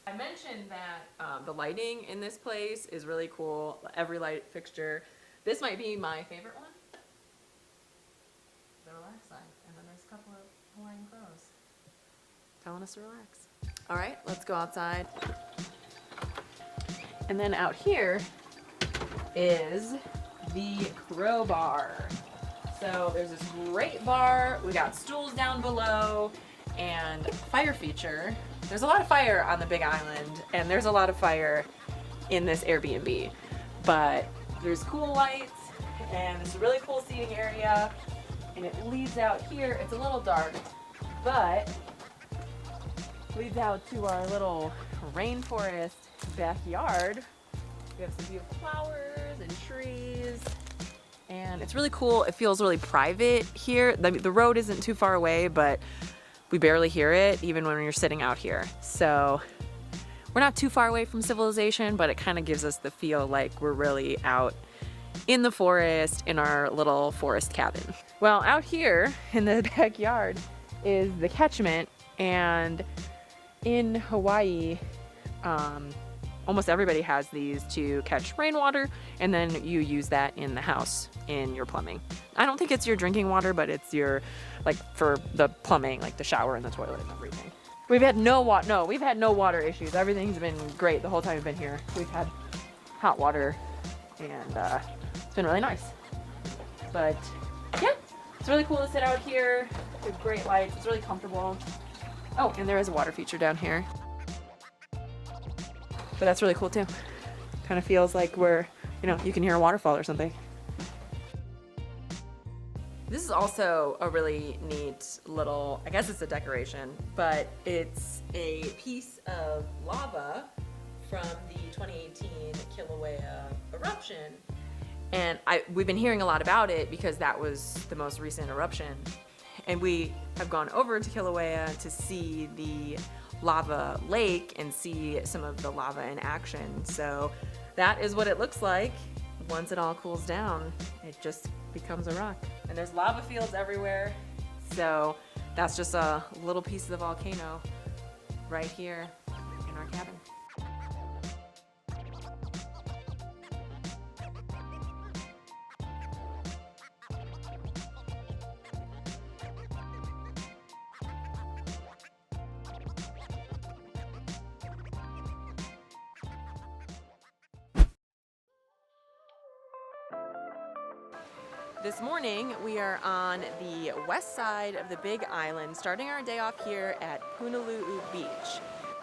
I mentioned that the lighting in this place is really cool. Every light fixture. This might be my favorite one. The relax side. And then there's a couple of Hawaiian crows telling us to relax. All right, let's go outside. And then out here is the crow bar. So there's this great bar. We got stools down below and fire feature. There's a lot of fire on the Big Island, and there's a lot of fire in this Airbnb. But there's cool lights, and it's a really cool seating area. And it leads out here. It's a little dark, but leads out to our little rainforest backyard. We have some beautiful flowers and trees, and it's really cool. It feels really private here. The road isn't too far away, but we barely hear it even when you're sitting out here. So we're not too far away from civilization, but it kind of gives us the feel like we're really out in the forest in our little forest cabin. Well, out here in the backyard is the catchment, and in Hawaii, almost everybody has these to catch rainwater, and then you use that in the house in your plumbing. I don't think it's your drinking water, but it's your, like, for the plumbing, like the shower and the toilet and everything. We've had no water issues. Everything's been great the whole time we've been here. We've had hot water, and it's been really nice. But yeah, it's really cool to sit out here with great lights. It's really comfortable. Oh, and there is a water feature down here. But that's really cool too. Kind of feels like we're, you can hear a waterfall or something. This is also a really neat little, I guess it's a decoration, but it's a piece of lava from the 2018 Kilauea eruption. And we've been hearing a lot about it because that was the most recent eruption. And we have gone over to Kilauea to see the lava lake and see some of the lava in action. So that is what it looks like. Once it all cools down, it just becomes a rock. And there's lava fields everywhere. So that's just a little piece of the volcano right here in our cabin. This morning, we are on the west side of the Big Island, starting our day off here at Honolulu Beach.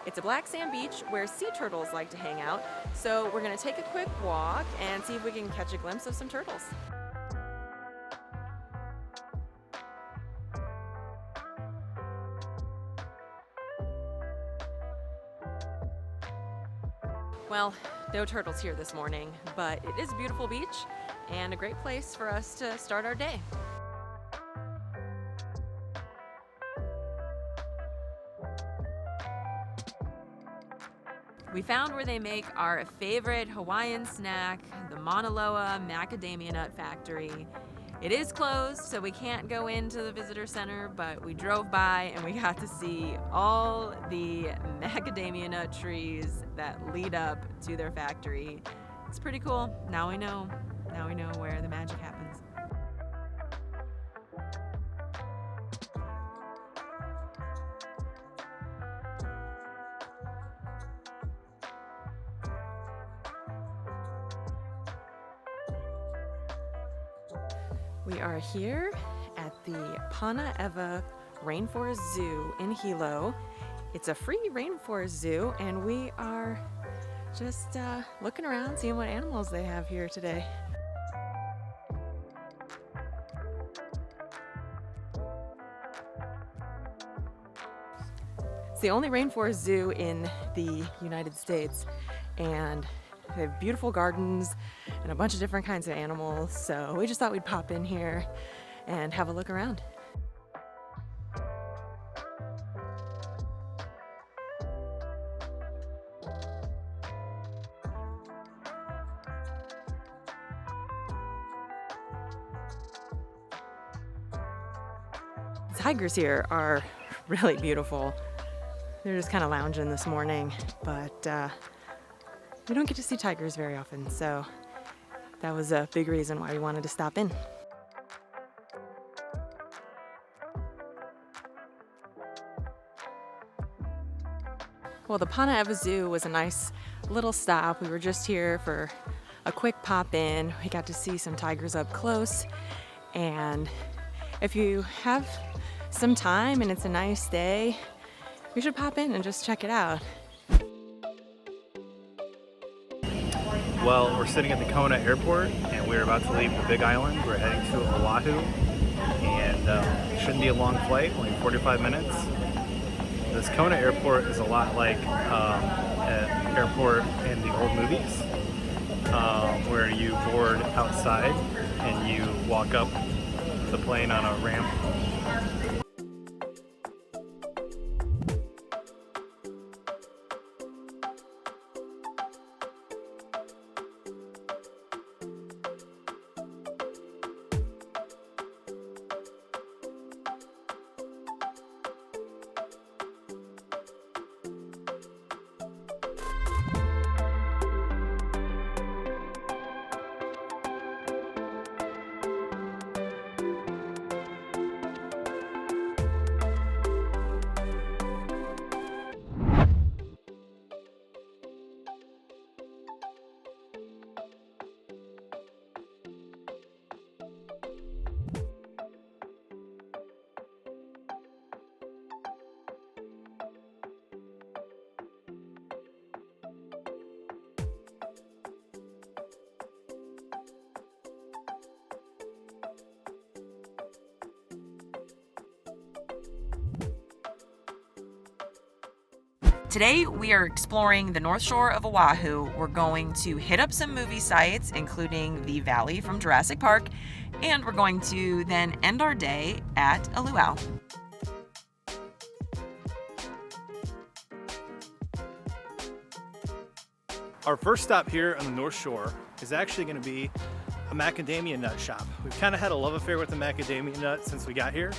It's a black sand beach where sea turtles like to hang out, so we're gonna take a quick walk and see if we can catch a glimpse of some turtles. Well, no turtles here this morning, but it is a beautiful beach and a great place for us to start our day. We found where they make our favorite Hawaiian snack, the Mauna Loa Macadamia Nut Factory. It is closed, so we can't go into the visitor center, but we drove by and we got to see all the macadamia nut trees that lead up to their factory. It's pretty cool. Now we know where the magic happens. We are here at the Pana-Ewa Rainforest Zoo in Hilo. It's a free rainforest zoo, and we are just looking around, seeing what animals they have here today. It's the only rainforest zoo in the United States, and they have beautiful gardens and a bunch of different kinds of animals, so we just thought we'd pop in here and have a look around. The tigers here are really beautiful. They're just kind of lounging this morning, but we don't get to see tigers very often, so that was a big reason why we wanted to stop in. Well, the Pana-Ewa Zoo was a nice little stop. We were just here for a quick pop in. We got to see some tigers up close, and if you have some time and it's a nice day, you should pop in and just check it out. Well, we're sitting at the Kona airport and we're about to leave the Big Island. We're heading to Oahu, and it shouldn't be a long flight, only 45 minutes. This Kona airport is a lot like an airport in the old movies, where you board outside and you walk up the plane on a ramp. Today we are exploring the North Shore of Oahu. We're going to hit up some movie sites, including the Valley from Jurassic Park, and we're going to then end our day at a luau. Our first stop here on the North Shore is actually going to be a macadamia nut shop. We've kind of had a love affair with the macadamia nut since we got here,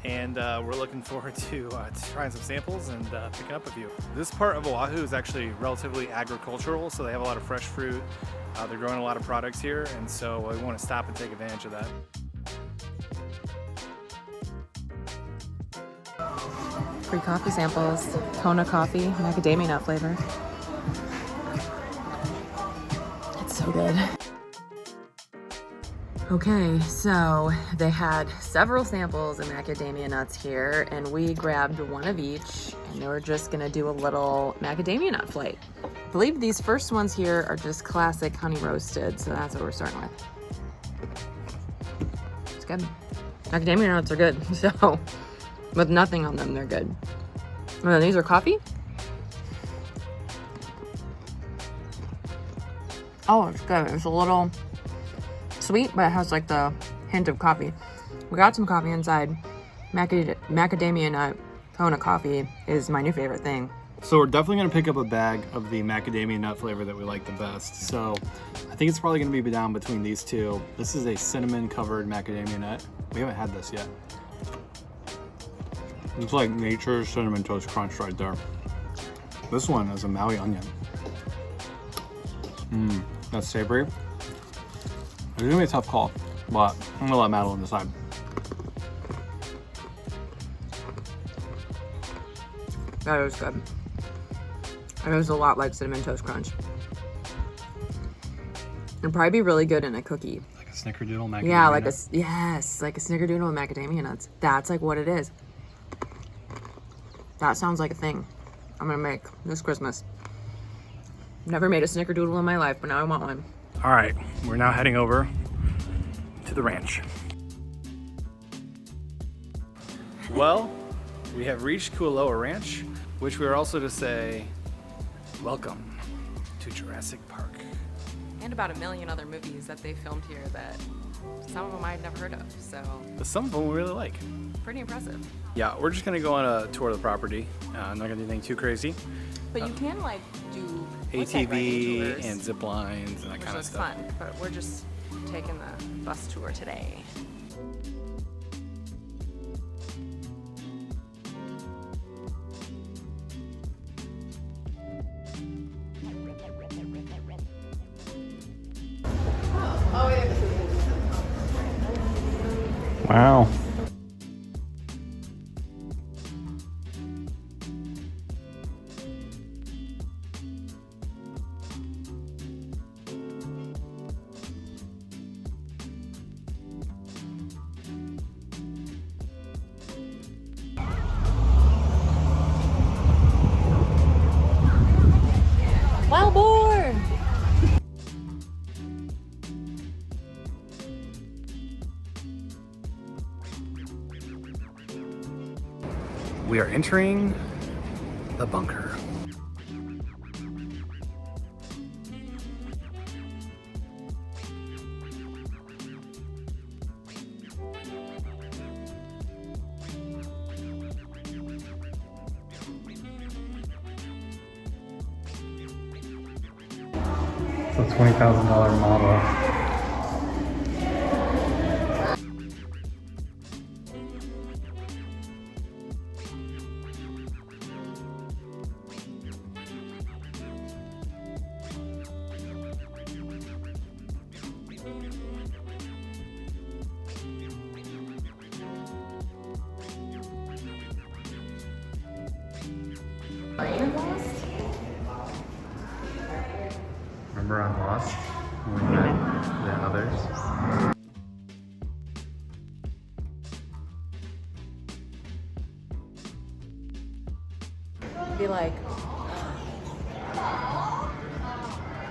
and we're looking forward to trying some samples and picking up a few. This part of Oahu is actually relatively agricultural, so they have a lot of fresh fruit. They're growing a lot of products here, and so we want to stop and take advantage of that. Free coffee samples, Kona coffee, macadamia nut flavor. It's so good. Okay, so they had several samples of macadamia nuts here, and we grabbed one of each, and we're just gonna do a little macadamia nut flight. I believe these first ones here are just classic honey roasted, so that's what we're starting with. It's good. Macadamia nuts are good, so with nothing on them, they're good. And then these are coffee. Oh, it's good. It's a little sweet, but it has like the hint of coffee. We got some coffee inside. Macadamia nut Kona coffee is my new favorite thing. So we're definitely gonna pick up a bag of the macadamia nut flavor that we like the best. So I think it's probably gonna be down between these two. This is a cinnamon covered macadamia nut. We haven't had this yet. It's like nature's cinnamon toast crunch right there. This one is a Maui onion. That's savory. It's gonna be a tough call, but I'm gonna let Madeline decide. That was good. It was a lot like Cinnamon Toast Crunch. It'd probably be really good in a cookie. Like a snickerdoodle macadamia Yeah, like nut? like a snickerdoodle with macadamia nuts. That's like what it is. That sounds like a thing I'm gonna make this Christmas. Never made a snickerdoodle in my life, but now I want one. All right, we're now heading over to the ranch. Well, we have reached Kualoa Ranch, which we are also to say, welcome to Jurassic Park. And about a million other movies that they filmed here that some of them I'd never heard of, so But some of them we really like. pretty impressive. Yeah, we're just gonna go on a tour of the property. I'm not gonna do anything too crazy. But you can like do ATV tours, and zip lines and that which kind of was stuff. fun. But we're just taking the bus tour today. Wow. Wild boar! We are entering the bunker. It's a $20,000 model. Remember on Lost when we met the others? Be like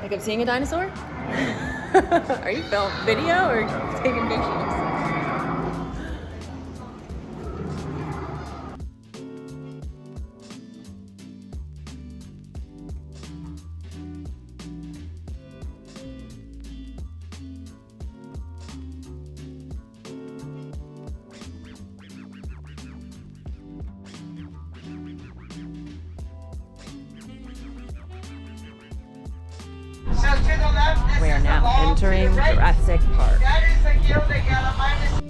I'm seeing a dinosaur? Are you filming video or taking pictures? We are now entering Jurassic Park. That is the hill that Iolani.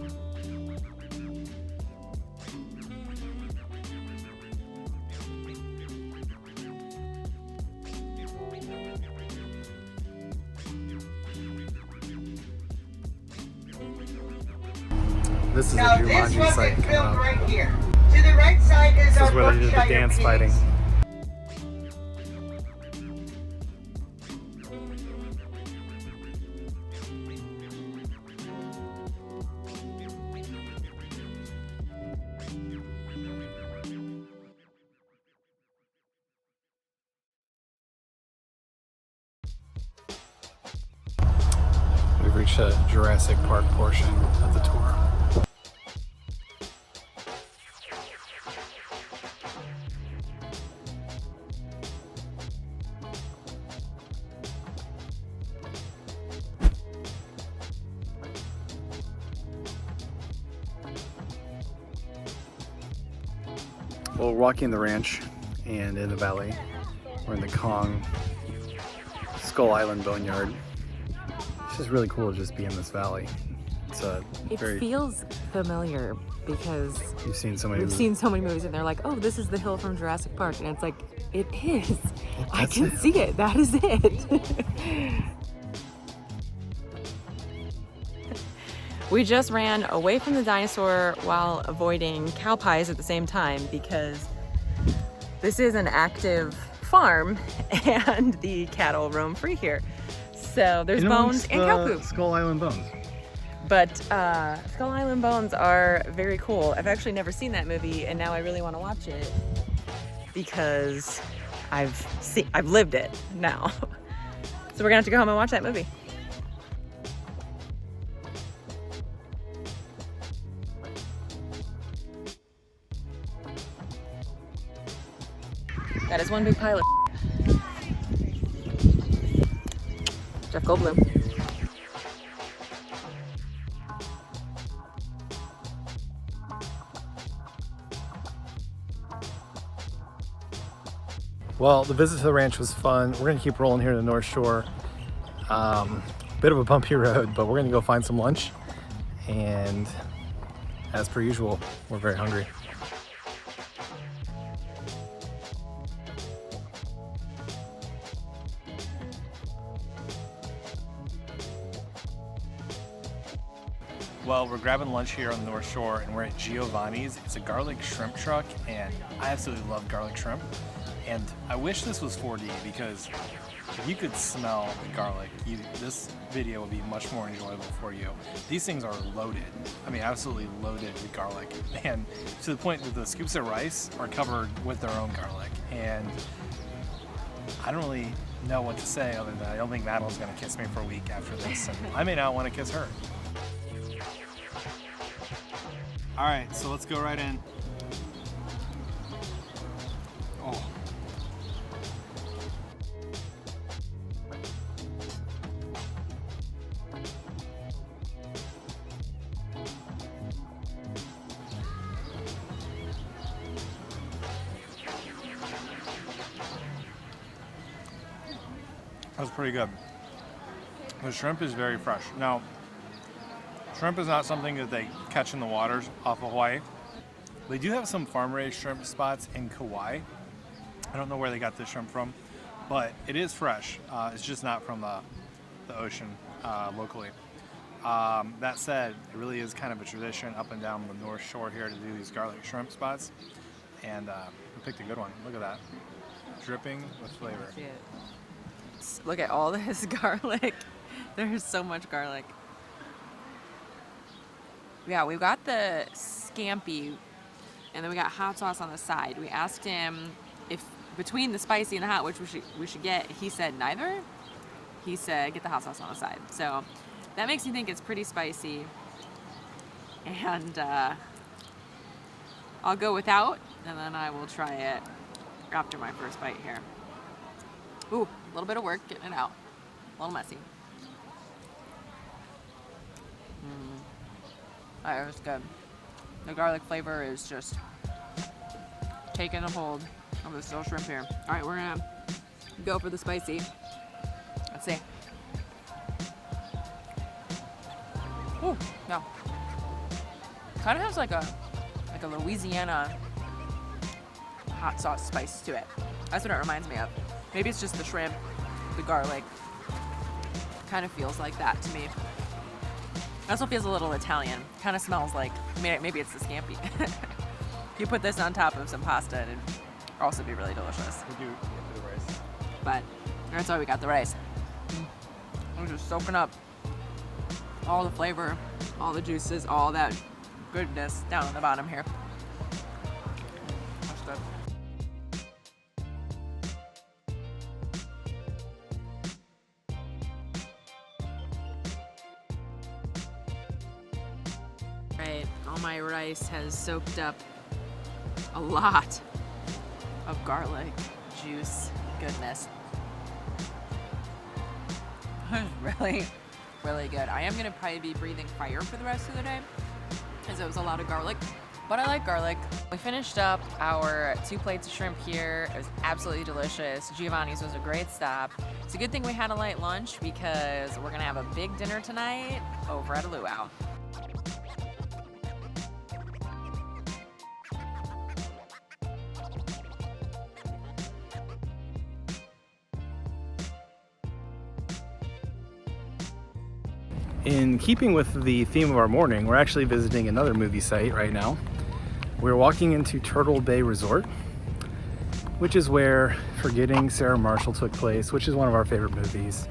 This is a Now this Jumanji was site coming filmed up. right here. To the right side is This our is where they did the Berkshire dance pigs. fighting. reached the Jurassic Park portion of the tour. Well, we're walking the ranch and in the valley. We're in the Kong Skull Island Boneyard. It's just really cool to just be in this valley. It's It feels familiar because you've seen so many we've seen so many movies and they're like, oh, this is the hill from Jurassic Park. And it's like, it is. I can see it. That is it. We just ran away from the dinosaur while avoiding cow pies at the same time because this is an active farm and the cattle roam free here. So there's bones and cow poop. Skull Island bones. But Skull Island bones are very cool. I've actually never seen that movie and now I really want to watch it because I've lived it now. So we're gonna have to go home and watch that movie. That is one big pile of Jeff Goldblum. Well, the visit to the ranch was fun. We're gonna keep rolling here to the North Shore. Bit of a bumpy road, but we're gonna go find some lunch. And as per usual, we're very hungry. Well, we're grabbing lunch here on the North Shore and we're at Giovanni's. It's a garlic shrimp truck and I absolutely love garlic shrimp. And I wish this was 4D because if you could smell the garlic, this video would be much more enjoyable for you. These things are loaded. I mean, absolutely loaded with garlic. And to the point that the scoops of rice are covered with their own garlic. And I don't really know what to say other than I don't think Madalyn's gonna kiss me for a week after this. And I may not want to kiss her. All right, so let's go right in. Oh. That was pretty good. The shrimp is very fresh. Now, shrimp is not something that they catch in the waters off of Hawaii. They do have some farm-raised shrimp spots in Kauai. I don't know where they got this shrimp from, but it is fresh. It's just not from the ocean locally. That said, it really is kind of a tradition up and down the North Shore here to do these garlic shrimp spots. And we picked a good one. Look at that. Dripping with flavor. Look at all this garlic. There's so much garlic. Yeah, we've got the scampi, and then we got hot sauce on the side. We asked him if between the spicy and the hot, which we should get. He said neither. He said get the hot sauce on the side. So that makes me think it's pretty spicy. And I'll go without, and then I will try it after my first bite here. Ooh, a little bit of work getting it out. A little messy. That was good. The garlic flavor is just taking a hold of the still shrimp here. All right, we're gonna go for the spicy. Let's see. Ooh, no. Kind of has like a Louisiana hot sauce spice to it. That's what it reminds me of. Maybe it's just the shrimp, the garlic. Kind of feels like that to me. Also feels a little Italian. Kind of smells like, maybe it's the scampi. If you put this on top of some pasta, it'd also be really delicious. We do get the rice. But that's why we got the rice. I'm just soaking up all the flavor, all the juices, all that goodness down on the bottom here. That's good. Right, all my rice has soaked up a lot of garlic juice goodness. It's really, really good. I am gonna probably be breathing fire for the rest of the day because it was a lot of garlic, but I like garlic. We finished up our 2 plates of shrimp here. It was absolutely delicious. Giovanni's was a great stop. It's a good thing we had a light lunch because we're gonna have a big dinner tonight over at a luau. In keeping with the theme of our morning, we're actually visiting another movie site right now. We're walking into Turtle Bay Resort, which is where Forgetting Sarah Marshall took place, which is one of our favorite movies.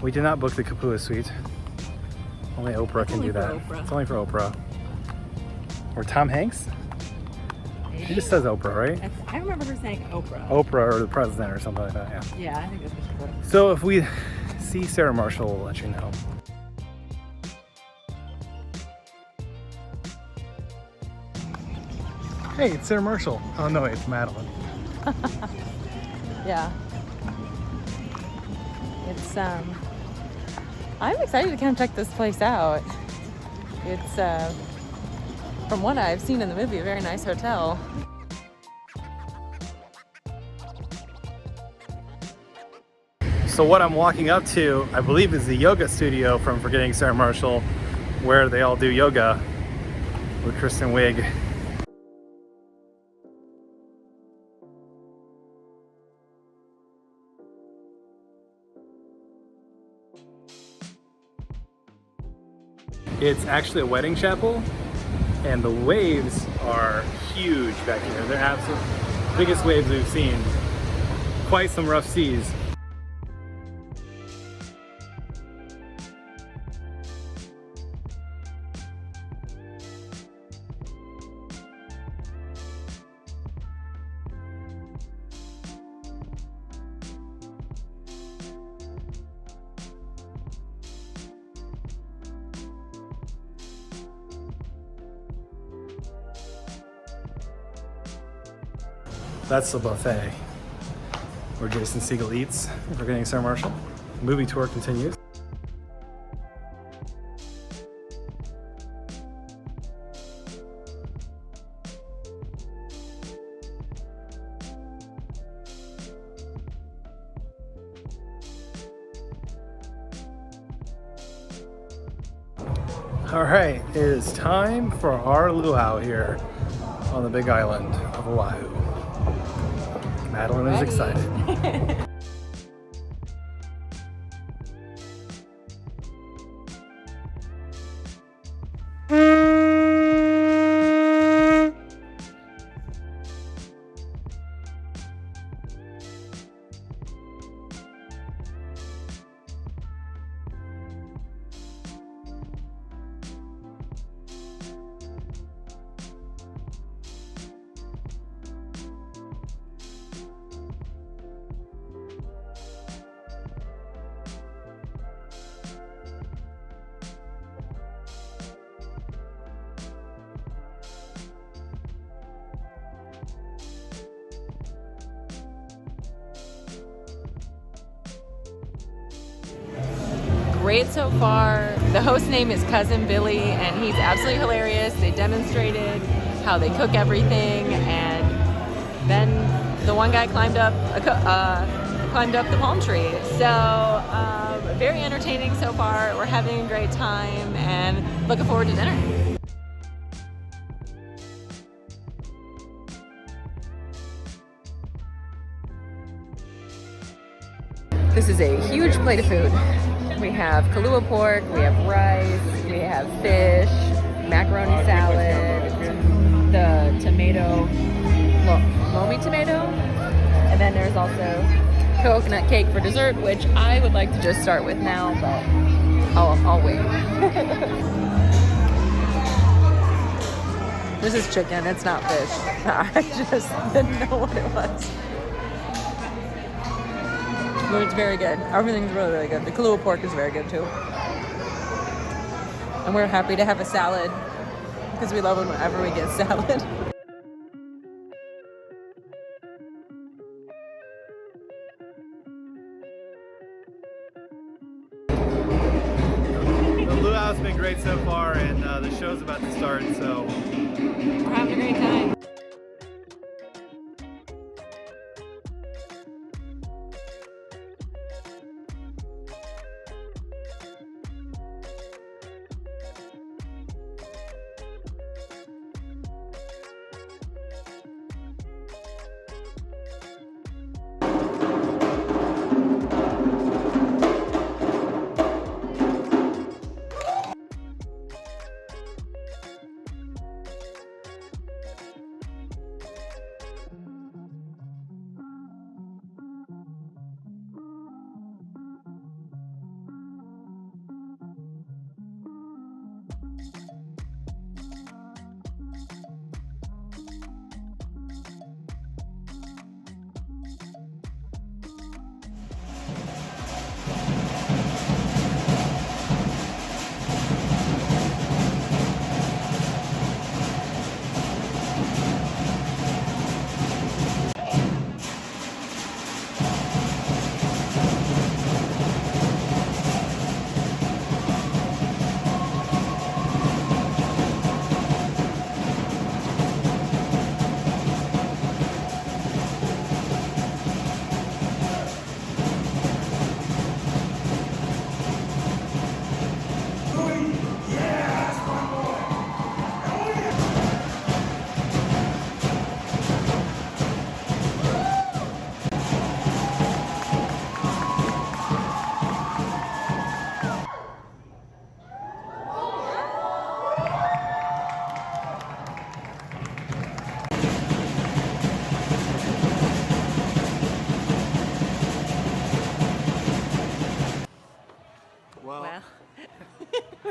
We did not book the Kapua suite. Only Oprah can do that. It's only for Oprah. Or Tom Hanks? He just says Oprah, right? I remember her saying Oprah. Oprah or the president or something like that, yeah. Yeah, I think it was Oprah. So if we see Sarah Marshall, we'll let you know. Hey, it's Sarah Marshall. Oh no, it's Madeline. Yeah. It's I'm excited to kind of check this place out. It's from what I've seen in the movie, a very nice hotel. So what I'm walking up to, I believe, is the yoga studio from Forgetting Sarah Marshall, where they all do yoga with Kristen Wiig. It's actually a wedding chapel, and the waves are huge back here. They're absolutely the biggest waves we've seen. Quite some rough seas. That's the buffet where Jason Segel eats. Forgetting Sarah Marshall. Movie tour continues. All right, it is time for our luau here on the Big Island of Oahu. Madeline is excited. Great so far. The host name is Cousin Billy, and he's absolutely hilarious. They demonstrated how they cook everything, and then the one guy climbed up the palm tree. So very entertaining so far. We're having a great time and looking forward to dinner. This is a huge plate of food. We have Kahlua pork, we have rice, we have fish, macaroni salad, the tomato, lomi tomato, and then there's also coconut cake for dessert, which I would like to just start with now, but I'll wait. This is chicken, it's not fish. I just didn't know what it was. But it's very good. Everything's really, really good. The Kahlua pork is very good too. And we're happy to have a salad because we love it whenever we get salad. The luau's been great so far, and the show's about to start, so We're having a great time.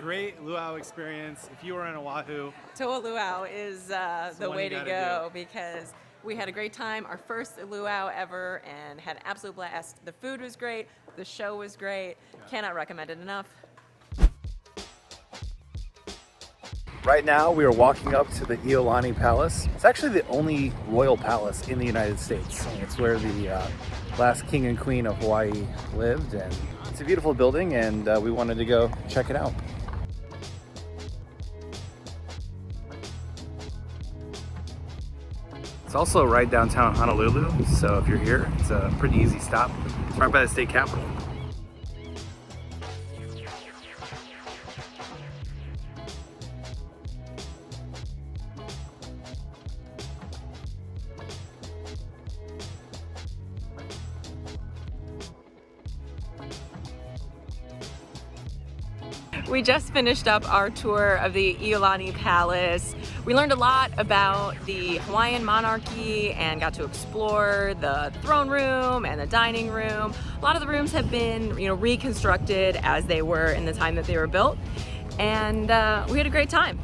Great luau experience. If you were in Oahu, Toa Luau is the one way you to gotta go because we had a great time, our first luau ever, and had an absolute blast. The food was great, the show was great. Cannot recommend it enough. right now we are walking up to the Iolani Palace. It's actually the only royal palace in the United States. It's where the last king and queen of Hawaii lived, and it's a beautiful building, and we wanted to go check it out. It's also right downtown Honolulu, so if you're here, it's a pretty easy stop. It's right by the state capitol. We just finished up our tour of the Iolani Palace. We learned a lot about the Hawaiian monarchy and got to explore the throne room and the dining room. A lot of the rooms have been, reconstructed as they were in the time that they were built, and we had a great time.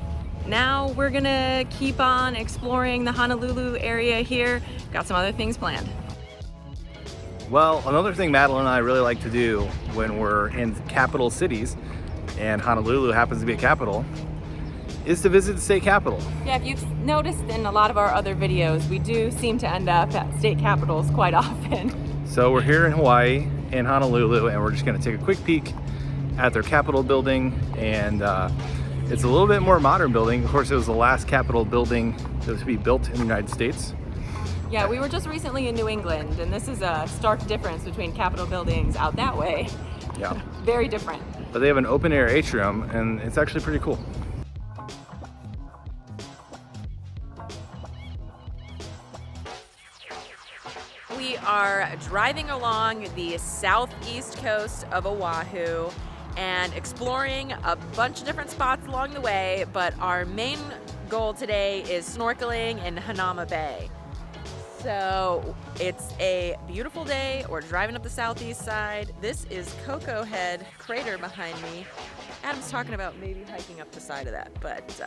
Now we're gonna keep on exploring the Honolulu area here. Got some other things planned. Well, another thing Madeline and I really like to do when we're in capital cities, and Honolulu happens to be a capital, is to visit the state capitol. Yeah, if you've noticed in a lot of our other videos, we do seem to end up at state capitals quite often. So we're here in Hawaii, in Honolulu, and we're just gonna take a quick peek at their capitol building, and it's a little bit more modern building. Of course, it was the last capitol building that was to be built in the United States. Yeah, we were just recently in New England, and this is a stark difference between capitol buildings out that way. Yeah. Very different. But they have an open air atrium, and it's actually pretty cool. We are driving along the southeast coast of Oahu and exploring a bunch of different spots along the way, but our main goal today is snorkeling in Hanauma Bay. So it's a beautiful day. We're driving up the southeast side. This is Coco Head Crater behind me. Adam's talking about maybe hiking up the side of that, but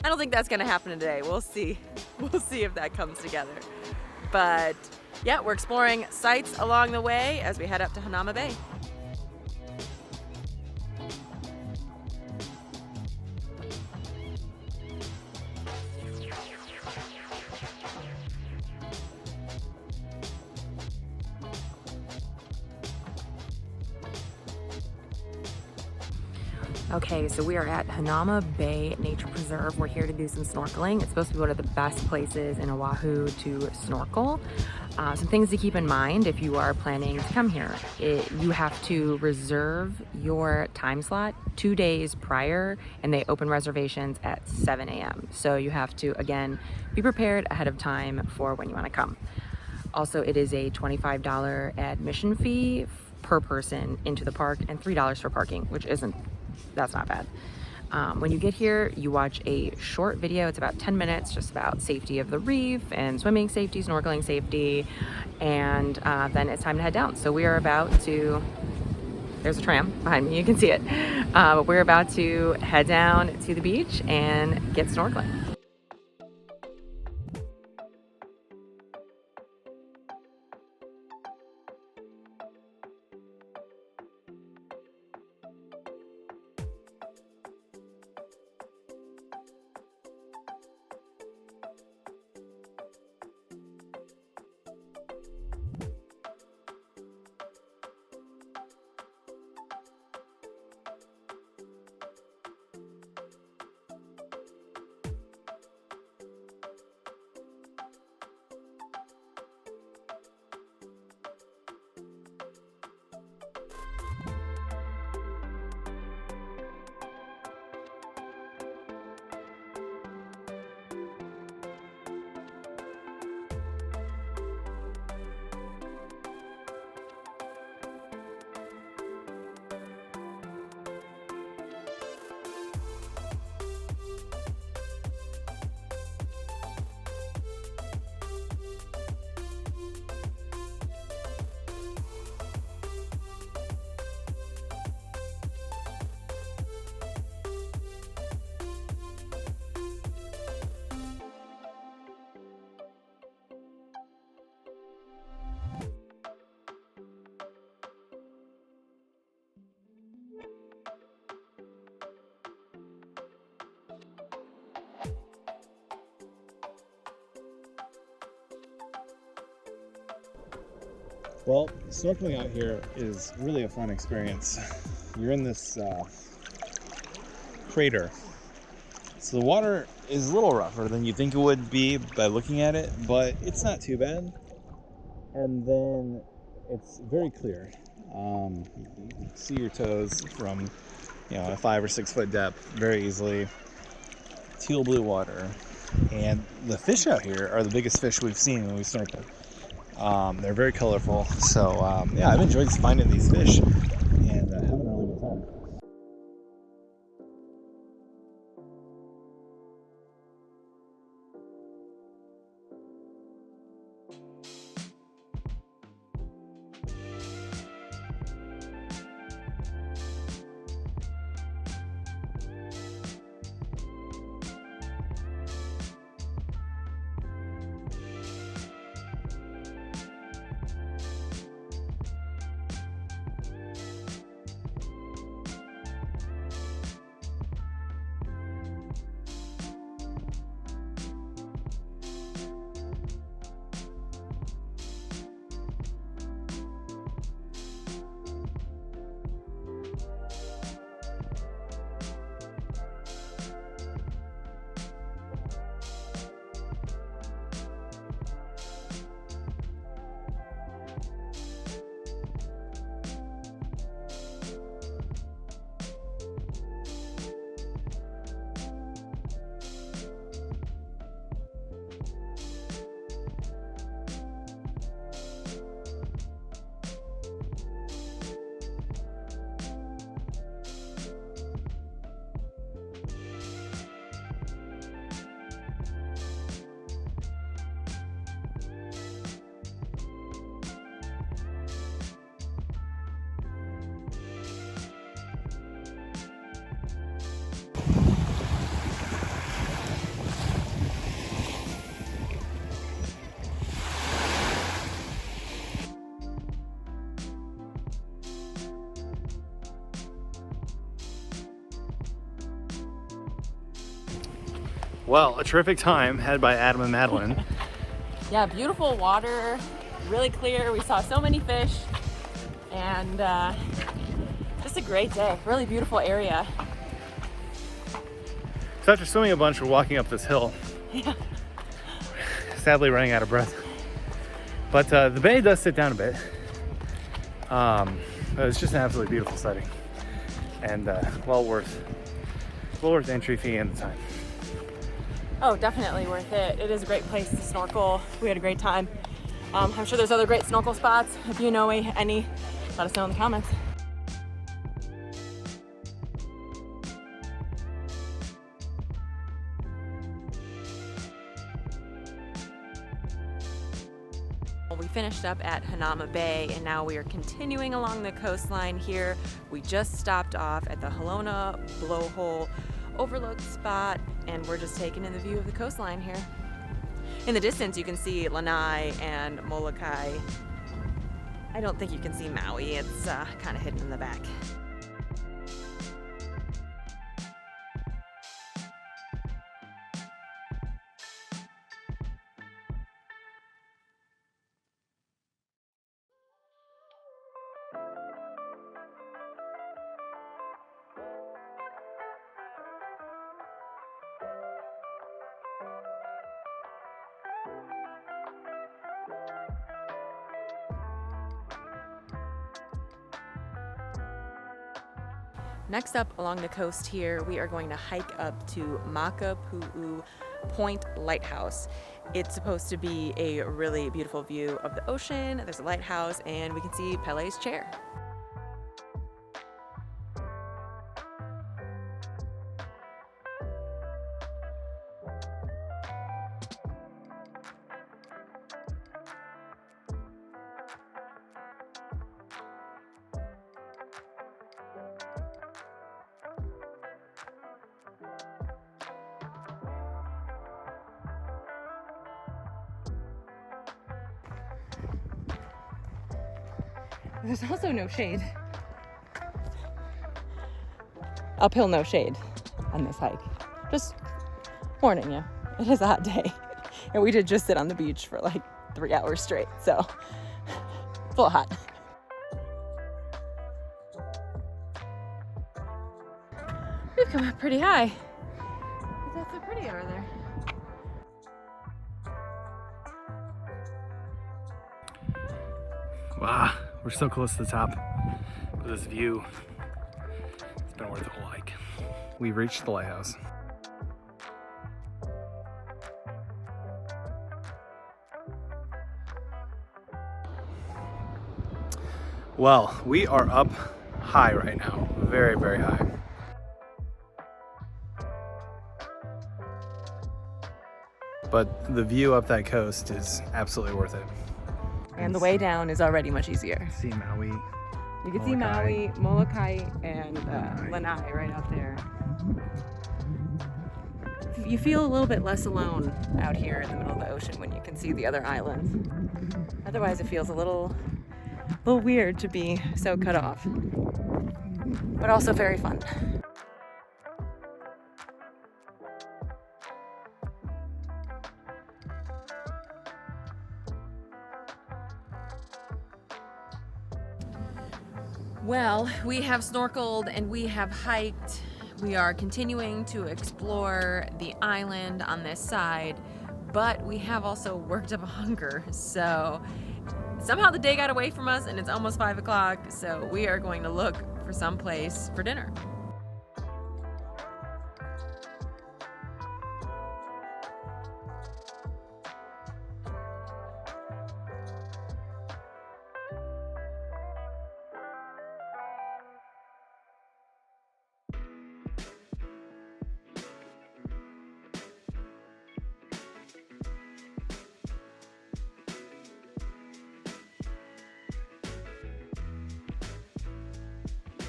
I don't think that's gonna happen today. We'll see. We'll see if that comes together. But yeah, we're exploring sites along the way as we head up to Hanauma Bay. Okay, so we are at Hanauma Bay Nature Preserve. We're here to do some snorkeling. It's supposed to be one of the best places in Oahu to snorkel. Some things to keep in mind if you are planning to come here. You have to reserve your time slot 2 days prior, and they open reservations at 7 a.m. So you have to, again, be prepared ahead of time for when you want to come. Also, it is a $25 admission fee per person into the park and $3 for parking, that's not bad. When you get here, you watch a short video. It's about 10 minutes, just about safety of the reef and swimming safety, snorkeling safety, and then it's time to head down. So we are about to, there's a tram behind me, you can see it. But we're about to head down to the beach and get snorkeling. Well, snorkeling out here is really a fun experience. You're in this crater. So the water is a little rougher than you think it would be by looking at it, but it's not too bad. And then it's very clear. You can see your toes from, a 5 or 6 foot depth very easily. Teal blue water. And the fish out here are the biggest fish we've seen when we snorkel. They're very colorful, so yeah, I've enjoyed finding these fish and having a really good time. Well, a terrific time had by Adam and Madalyn. Yeah, beautiful water, really clear. We saw so many fish, and just a great day. Really beautiful area. So after swimming a bunch, we're walking up this hill. Yeah. Sadly running out of breath. But the bay does sit down a bit. It's just an absolutely beautiful setting. And well worth entry fee and the time. Oh, definitely worth it. It is a great place to snorkel. We had a great time. I'm sure there's other great snorkel spots. If you know any, let us know in the comments. We finished up at Hanauma Bay and now we are continuing along the coastline here. We just stopped off at the Hana blowhole overlook spot and we're just taking in the view of the coastline here. In the distance you can see Lanai and Molokai. I don't think you can see Maui, it's kind of hidden in the back. Next up along the coast here, we are going to hike up to Makapu'u Point Lighthouse. It's supposed to be a really beautiful view of the ocean. There's a lighthouse and we can see Pele's chair. There's also no shade. Uphill, no shade on this hike. Just warning you, it is a hot day. And we did just sit on the beach for like 3 hours straight, so it's a little hot. We've come up pretty high. That's so pretty over there. Wow, we're so close to the top with this view. It's been worth the whole hike. We reached the lighthouse. Well, we are up high right now, very, very high. But the view up that coast is absolutely worth it. And the way down is already much easier. See Maui. You can see Maui, Molokai, and Lanai right out there. You feel a little bit less alone out here in the middle of the ocean when you can see the other islands. Otherwise it feels a little weird to be so cut off, but also very fun. Well, we have snorkeled and we have hiked. We are continuing to explore the island on this side, but we have also worked up a hunger. So somehow the day got away from us and it's almost 5 o'clock. So we are going to look for some place for dinner.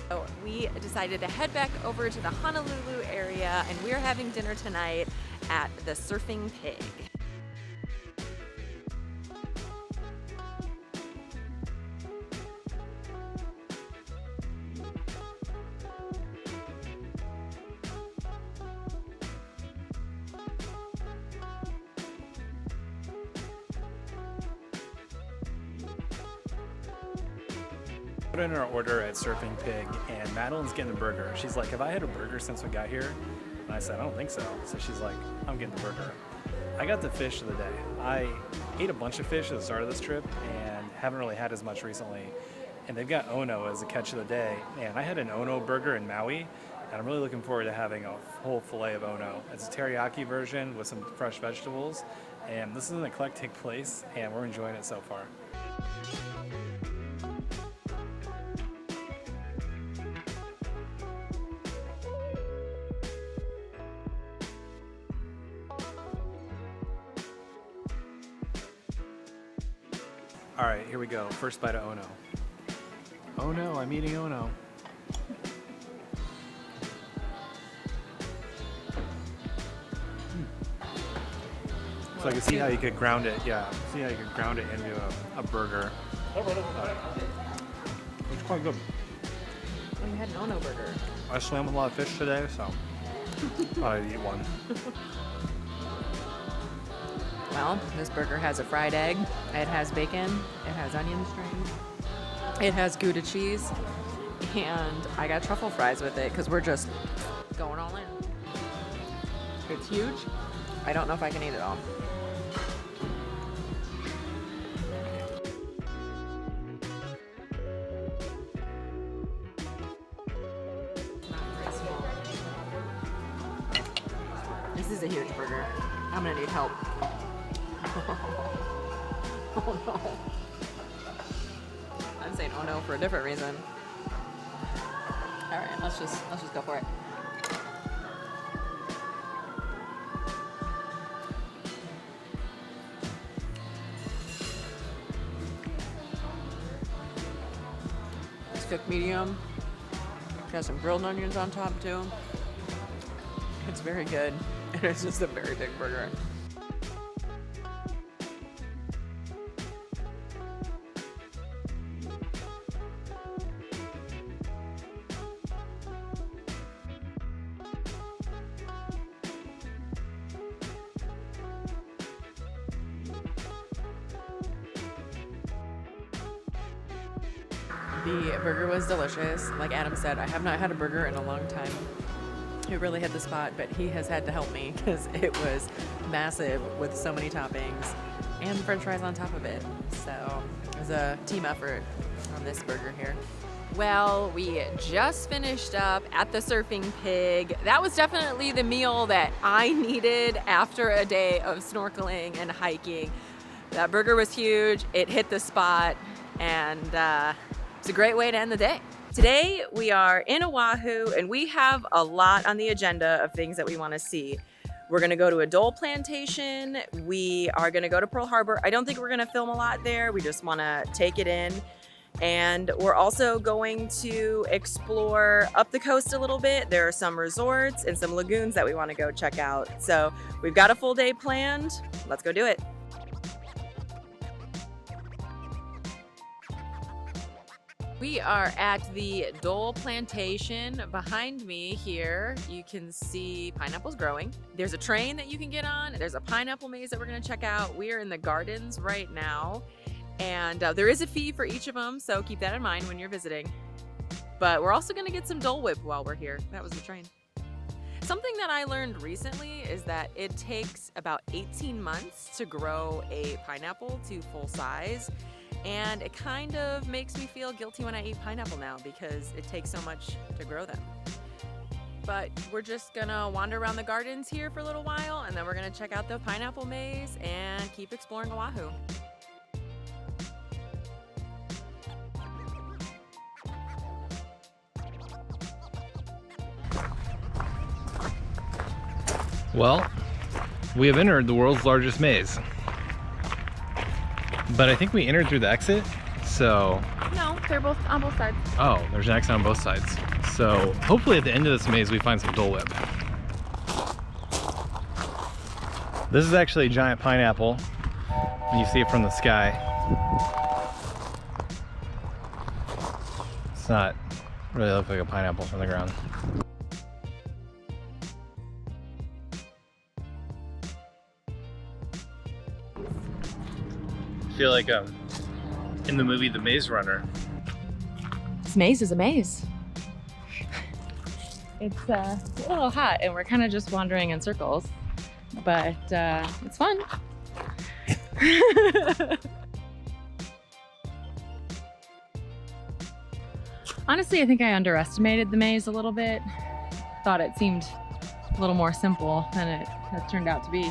So we decided to head back over to the Honolulu area and we're having dinner tonight at the Surfing Pig. Put in our order at Surfing Pig and Madalyn's getting a burger. She's like, have I had a burger since we got here? And I said, I don't think so. So she's like, I'm getting the burger. I got the fish of the day. I ate a bunch of fish at the start of this trip and haven't really had as much recently. And they've got Ono as a catch of the day. And I had an Ono burger in Maui, and I'm really looking forward to having a whole fillet of Ono. It's a teriyaki version with some fresh vegetables. And this is an eclectic place, and we're enjoying it so far. All right, here we go. First bite of Ono. Oh no, I'm eating Ono. So I can see how you could ground it. Yeah, see how you could ground it into a burger. It's quite good. Oh, you had an Ono burger. I swam with a lot of fish today, so thought I'd eat one. Well, this burger has a fried egg, it has bacon, it has onion strings, it has Gouda cheese, and I got truffle fries with it because we're just going all in. It's huge. I don't know if I can eat it all. This is a huge burger. I'm gonna need help. Oh no. I'm saying oh no for a different reason. All right, let's just go for it. It's cooked medium. Got some grilled onions on top too. It's very good. And it's just a very big burger. The burger was delicious. Like Adam said, I have not had a burger in a long time. It really hit the spot, but he has had to help me because it was massive with so many toppings and french fries on top of it. So it was a team effort on this burger here. Well, we just finished up at the Surfing Pig. That was definitely the meal that I needed after a day of snorkeling and hiking. That burger was huge. It hit the spot, and it's a great way to end the day. Today we are in Oahu, and we have a lot on the agenda of things that we want to see. We're going to go to a dole plantation. We are going to go to Pearl Harbor. I don't think we're going to film a lot there. We just want to take it in. And we're also going to explore up the coast a little bit. There are some resorts and some lagoons that we want to go check out. So we've got a full day planned. Let's go do it. We are at the Dole Plantation. Behind me here, you can see pineapples growing. There's a train that you can get on. There's a pineapple maze that we're gonna check out. We are in the gardens right now, and there is a fee for each of them, so keep that in mind when you're visiting. But we're also gonna get some Dole Whip while we're here. That was the train. Something that I learned recently is that it takes about 18 months to grow a pineapple to full size. And it kind of makes me feel guilty when I eat pineapple now because it takes so much to grow them. But we're just gonna wander around the gardens here for a little while, and then we're gonna check out the pineapple maze and keep exploring Oahu. Well, we have entered the world's largest maze. But I think we entered through the exit, so... No, they're both on both sides. Oh, there's an exit on both sides. So hopefully at the end of this maze we find some Dole Whip. This is actually a giant pineapple when you see it from the sky. It's not really look like a pineapple from the ground. I feel like I'm in the movie The Maze Runner. This maze is a maze. It's a little hot and we're kind of just wandering in circles, but it's fun. Honestly, I think I underestimated the maze a little bit. Thought it seemed a little more simple than it has turned out to be.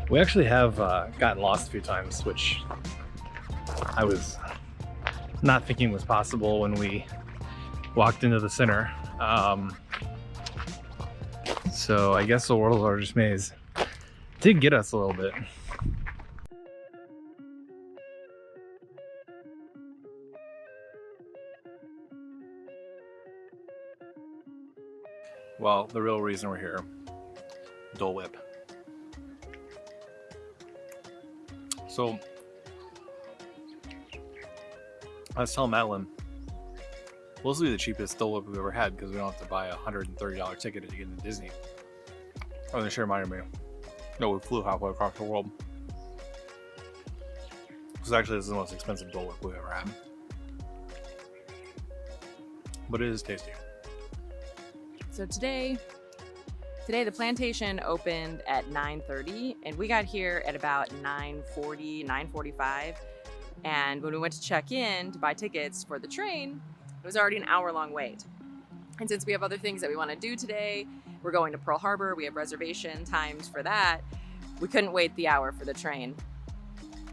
We actually have gotten lost a few times, which I was not thinking was possible when we walked into the center. So I guess the world's largest maze did get us a little bit. Well, the real reason we're here, Dole Whip. So, I was telling Madeline, well, this will be the cheapest Dole Whip we've ever had because we don't have to buy a $130 ticket to get into Disney. Oh, and she reminded me, no, we flew halfway across the world. Because actually, this is the most expensive Dole Whip we've ever had. But it is tasty. So today the plantation opened at 9:30 and we got here at about 9:40, 9:45. And when we went to check in to buy tickets for the train, it was already an hour-long wait. And since we have other things that we want to do today, we're going to Pearl Harbor, we have reservation times for that, we couldn't wait the hour for the train.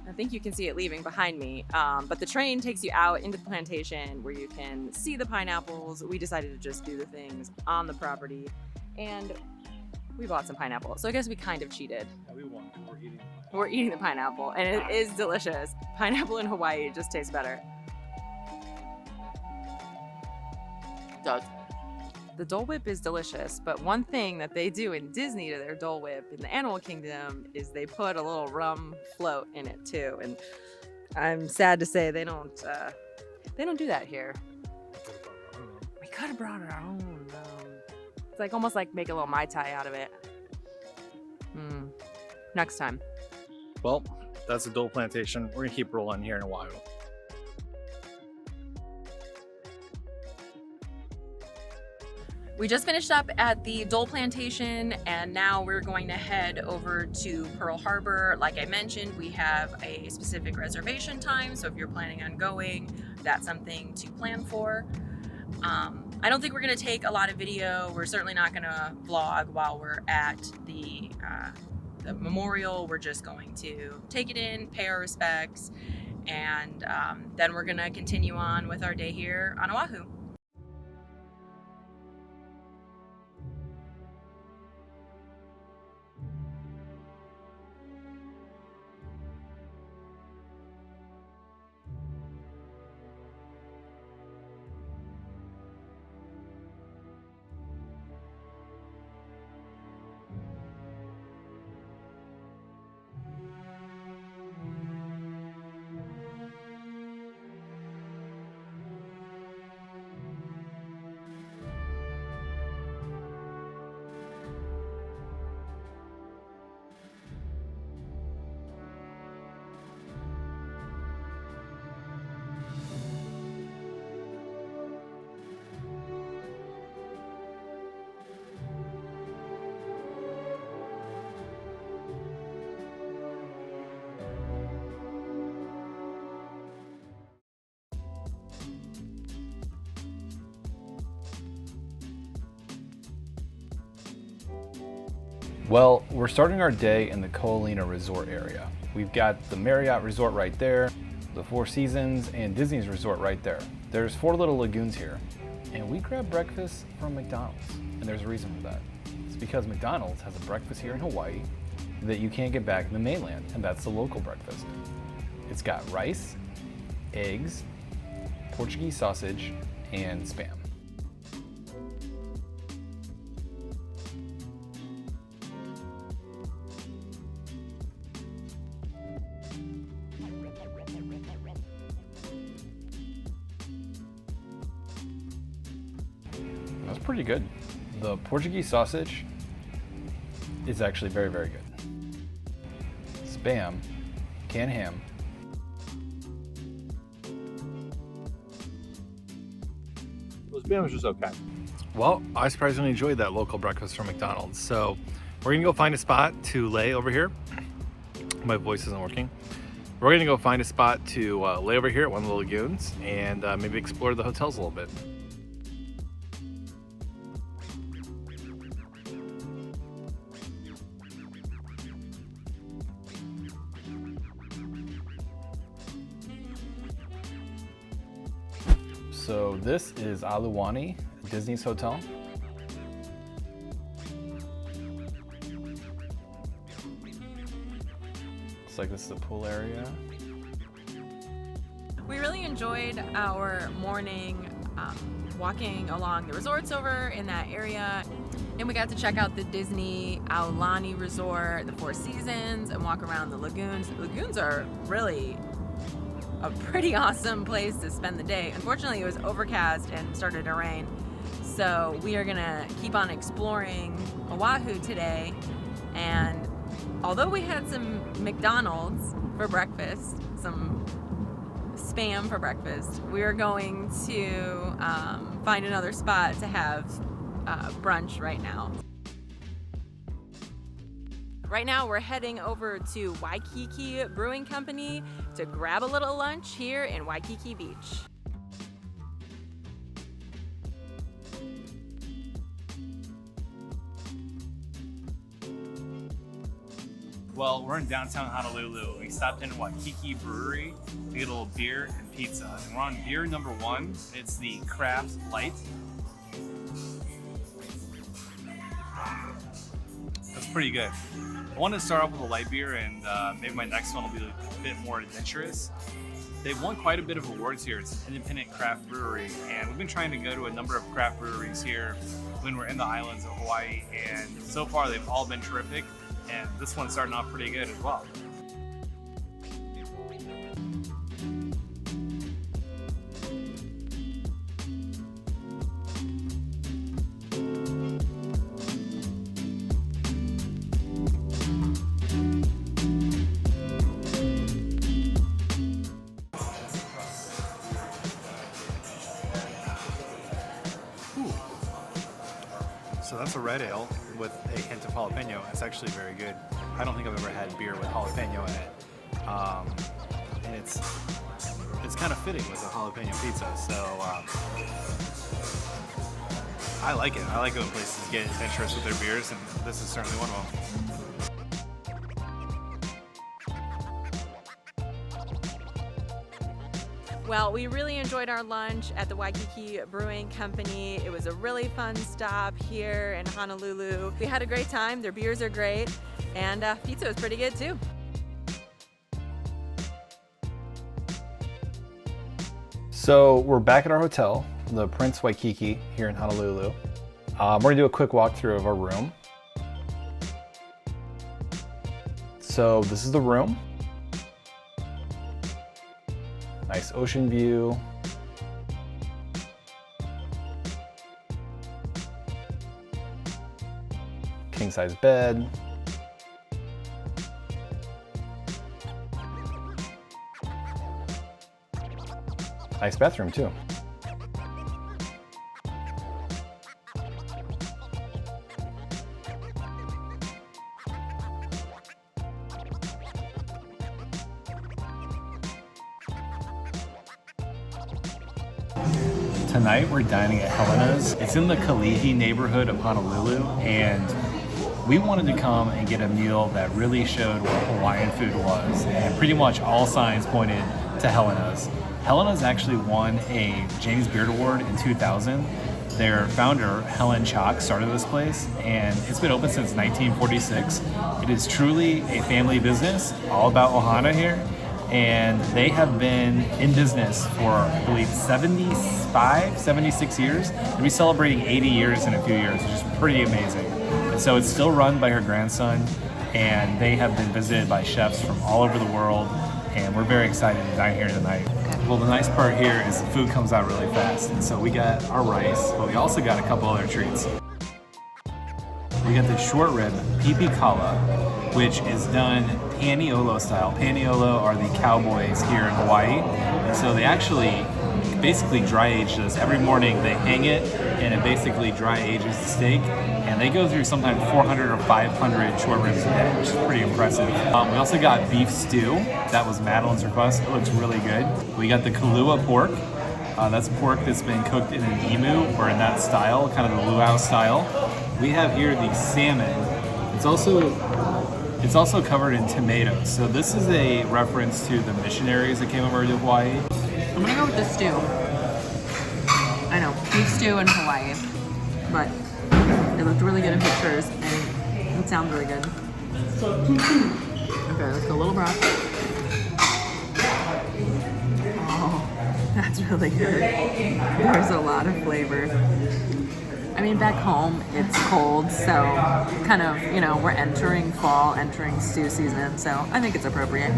I think you can see it leaving behind me, but the train takes you out into the plantation where you can see the pineapples. We decided to just do the things on the property, and we bought some pineapple. So I guess we kind of cheated. Yeah, we won. We're eating the pineapple, and it is delicious. Pineapple in Hawaii just tastes better. It does. The Dole Whip is delicious, but one thing that they do in Disney to their Dole Whip in the Animal Kingdom is they put a little rum float in it too. And I'm sad to say they don't do that here. We could have brought our own. It's like almost like make a little Mai Tai out of it. Next time. Well, that's the Dole Plantation. We're gonna keep rolling here in Oahu. We just finished up at the Dole Plantation and now we're going to head over to Pearl Harbor. Like I mentioned, we have a specific reservation time, so if you're planning on going, that's something to plan for. I don't think we're gonna take a lot of video. We're certainly not gonna vlog while we're at the memorial. We're just going to take it in, pay our respects, and then we're gonna continue on with our day here on Oahu. Well, we're starting our day in the Ko'olina Resort area. We've got the Marriott Resort right there, the Four Seasons, and Disney's Resort right there. There's 4 little lagoons here, and we grabbed breakfast from McDonald's, and there's a reason for that. It's because McDonald's has a breakfast here in Hawaii that you can't get back in the mainland, and that's the local breakfast. It's got rice, eggs, Portuguese sausage, and Spam. That's pretty good. The Portuguese sausage is actually very, very good. Spam, canned ham, beer was just okay. Well, I surprisingly enjoyed that local breakfast from McDonald's. So we're gonna go find a spot to lay over here. My voice isn't working. We're gonna go find a spot to lay over here at one of the lagoons and maybe explore the hotels a little bit. So this is Aluwani, Disney's hotel. Looks like this is the pool area. We really enjoyed our morning walking along the resorts over in that area. And we got to check out the Disney Iolani Resort, the Four Seasons, and walk around the lagoons. The lagoons are really a pretty awesome place to spend the day. Unfortunately, it was overcast and started to rain. So we are gonna keep on exploring Oahu today. And although we had some McDonald's for breakfast, some Spam for breakfast, we are going to find another spot to have brunch right now. Right now we're heading over to Waikiki Brewing Company to grab a little lunch here in Waikiki Beach. Well, we're in downtown Honolulu. We stopped in Waikiki Brewery to get a little beer and pizza. And we're on beer number 1. It's the Craft Light. That's pretty good. I wanted to start off with a light beer, and maybe my next one will be a bit more adventurous. They've won quite a bit of awards here. It's an independent craft brewery, and we've been trying to go to a number of craft breweries here when we're in the islands of Hawaii, and so far they've all been terrific, and this one's starting off pretty good as well. So that's a red ale with a hint of jalapeno. It's actually very good. I don't think I've ever had beer with jalapeno in it. And it's kind of fitting with a jalapeno pizza. So I like it. I like it when places get adventurous with their beers, and this is certainly one of them. Well, we really enjoyed our lunch at the Waikiki Brewing Company. It was a really fun stop here in Honolulu. We had a great time. Their beers are great, and pizza was pretty good too. So we're back at our hotel, the Prince Waikiki here in Honolulu. We're gonna do a quick walkthrough of our room. So this is the room. Nice ocean view. King size bed. Nice bathroom too. Tonight we're dining at Helena's. It's in the Kalihi neighborhood of Honolulu, and we wanted to come and get a meal that really showed what Hawaiian food was, and pretty much all signs pointed to Helena's. Helena's actually won a James Beard Award in 2000. Their founder, Helen Chalk, started this place, and it's been open since 1946. It is truly a family business, all about Ohana here, and they have been in business for, I believe, 76 years. They'll be celebrating 80 years in a few years, which is pretty amazing. And so it's still run by her grandson, and they have been visited by chefs from all over the world, and we're very excited to dine here tonight. Well, the nice part here is the food comes out really fast, and so we got our rice, but we also got a couple other treats. We got the short rib pipi kala, which is done paniolo style. Paniolo are the cowboys here in Hawaii, and so they actually basically dry age this. Every morning they hang it and it basically dry ages the steak. And they go through sometimes 400 or 500 short ribs a day, which is pretty impressive. We also got beef stew. That was Madalyn's request. It looks really good. We got the Kahlua pork. That's pork that's been cooked in an emu or in that style, kind of the luau style. We have here the salmon. It's also covered in tomatoes. So this is a reference to the missionaries that came over to Hawaii. I'm gonna go with the stew. I know, beef stew in Hawaii, but it looked really good in pictures and it sounds really good. Okay, let's go a little broth. Oh, that's really good. There's a lot of flavor. I mean, back home it's cold, so kind of, you know, we're entering fall, entering stew season, so I think it's appropriate.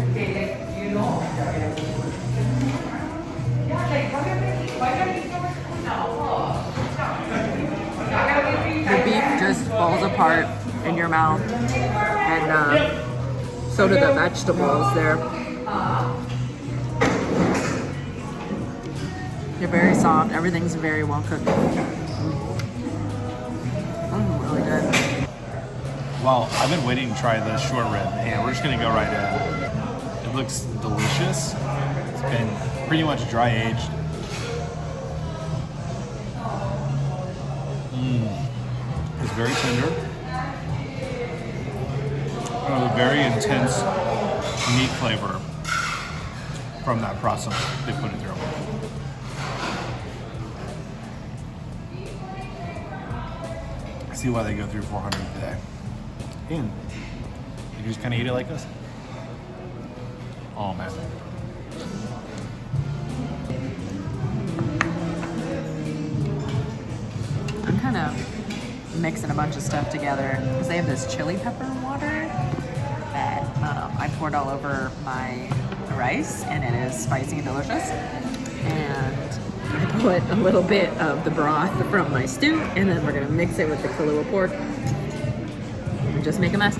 The beef just falls apart in your mouth, and so do the vegetables. They're very soft. Everything's very well cooked. Really good. Well, I've been waiting to try the short rib, and we're just gonna go right in. It looks delicious. It's been pretty much dry aged. It's very tender. A very intense meat flavor from that process they put it through. I see why they go through 400 a day. And you just kind of eat it like this. Oh man. I'm kind of mixing a bunch of stuff together because they have this chili pepper water that I poured all over my rice, and it is spicy and delicious. And I put a little bit of the broth from my stew, and then we're gonna mix it with the Kahlua pork and just make a mess.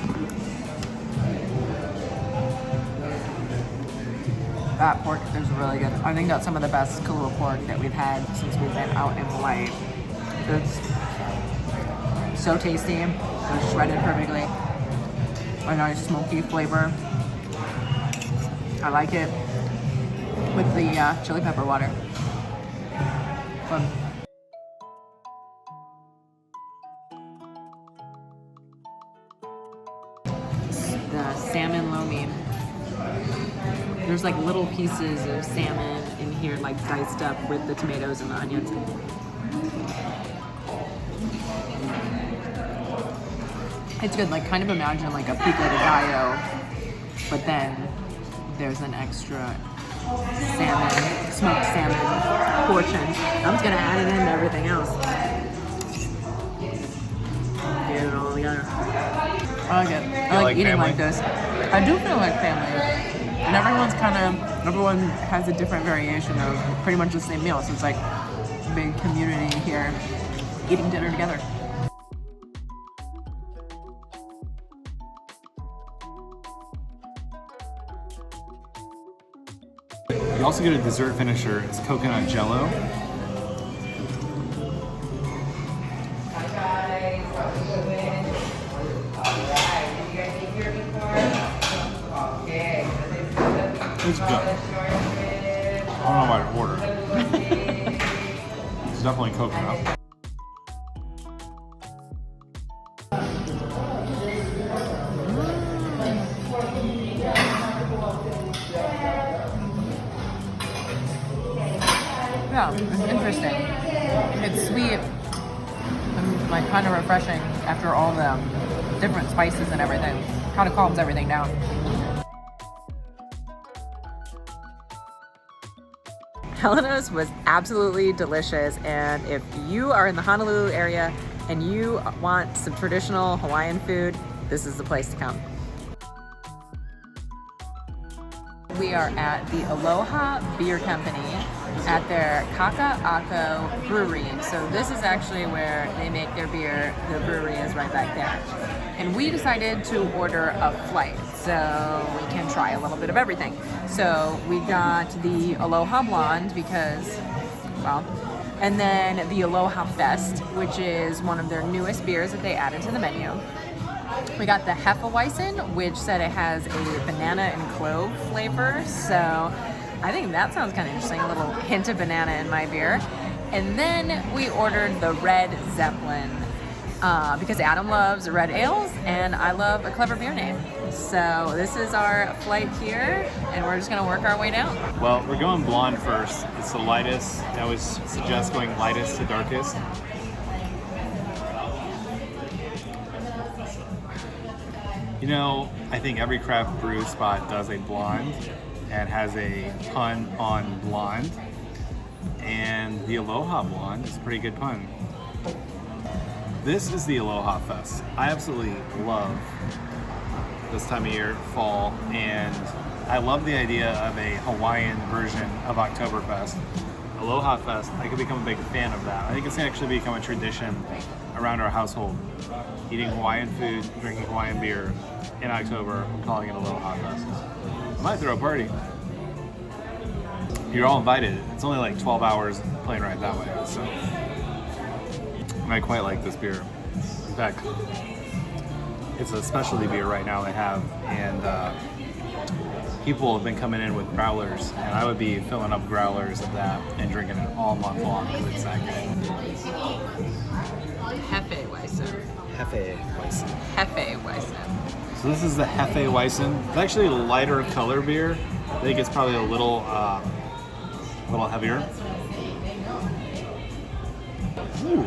That pork is really good. I think that's some of the best Kahlua pork that we've had since we've been out in Hawaii. It's so tasty. It's shredded perfectly. A nice smoky flavor. I like it with the chili pepper water. Fun. The salmon lo mein. There's like little pieces of salmon in here, like diced up with the tomatoes and the onions. It's good. Like, kind of imagine like a pico de gallo, but then there's an extra salmon, smoked salmon portion. I'm just gonna add it into everything else. Get it all together. I like it. I like eating family? like this. I do feel like family. And everyone has a different variation of pretty much the same meal. So it's like a big community here eating dinner together. You also get a dessert finisher. It's coconut jello. It's good. I don't know why I ordered it. It's definitely coconut. Yeah, it's interesting. It's sweet and like kind of refreshing after all the different spices and everything. Kind of calms everything down. Helena's was absolutely delicious, and if you are in the Honolulu area and you want some traditional Hawaiian food, this is the place to come. We are at the Aloha Beer Company at their Kaka'ako Brewery. So this is actually where they make their beer. The brewery is right back there. And we decided to order a flight. so we can try a little bit of everything. So we got the Aloha Blonde because, well, and then the Aloha Fest, which is one of their newest beers that they added to the menu. We got the Hefeweizen, which said it has a banana and clove flavor, so I think that sounds kind of interesting, a little hint of banana in my beer. And then we ordered the Red Zeppelin because Adam loves red ales and I love a clever beer name. So this is our flight here and we're just gonna work our way down. Well, we're going blonde first. It's the lightest. I always suggest going lightest to darkest. You know, I think every craft brew spot does a blonde and has a pun on blonde. And the Aloha Blonde is a pretty good pun. This is the Aloha Fest. I absolutely love this time of year, fall, and I love the idea of a Hawaiian version of Oktoberfest. Aloha Fest, I could become a big fan of that. I think it's gonna actually become a tradition around our household. Eating Hawaiian food, drinking Hawaiian beer in October, and calling it Aloha Fest. I might throw a party. You're all invited. It's only like 12 hours plane ride that way, so. And I quite like this beer. In fact, it's a specialty beer right now they have, and people have been coming in with growlers, and I would be filling up growlers of that and drinking it all month long because it's that good. Hefeweizen. So this is the Hefeweizen. It's actually a lighter color beer. I think it's probably a little heavier. Ooh,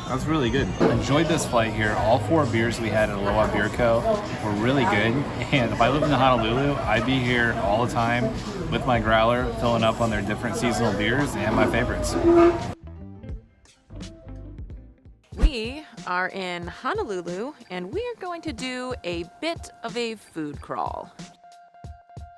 that's really good. Enjoyed this flight here. All 4 beers we had at Aloha Beer Co. were really good. And if I lived in Honolulu, I'd be here all the time with my growler, filling up on their different seasonal beers and my favorites. We are in Honolulu and we are going to do a bit of a food crawl.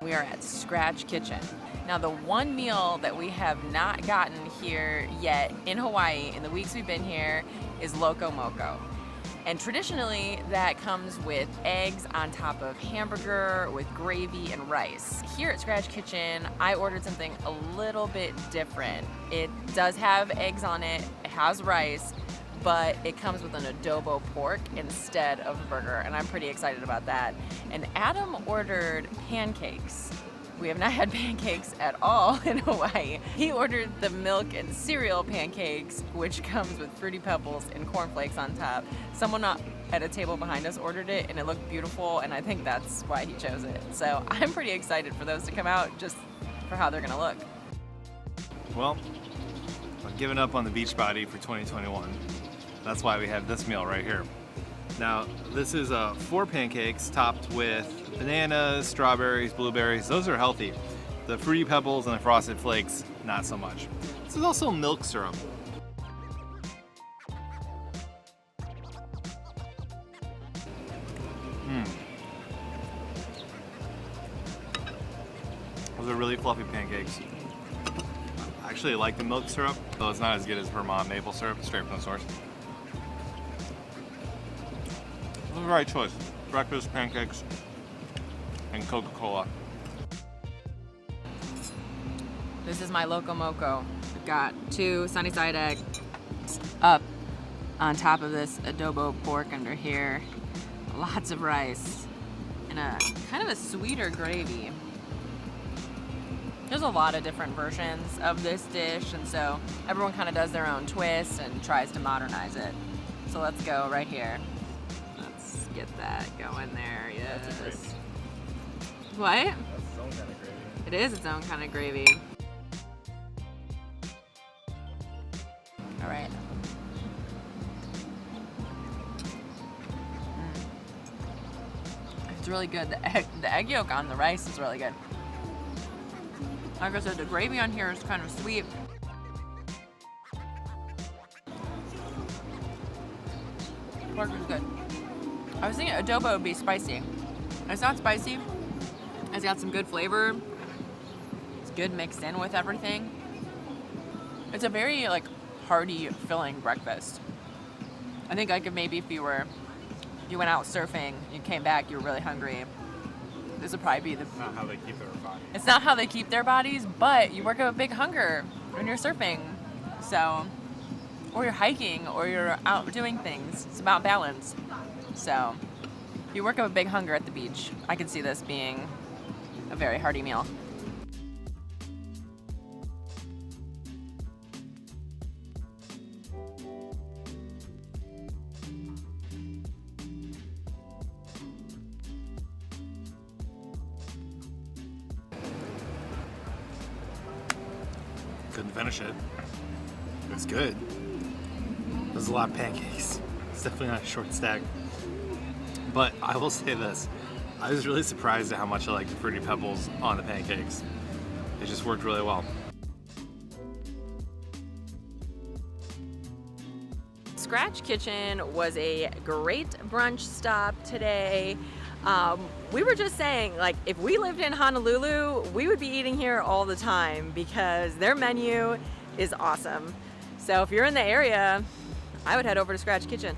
We are at Scratch Kitchen. Now, the one meal that we have not gotten here yet in Hawaii in the weeks we've been here is Loco Moco. And traditionally, that comes with eggs on top of hamburger with gravy and rice. Here at Scratch Kitchen, I ordered something a little bit different. It does have eggs on it, it has rice, but it comes with an adobo pork instead of a burger, and I'm pretty excited about that. And Adam ordered pancakes. We have not had pancakes at all in Hawaii. He ordered the milk and cereal pancakes, which comes with Fruity Pebbles and cornflakes on top. Someone at a table behind us ordered it, and it looked beautiful, and I think that's why he chose it. So I'm pretty excited for those to come out, just for how they're gonna look. Well, I've given up on the Beachbody for 2021. That's why we have this meal right here. Now, this is 4 pancakes topped with bananas, strawberries, blueberries. Those are healthy. The Fruity Pebbles and the Frosted Flakes, not so much. This is also milk syrup. Those are really fluffy pancakes. I actually like the milk syrup, though it's not as good as Vermont maple syrup, straight from the source. This is the right choice. Breakfast, pancakes, and Coca-Cola. This is my Loco Moco. I've got 2 sunny side eggs up on top of this adobo pork under here. Lots of rice and a kind of a sweeter gravy. There's a lot of different versions of this dish, and so everyone kind of does their own twist and tries to modernize it. So let's go right here. Let's get that going there. Yes. What? That's its own kind of gravy. It is its own kind of gravy. All right. It's really good. The egg yolk on the rice is really good. Like I said, the gravy on here is kind of sweet. Pork is good. I was thinking adobo would be spicy. It's not spicy. It's got some good flavor. It's good mixed in with everything. It's a very hearty, filling breakfast. I think maybe if you were, you went out surfing, you came back, you were really hungry. This would probably be the... It's not how they keep their bodies. It's not how they keep their bodies, but you work up a big hunger when you're surfing. So, or you're hiking, or you're out doing things. It's about balance. So, you work up a big hunger at the beach. I could see this being a very hearty meal. Couldn't finish it. It was good. There's a lot of pancakes. It's definitely not a short stack. But I will say this. I was really surprised at how much I like the Fruity Pebbles on the pancakes. It just worked really well. Scratch Kitchen was a great brunch stop today. We were just saying, like, if we lived in Honolulu, we would be eating here all the time because their menu is awesome. So if you're in the area, I would head over to Scratch Kitchen.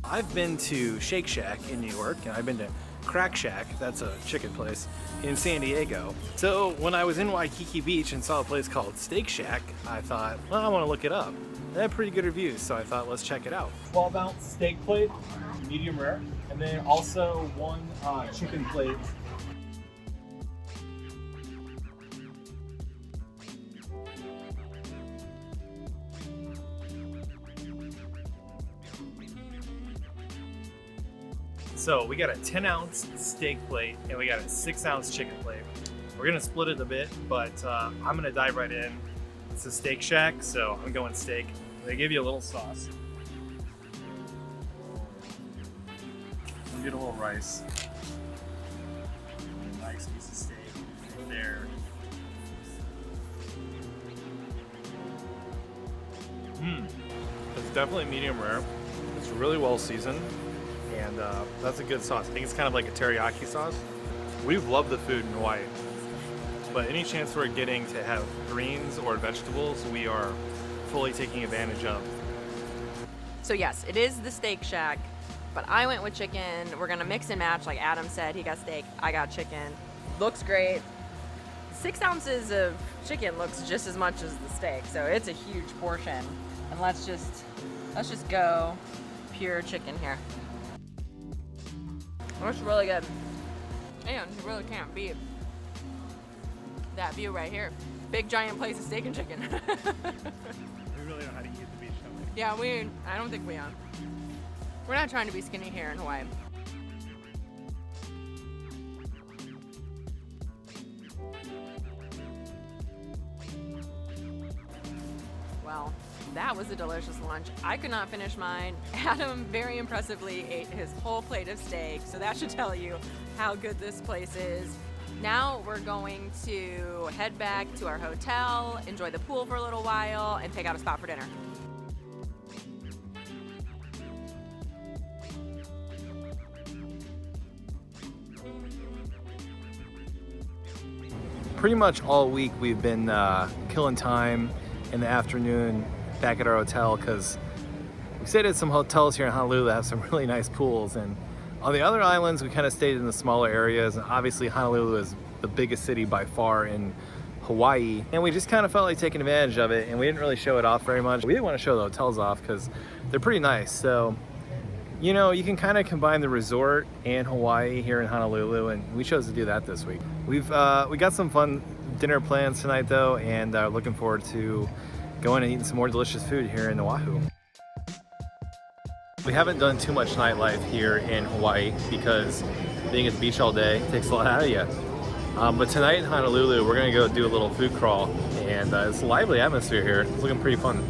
I've been to Shake Shack in New York, and I've been to Crack Shack, that's a chicken place, in San Diego. So when I was in Waikiki Beach and saw a place called Steak Shack, I thought, well, I want to look it up. They had pretty good reviews, so I thought, let's check it out. 12-ounce steak plate, medium rare, and then also one chicken plate. So we got a 10-ounce steak plate and we got a 6-ounce chicken plate. We're gonna split it a bit, but I'm gonna dive right in. It's a Steak Shack, so I'm going steak. They give you a little sauce. You get a little rice. A nice piece of steak right there. It's definitely medium rare. It's really well seasoned. And that's a good sauce. I think it's kind of like a teriyaki sauce. We've loved the food in Hawaii, but any chance we're getting to have greens or vegetables, we are fully taking advantage of. So yes, it is the Steak Shack, but I went with chicken. We're gonna mix and match, like Adam said. He got steak, I got chicken. Looks great. 6 ounces of chicken looks just as much as the steak, so it's a huge portion. And let's just go pure chicken here. It's really good. And you really can't beat that view right here. Big giant place of steak and chicken. We really know how to eat at the beach, don't we? Yeah, I don't think we are. We're not trying to be skinny here in Hawaii. Well, that was a delicious lunch. I could not finish mine. Adam very impressively ate his whole plate of steak, so that should tell you how good this place is. Now we're going to head back to our hotel, enjoy the pool for a little while, and pick out a spot for dinner. Pretty much all week we've been killing time in the afternoon back at our hotel because we stayed at some hotels here in Honolulu that have some really nice pools, and on the other islands we kind of stayed in the smaller areas, and obviously Honolulu is the biggest city by far in Hawaii, and we just kind of felt like taking advantage of it, and we didn't really show it off very much. We didn't want to show the hotels off because they're pretty nice, so you know, you can kind of combine the resort and Hawaii here in Honolulu, and we chose to do that this week. We got some fun dinner plans tonight though, and looking forward to going and eating some more delicious food here in Oahu. We haven't done too much nightlife here in Hawaii because being at the beach all day takes a lot out of you. But tonight in Honolulu, we're gonna go do a little food crawl, and it's a lively atmosphere here. It's looking pretty fun.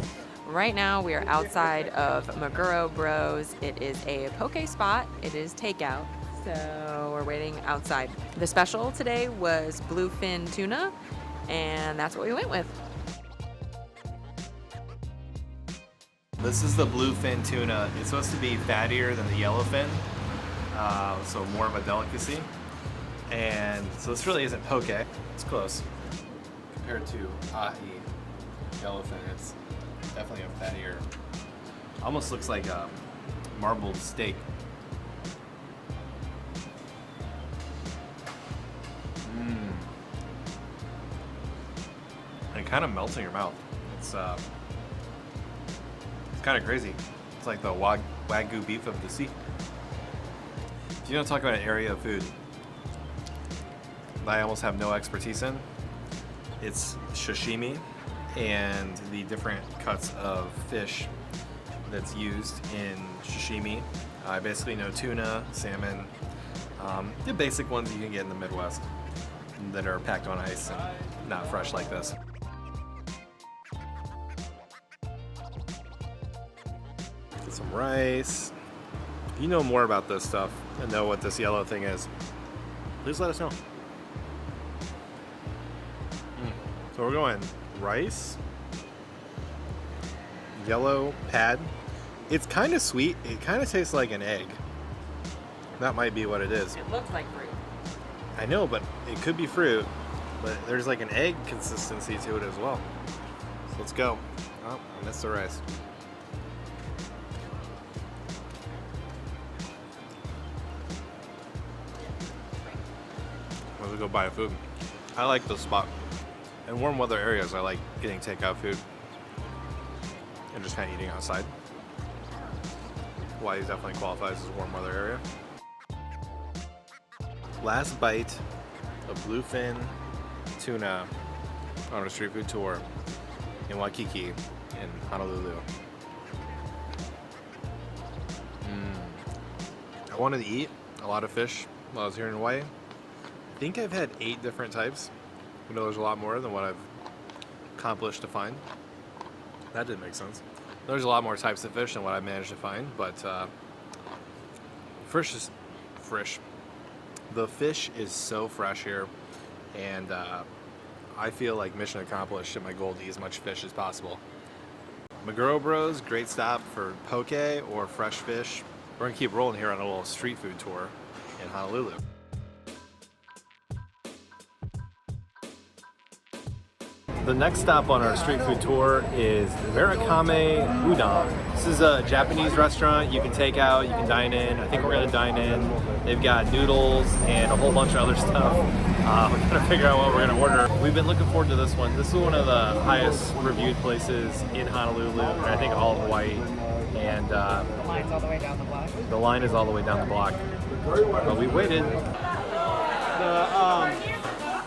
Right now we are outside of Maguro Bros. It is a poke spot. It is takeout, so we're waiting outside. The special today was bluefin tuna, and that's what we went with. This is the bluefin tuna. It's supposed to be fattier than the yellowfin, so more of a delicacy. And so this really isn't poke. It's close compared to ahi yellowfin. It's definitely a fattier. Almost looks like a marbled steak. And it kind of melts in your mouth. It's kind of crazy. It's like the Wagyu beef of the sea. If you want to talk about an area of food that I almost have no expertise in, it's sashimi and the different cuts of fish that's used in sashimi. I basically know tuna, salmon, the basic ones you can get in the Midwest that are packed on ice and not fresh like this. Get some rice. If you know more about this stuff and know what this yellow thing is, please let us know. So we're going rice, yellow pad. It's kind of sweet. It kind of tastes like an egg. That might be what it is. It looks like fruit. I know, but it could be fruit. But there's like an egg consistency to it as well. So let's go. Oh, I missed the rice. Let's go buy food. I like this spot. In warm weather areas, I like getting takeout food and just kind of eating outside. Hawaii definitely qualifies as a warm weather area. Last bite of bluefin tuna on a street food tour in Waikiki in Honolulu. I wanted to eat a lot of fish while I was here in Hawaii. I think I've had 8 different types. I know there's a lot more than what I've accomplished to find. That didn't make sense. There's a lot more types of fish than what I've managed to find, but fish is fresh. The fish is so fresh here, and I feel like mission accomplished in my goal to eat as much fish as possible. Maguro Bros, great stop for poke or fresh fish. We're gonna keep rolling here on a little street food tour in Honolulu. The next stop on our street food tour is Murakame Udon. This is a Japanese restaurant you can take out, you can dine in. I think we're gonna dine in. They've got noodles and a whole bunch of other stuff. We're gonna figure out what we're gonna order. We've been looking forward to this one. This is one of the highest reviewed places in Honolulu, and I think all of Hawaii. And the line's all the way down the block. The line is all the way down the block. But we waited.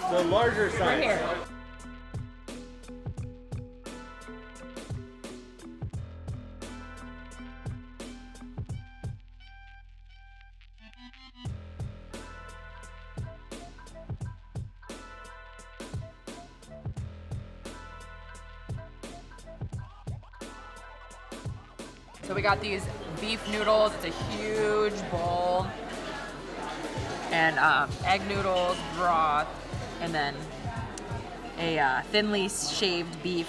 The larger size. Right here. So we got these beef noodles. It's a huge bowl. And egg noodles, broth, and then a thinly shaved beef.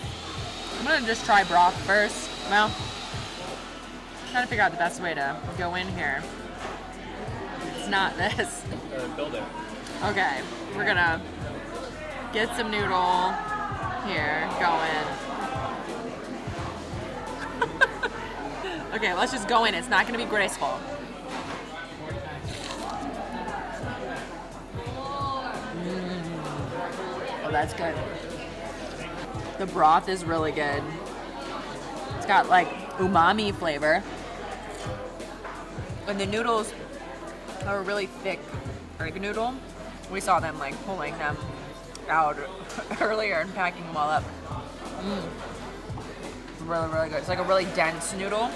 I'm gonna just try broth first. Well, I'm trying to figure out the best way to go in here. It's not this. Build it. Okay, we're gonna get some noodle here going. Okay, let's just go in. It's not gonna be graceful. Oh, that's good. The broth is really good. It's got like umami flavor. And the noodles are a really thick egg noodle. We saw them like pulling them out earlier and packing them all up. Really, really good. It's like a really dense noodle.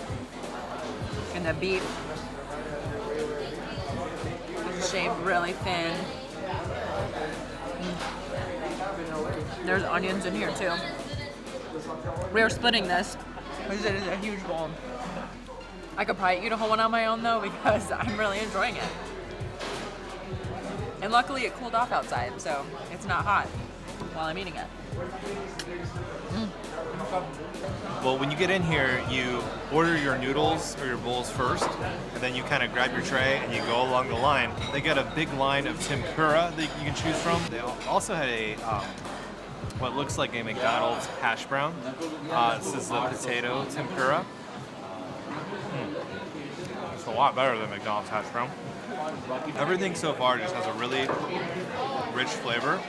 And the beef is shaved really thin. There's onions in here too. We are splitting this because it is a huge bowl. I could probably eat a whole one on my own though because I'm really enjoying it. And luckily it cooled off outside, so it's not hot while I'm eating it. Well, when you get in here, you order your noodles or your bowls first, and then you kind of grab your tray and you go along the line. They got a big line of tempura that you can choose from. They also had a what looks like a McDonald's hash brown. This is the potato tempura. It's a lot better than McDonald's hash brown. Everything so far just has a really rich flavor,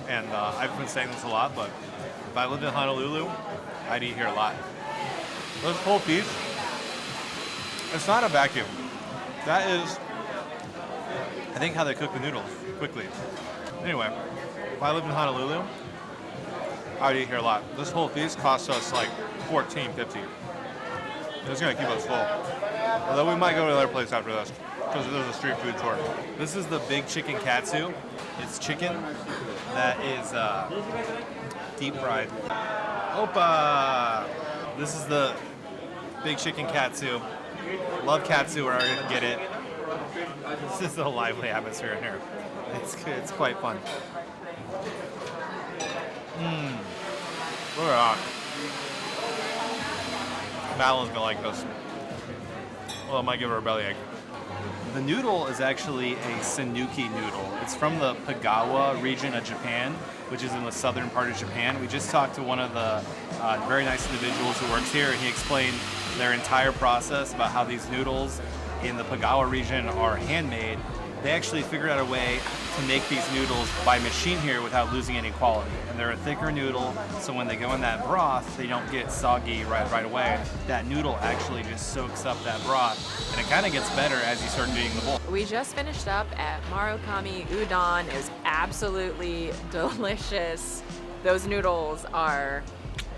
and I've been saying this a lot, but if I lived in Honolulu, I'd eat here a lot. This whole piece, it's not a vacuum. That is, I think, how they cook the noodles quickly. Anyway, if I lived in Honolulu, I'd eat here a lot. This whole piece costs us like $14.50. It's gonna keep us full. Although we might go to another place after this, because there's a street food tour. This is the big chicken katsu. It's chicken that is deep fried. Opa! This is the big chicken katsu. Love katsu wherever you can get it. This is a lively atmosphere in here. It's quite fun. look at that. Madalyn's gonna like this. Well, I might give her a bellyache. The noodle is actually a Sanuki noodle. It's from the Pagawa region of Japan, which is in the southern part of Japan. We just talked to one of the very nice individuals who works here, and he explained their entire process about how these noodles in the Pagawa region are handmade. They actually figured out a way to make these noodles by machine here without losing any quality. And they're a thicker noodle, so when they go in that broth, they don't get soggy right away. That noodle actually just soaks up that broth, and it kind of gets better as you start eating the bowl. We just finished up at Marukami Udon. It was absolutely delicious. Those noodles are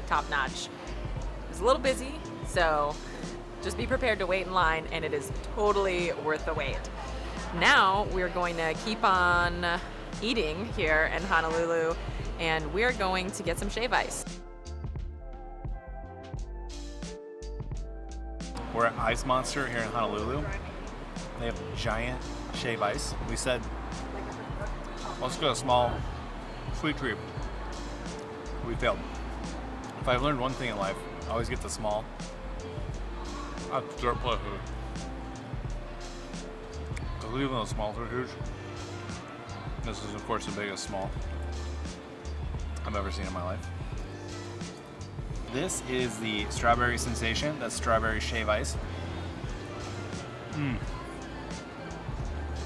top notch. It was a little busy, so just be prepared to wait in line, and it is totally worth the wait. Now we're going to keep on eating here in Honolulu, and we're going to get some shave ice. We're at Ice Monster here in Honolulu. They have giant shave ice. We said, let's get a small sweet treat. We failed. If I've learned one thing in life, I always get the small. That's dirt pleasure. Because even though smalls are huge, this is of course the biggest small I've ever seen in my life. This is the strawberry sensation. That's strawberry shave ice.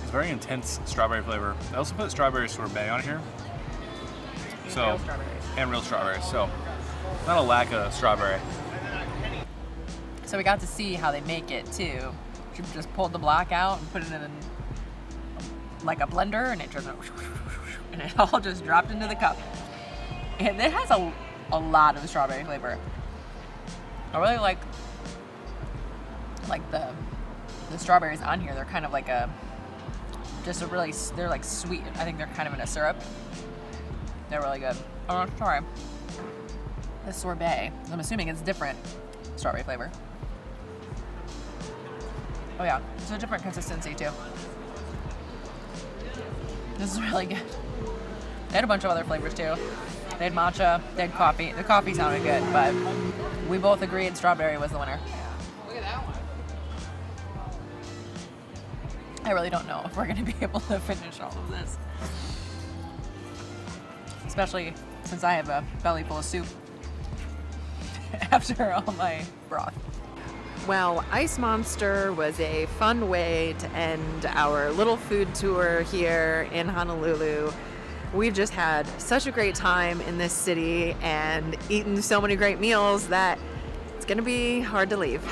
It's very intense strawberry flavor. I also put strawberry sorbet on here. So, and real strawberries. So, not a lack of strawberry. So we got to see how they make it too. She just pulled the block out and put it in like a blender, and it just and it all just dropped into the cup. And it has a lot of strawberry flavor. I really like the strawberries on here. They're kind of like they're like sweet. I think they're kind of in a syrup. They're really good. Oh, sorry. The sorbet, I'm assuming it's different strawberry flavor. Oh yeah, it's a different consistency too. This is really good. They had a bunch of other flavors too. They had matcha, they had coffee. The coffee sounded good, but we both agreed strawberry was the winner. Look at that one. I really don't know if we're gonna be able to finish all of this. Especially since I have a belly full of soup after all my broth. Well, Ice Monster was a fun way to end our little food tour here in Honolulu. We've just had such a great time in this city and eaten so many great meals that it's gonna be hard to leave.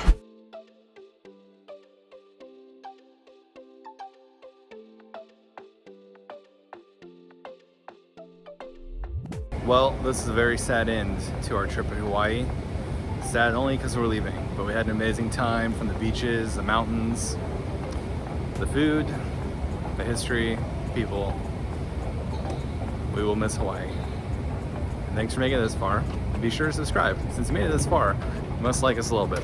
Well, this is a very sad end to our trip to Hawaii. Sad only because we're leaving, but we had an amazing time from the beaches, the mountains, the food, the history, people. We will miss Hawaii. And thanks for making it this far. Be sure to subscribe. Since you made it this far, you must like us a little bit.